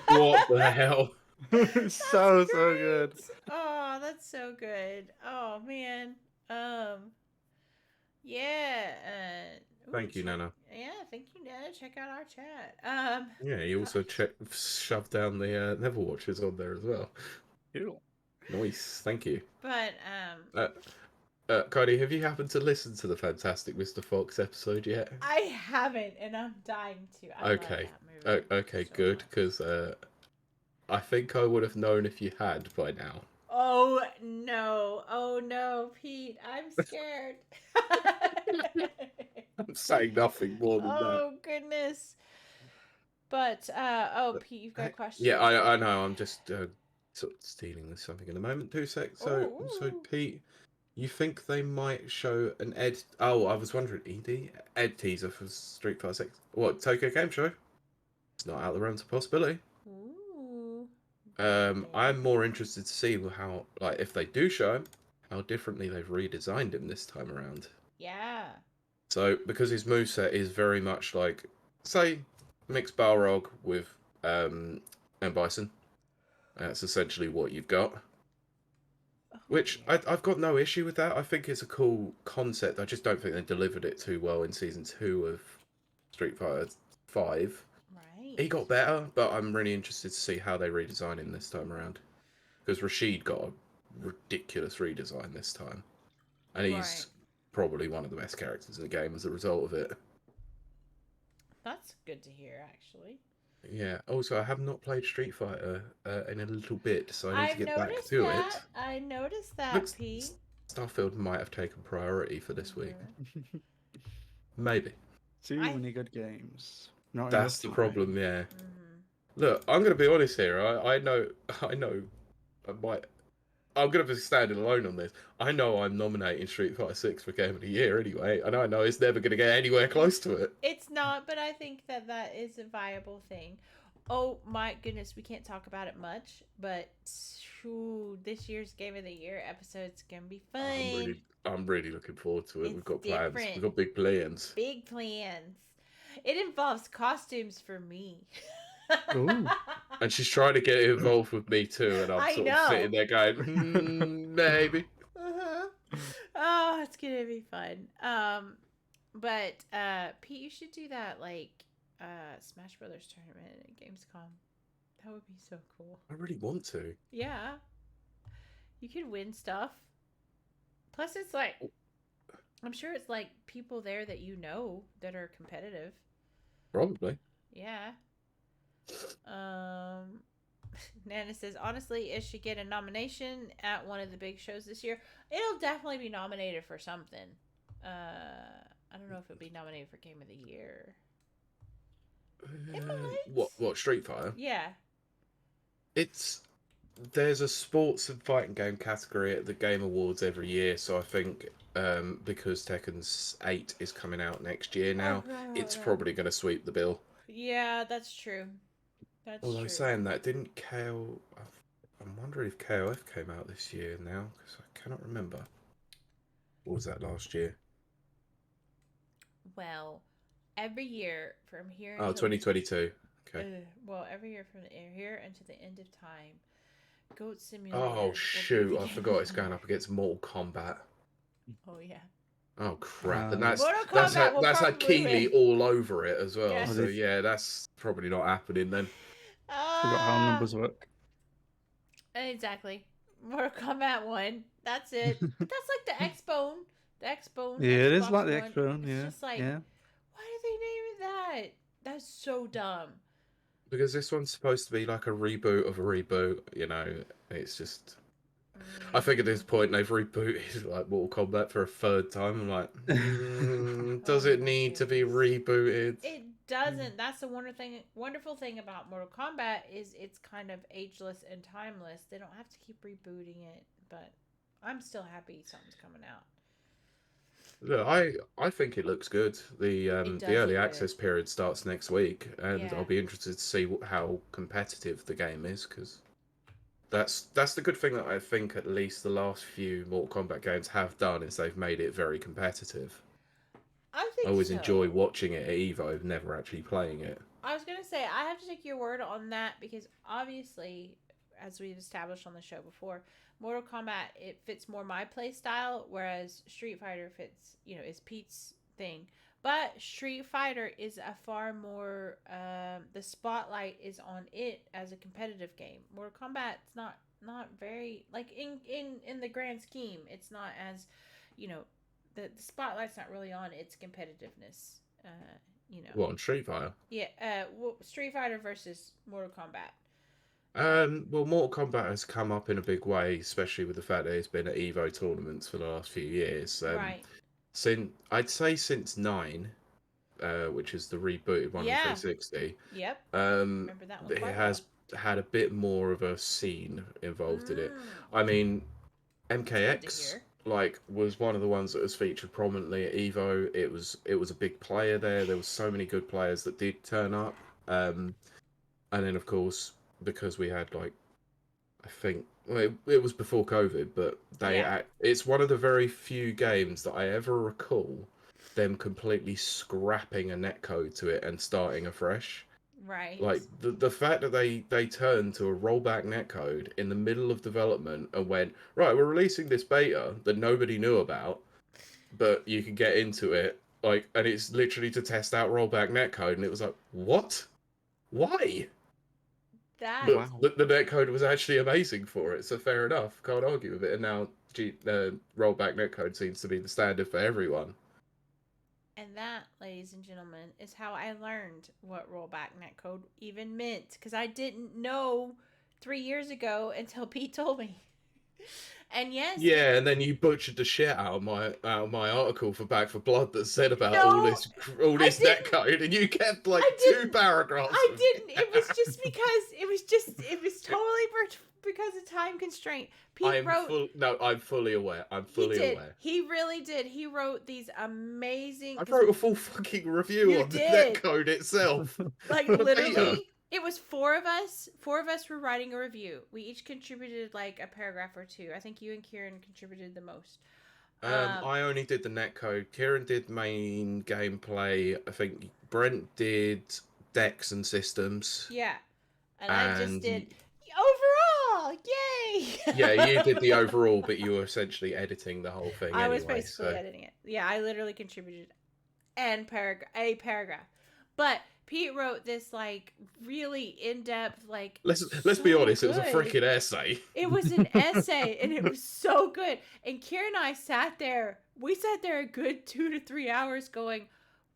What the hell? It's so good. Oh, that's so good. Oh man. Yeah. Thank you, Nana. Yeah, thank you, Nana. Check out our chat. Yeah, you also shoved down the Never Watchers on there as well. Cool. Nice, thank you. But Cody, have you happened to listen to the Fantastic Mr. Fox episode yet? I haven't, and I'm dying to. I love that movie okay, so good, because I think I would have known if you had by now. Oh no, Pete, I'm scared. I'm saying nothing more than that. Oh goodness. But Pete, you've got a question. Yeah, I know. I'm just sort of stealing something in a moment. 2 secs. So Pete, you think they might show an Ed? Oh, I was wondering, Ed teaser for Street Fighter 6. What, Tokyo Game Show? It's not out of the realms of possibility. Ooh. I'm more interested to see how, like, if they do show him, how differently they've redesigned him this time around. Yeah. So, because his moveset is very much like, say, mix Balrog with M. Bison. That's essentially what you've got. Which, I've got no issue with that. I think it's a cool concept. I just don't think they delivered it too well in Season 2 of Street Fighter 5. Right. He got better, but I'm really interested to see how they redesign him this time around. Because Rashid got a ridiculous redesign this time. And he's probably one of the best characters in the game as a result of it. That's good to hear, actually. Yeah. Also, I have not played Street Fighter in a little bit, so I need to get back to it. I noticed that, Pete. Starfield might have taken priority for this week. Maybe. Too many good games. Not That's the problem, yeah. Mm-hmm. Look, I'm going to be honest here. I know I might I'm going to be standing alone on this. I know I'm nominating Street Fighter 6 for Game of the Year anyway, and I know it's never going to get anywhere close to it. It's not, but I think that is a viable thing. Oh my goodness, we can't talk about it much, but this year's Game of the Year episode's gonna be fun. I'm really looking forward to it. It's We've got different. plans. We've got big plans. Big plans. It involves costumes for me. Ooh. And she's trying to get involved with me too, and I'm I sort know. of sitting there going, maybe. Oh, it's gonna be fun. But Pete, you should do that like Smash Brothers tournament at Gamescom. That would be so cool. I really want to. Yeah. You could win stuff. Plus it's like I'm sure it's like people there that you know that are competitive. Probably. Yeah. Nana says, honestly, it should get a nomination at one of the big shows this year. It'll definitely be nominated for something. I don't know if it'll be nominated for Game of the Year. It might. What Street Fighter? Yeah. There's a sports and fighting game category at the Game Awards every year, so I think because Tekken's 8 is coming out next year now, it's probably going to sweep the bill. Yeah, that's true. Although saying that, didn't KO... I'm wondering if KOF came out this year now, because I cannot remember. Or was that last year? Well, every year from here until... 2022. Okay. Well, every year from here until the end of time, Goat Simulator... Oh, shoot, I forgot it's going up against Mortal Kombat. Oh, yeah. Oh, crap. And that's had Kiley all over it as well. Yes. So, yeah, that's probably not happening then. Forgot how numbers work. Exactly. Mortal Kombat 1. That's it. That's like the X-Bone. The X-Bone. Yeah, it is like the X-Bone, yeah. It's just like, yeah. Why did they name it that? That's so dumb. Because this one's supposed to be like a reboot of a reboot, you know. It's just... I think at this point they've rebooted like Mortal Kombat for a third time. I'm like, does it need to be rebooted? It doesn't. That's the wonderful thing about Mortal Kombat is it's kind of ageless and timeless. They don't have to keep rebooting it, but I'm still happy something's coming out. Look, I think it looks good. The early access period starts next week, and I'll be interested to see how competitive the game is, because that's the good thing that I think at least the last few Mortal Kombat games have done, is they've made it very competitive. I think I always enjoy watching it at EVO, never actually playing it. I was going to say, I have to take your word on that, because obviously, as we've established on the show before, Mortal Kombat, it fits more my play style, whereas Street Fighter fits, is Pete's thing. But Street Fighter is a far more, the spotlight is on it as a competitive game. Mortal Kombat's not very, like, in the grand scheme, it's not as, the spotlight's not really on its competitiveness, What, on Street Fighter? Yeah, Street Fighter versus Mortal Kombat. Well, Mortal Kombat has come up in a big way, especially with the fact that it's been at EVO tournaments for the last few years. Right. I'd say since 9, which is the rebooted one on 360. Yep. Remember that one? It has had a bit more of a scene involved in it. I mean, MKX was one of the ones that was featured prominently at EVO. It was a big player there. There was so many good players that did turn up. And then of course, because we had I think it was before COVID, but it's one of the very few games that I ever recall them completely scrapping a netcode to it and starting afresh. Right. Like the fact that they turned to a rollback netcode in the middle of development and went, right, we're releasing this beta that nobody knew about, but you can get into it, and it's literally to test out rollback netcode, and it was like, what? Why? The netcode was actually amazing for it, so fair enough. Can't argue with it. And now rollback netcode seems to be the standard for everyone. And that, ladies and gentlemen, is how I learned what rollback netcode even meant, because I didn't know 3 years ago until Pete told me. And yes. Yeah, and then you butchered the shit out of my article for Back for Blood that said about all this netcode, and you kept like 2 paragraphs. I didn't. It was just because it was totally because of time constraint. I'm fully aware. I'm fully aware. He really did. He wrote these amazing. I wrote a full fucking review on the netcode itself. Like literally, it was 4 of us. 4 of us were writing a review. We each contributed like a paragraph or 2. I think you and Kieran contributed the most. I only did the netcode. Kieran did main gameplay. I think Brent did decks and systems. Yeah, and I just did overall. Yay! Yeah, you did the overall, but you were essentially editing the whole thing. I was basically editing it. Yeah, I literally contributed a paragraph. But Pete wrote this like really in-depth like. Let's be honest. It was a freaking essay. It was an essay, and it was so good. And Kieran and I sat there. We sat there a good 2 to 3 hours, going,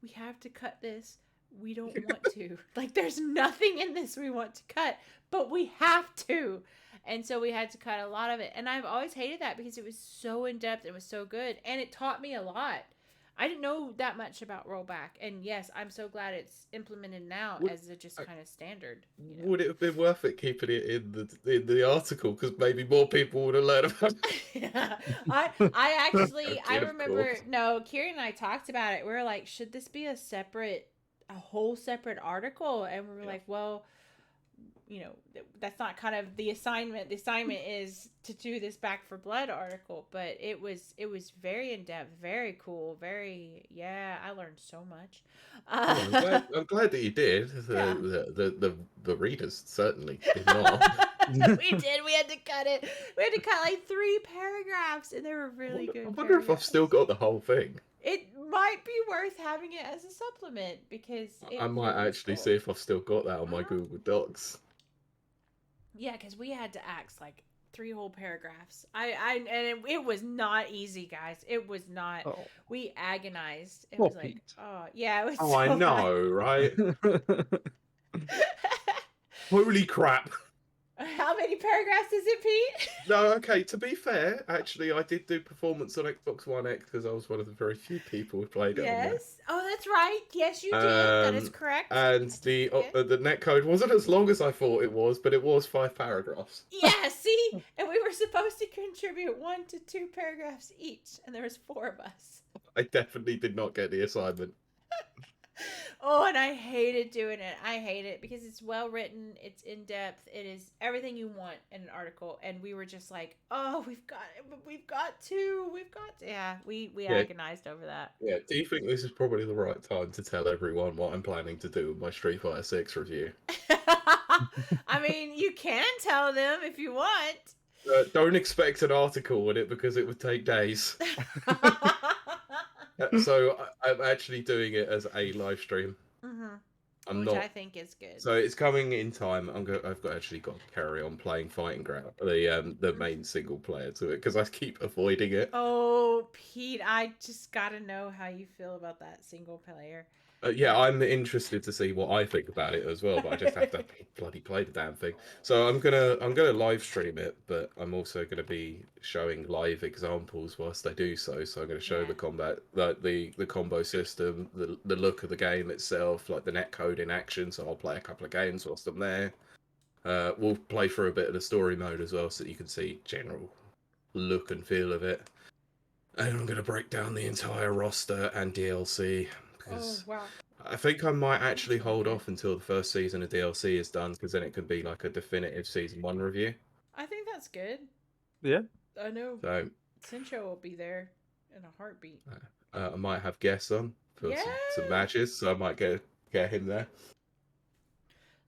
"We have to cut this. We don't want to. Like, there's nothing in this we want to cut, but we have to." And so we had to cut a lot of it. And I've always hated that because it was so in-depth. It was so good. And it taught me a lot. I didn't know that much about rollback. And yes, I'm so glad it's implemented now as a just kind of standard. You know? Would it have been worth it keeping it in the article? Because maybe more people would have learned about it. Yeah. I actually, I remember, Kieran and I talked about it. We were like, should this be a whole separate article? And we were like, well, you know, that's not kind of the assignment. The assignment is to do this Back for Blood article, but it was very in depth, very cool, I learned so much. I'm glad that you did. The readers certainly did not. We did. We had to cut it. We had to cut like 3 paragraphs, and they were really good. I wonder if I've still got the whole thing. It might be worth having it as a supplement because I might actually see if I've still got that on my Google Docs. Yeah, because we had to axe like 3 whole paragraphs. It was not easy, guys. It was not. Oh. We agonized. It was like, oh yeah, it was. Oh, I know, right? Holy crap! How many paragraphs is it, Pete? No, okay, to be fair, actually, I did do performance on Xbox One X because I was one of the very few people who played it. Yes. Oh, that's right. Yes, you did. That is correct. And the netcode wasn't as long as I thought it was, but it was 5 paragraphs. Yeah, see? And we were supposed to contribute 1 to 2 paragraphs each, and there was 4 of us. I definitely did not get the assignment. Oh, and I hated doing it. I hate it because it's well written, it's in depth, it is everything you want in an article. And we were just like, oh, we've got to. Yeah, we agonized over that. Yeah. Do you think this is probably the right time to tell everyone what I'm planning to do with my Street Fighter 6 review? I mean, you can tell them if you want. Don't expect an article in it because it would take days. So I'm actually doing it as a live stream. Mm-hmm. Which I think is good. So it's coming in time. I've got to carry on playing Fighting Ground, the main single player to it, because I keep avoiding it. Oh, Pete, I just gotta know how you feel about that single player. Yeah, I'm interested to see what I think about it as well, but I just have to bloody play the damn thing. So I'm gonna live stream it, but I'm also gonna be showing live examples whilst I do so. So I'm gonna show the combat, the combo system, the look of the game itself, like the netcode in action. So I'll play a couple of games whilst I'm there. We'll play through a bit of the story mode as well, so that you can see general look and feel of it. And I'm gonna break down the entire roster and DLC. Because I think I might actually hold off until the first season of DLC is done, because then it could be like a definitive season 1 review. I think that's good. Yeah. I know. So Sincho will be there in a heartbeat. I might have guests on for some matches, so I might get him there.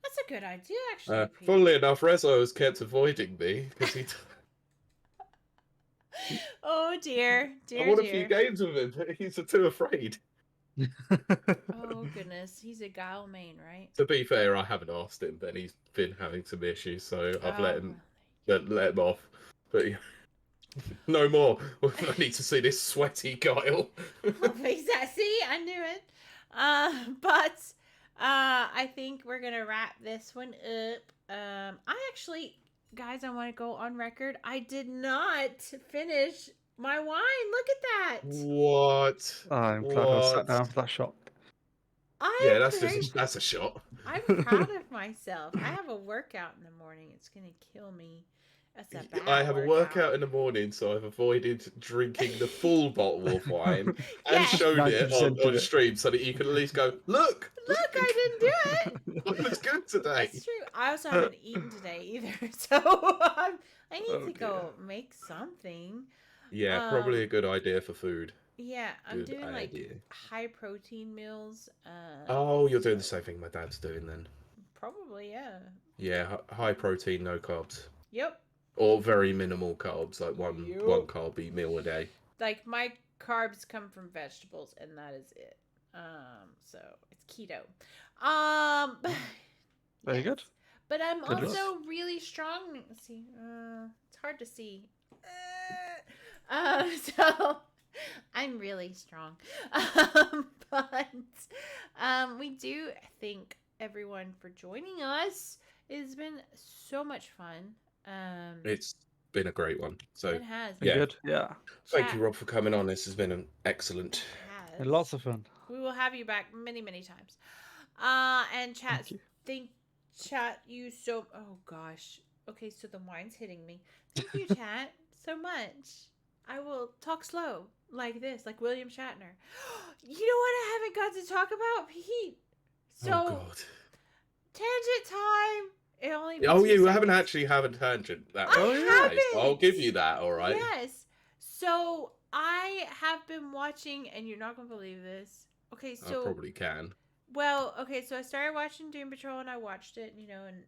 That's a good idea, actually. Funnily enough, Rezo has kept avoiding me because he. Oh dear, I want a few games with him, but he's too afraid. Oh goodness, he's a Guile main, right? To be fair, I haven't asked him, but he's been having some issues, so I've let him off. But no more. I need to see this sweaty Guile. See, I knew it. I think we're gonna wrap this one up. I actually guys, I want to go on record. I did not finish my wine. Look at that. What? I'm glad I sat down for that shot. Yeah, that's a shot. I'm proud of myself. I have a workout in the morning. It's gonna kill me. That's a bad I have a workout in the morning, so I've avoided drinking the full bottle of wine and shown it 90% of on it. stream so that you can at least go, look, I didn't do it. I was good today. That's true. I also haven't eaten today either, so I need to go make something. Yeah, probably a good idea for food. Yeah, I'm Good doing idea. like high protein meals. Oh, you're doing the same thing my dad's doing then. Probably, yeah. Yeah, high protein, no carbs. Yep. Or very minimal carbs, like one carby meal a day. Like my carbs come from vegetables, and that is it. So it's keto. Very good. But I'm Good also luck. really strong. Let's see, it's hard to see. So I'm really strong. But we do thank everyone for joining us. It's been so much fun. It's been a great one. So it has. Been good. Yeah. Thank you, Rob, for coming on. This has been an excellent. And lots of fun. We will have you back many, many times. And chat, you so. Oh gosh. Okay, so the wine's hitting me. Thank you, chat, so much. I will talk slow like this, like William Shatner. You know what I haven't got to talk about, Pete? So, oh God. Tangent time. It only. You haven't actually had a tangent. That haven't. I'll give you that. All right. Yes. So I have been watching, and you're not gonna believe this. Okay, so I probably can. Well, okay, so I started watching Doom Patrol, and I watched it, and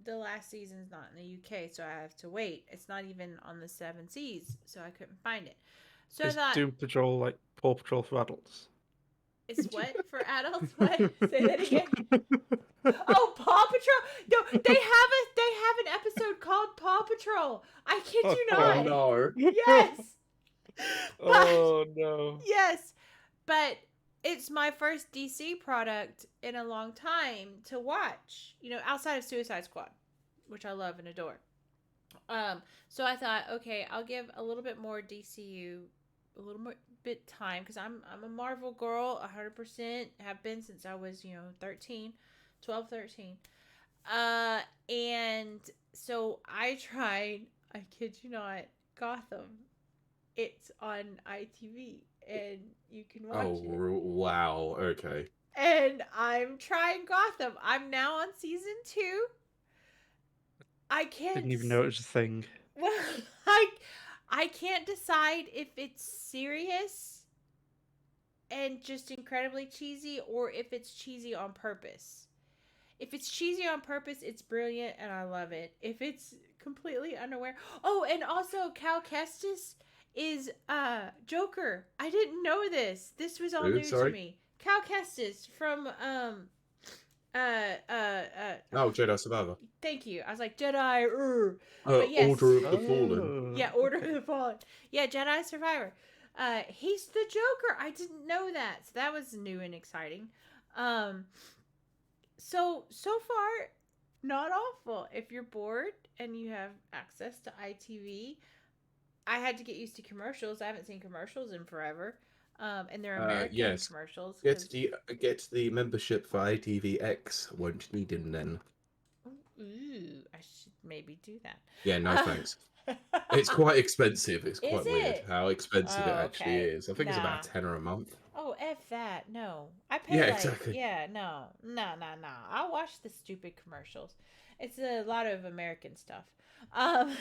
the last season's not in the UK, so I have to wait. It's not even on the 7 seas, so I couldn't find it. So Is I thought, Doom Patrol like Paw Patrol for adults? it's what for adults? What? Say that again. Oh, Paw Patrol! No, they have an episode called Paw Patrol. I kid you not. Oh no. Yes. Oh no. Yes, but it's my first DC product in a long time to watch. Outside of Suicide Squad, which I love and adore. So I thought, okay, I'll give a little bit more DCU, a little more bit time, because I'm a Marvel girl, 100%. Have been since I was 13. And so I tried. I kid you not, Gotham. It's on ITV, and you can watch it. Oh wow! Okay. And I'm trying Gotham. I'm now on season 2. I can't. Didn't even know it was a thing. Well, I can't decide if it's serious and just incredibly cheesy, or if it's cheesy on purpose. If it's cheesy on purpose, it's brilliant and I love it. If it's completely unaware. Oh, and also Cal Kestis is Joker. I didn't know this. This was all new to me. Cal Kestis from Jedi Survivor. Thank you. I was like Jedi. But yes. Order of the Fallen. Yeah, Order of the Fallen. Yeah, Jedi Survivor. He's the Joker. I didn't know that. So that was new and exciting. So far, not awful. If you're bored and you have access to ITV, I had to get used to commercials. I haven't seen commercials in forever. And they're American commercials. Get the membership for ITVX. Won't need him then. Ooh, I should maybe do that. Yeah, no thanks. It's quite expensive. It's quite weird how expensive it actually is. I think it's about $10 a month. Oh, F that. No. I pay exactly. Yeah, no. I'll watch the stupid commercials. It's a lot of American stuff. Yeah,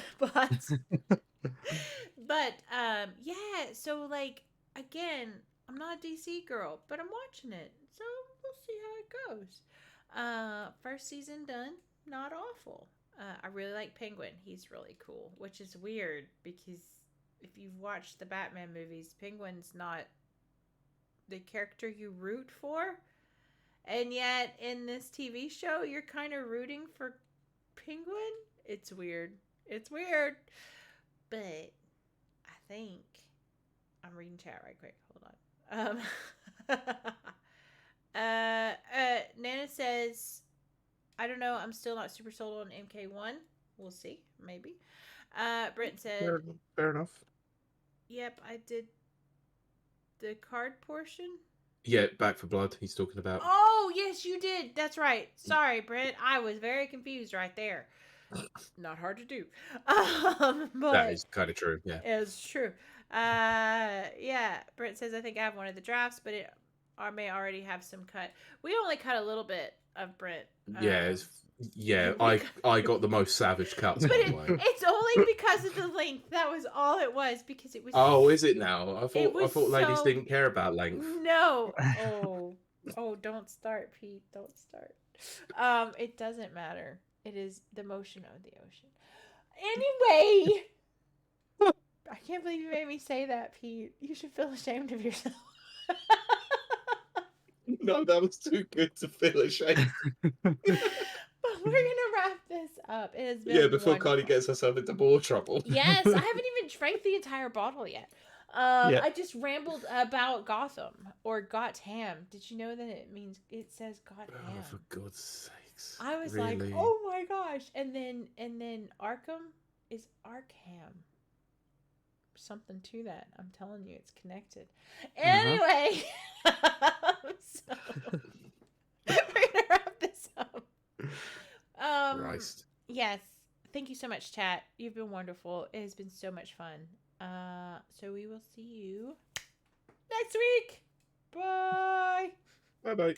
so again, I'm not a DC girl, but I'm watching it. So we'll see how it goes. First season done. Not awful. I really like Penguin. He's really cool, which is weird because if you've watched the Batman movies, Penguin's not the character you root for. And yet in this TV show, you're kind of rooting for Penguin. It's weird. But I think I'm reading chat right quick. Hold on. Nana says, I don't know. I'm still not super sold on MK1. We'll see. Maybe. Brent said, Fair enough. "Yep, I did the card portion." Yeah, Back for Blood. He's talking about. Oh, yes, you did. That's right. Sorry, Brent. I was very confused right there. Not hard to do. But That is kind of true. Yeah. it's true. Yeah. Brent says, "I think I have one of the drafts, but it may already have some cut." We only cut a little bit of Brent. Yeah. I got the most savage cuts. But By the way. it's only because of the length. That was all it was, because it was. Oh, is it now? I thought ladies so... didn't care about length. No. Oh, don't start, Pete. Don't start. It doesn't matter. It is the motion of the ocean. Anyway, I can't believe you made me say that, Pete. You should feel ashamed of yourself. No, that was too good to feel ashamed. But we're gonna wrap this up. It has been before wonderful. Kylie gets herself into more trouble. Yes, I haven't even drank the entire bottle yet. I just rambled about Gotham or Gotham. Did you know that it says Gotham? Oh, for God's sakes! I was really? like, oh my gosh! And then Arkham is Arkham. Something to that. I'm telling you, it's connected. Anyway, so we're gonna wrap this up. Christ. Yes. Thank you so much, chat. You've been wonderful. It has been so much fun. So we will see you next week. Bye. Bye.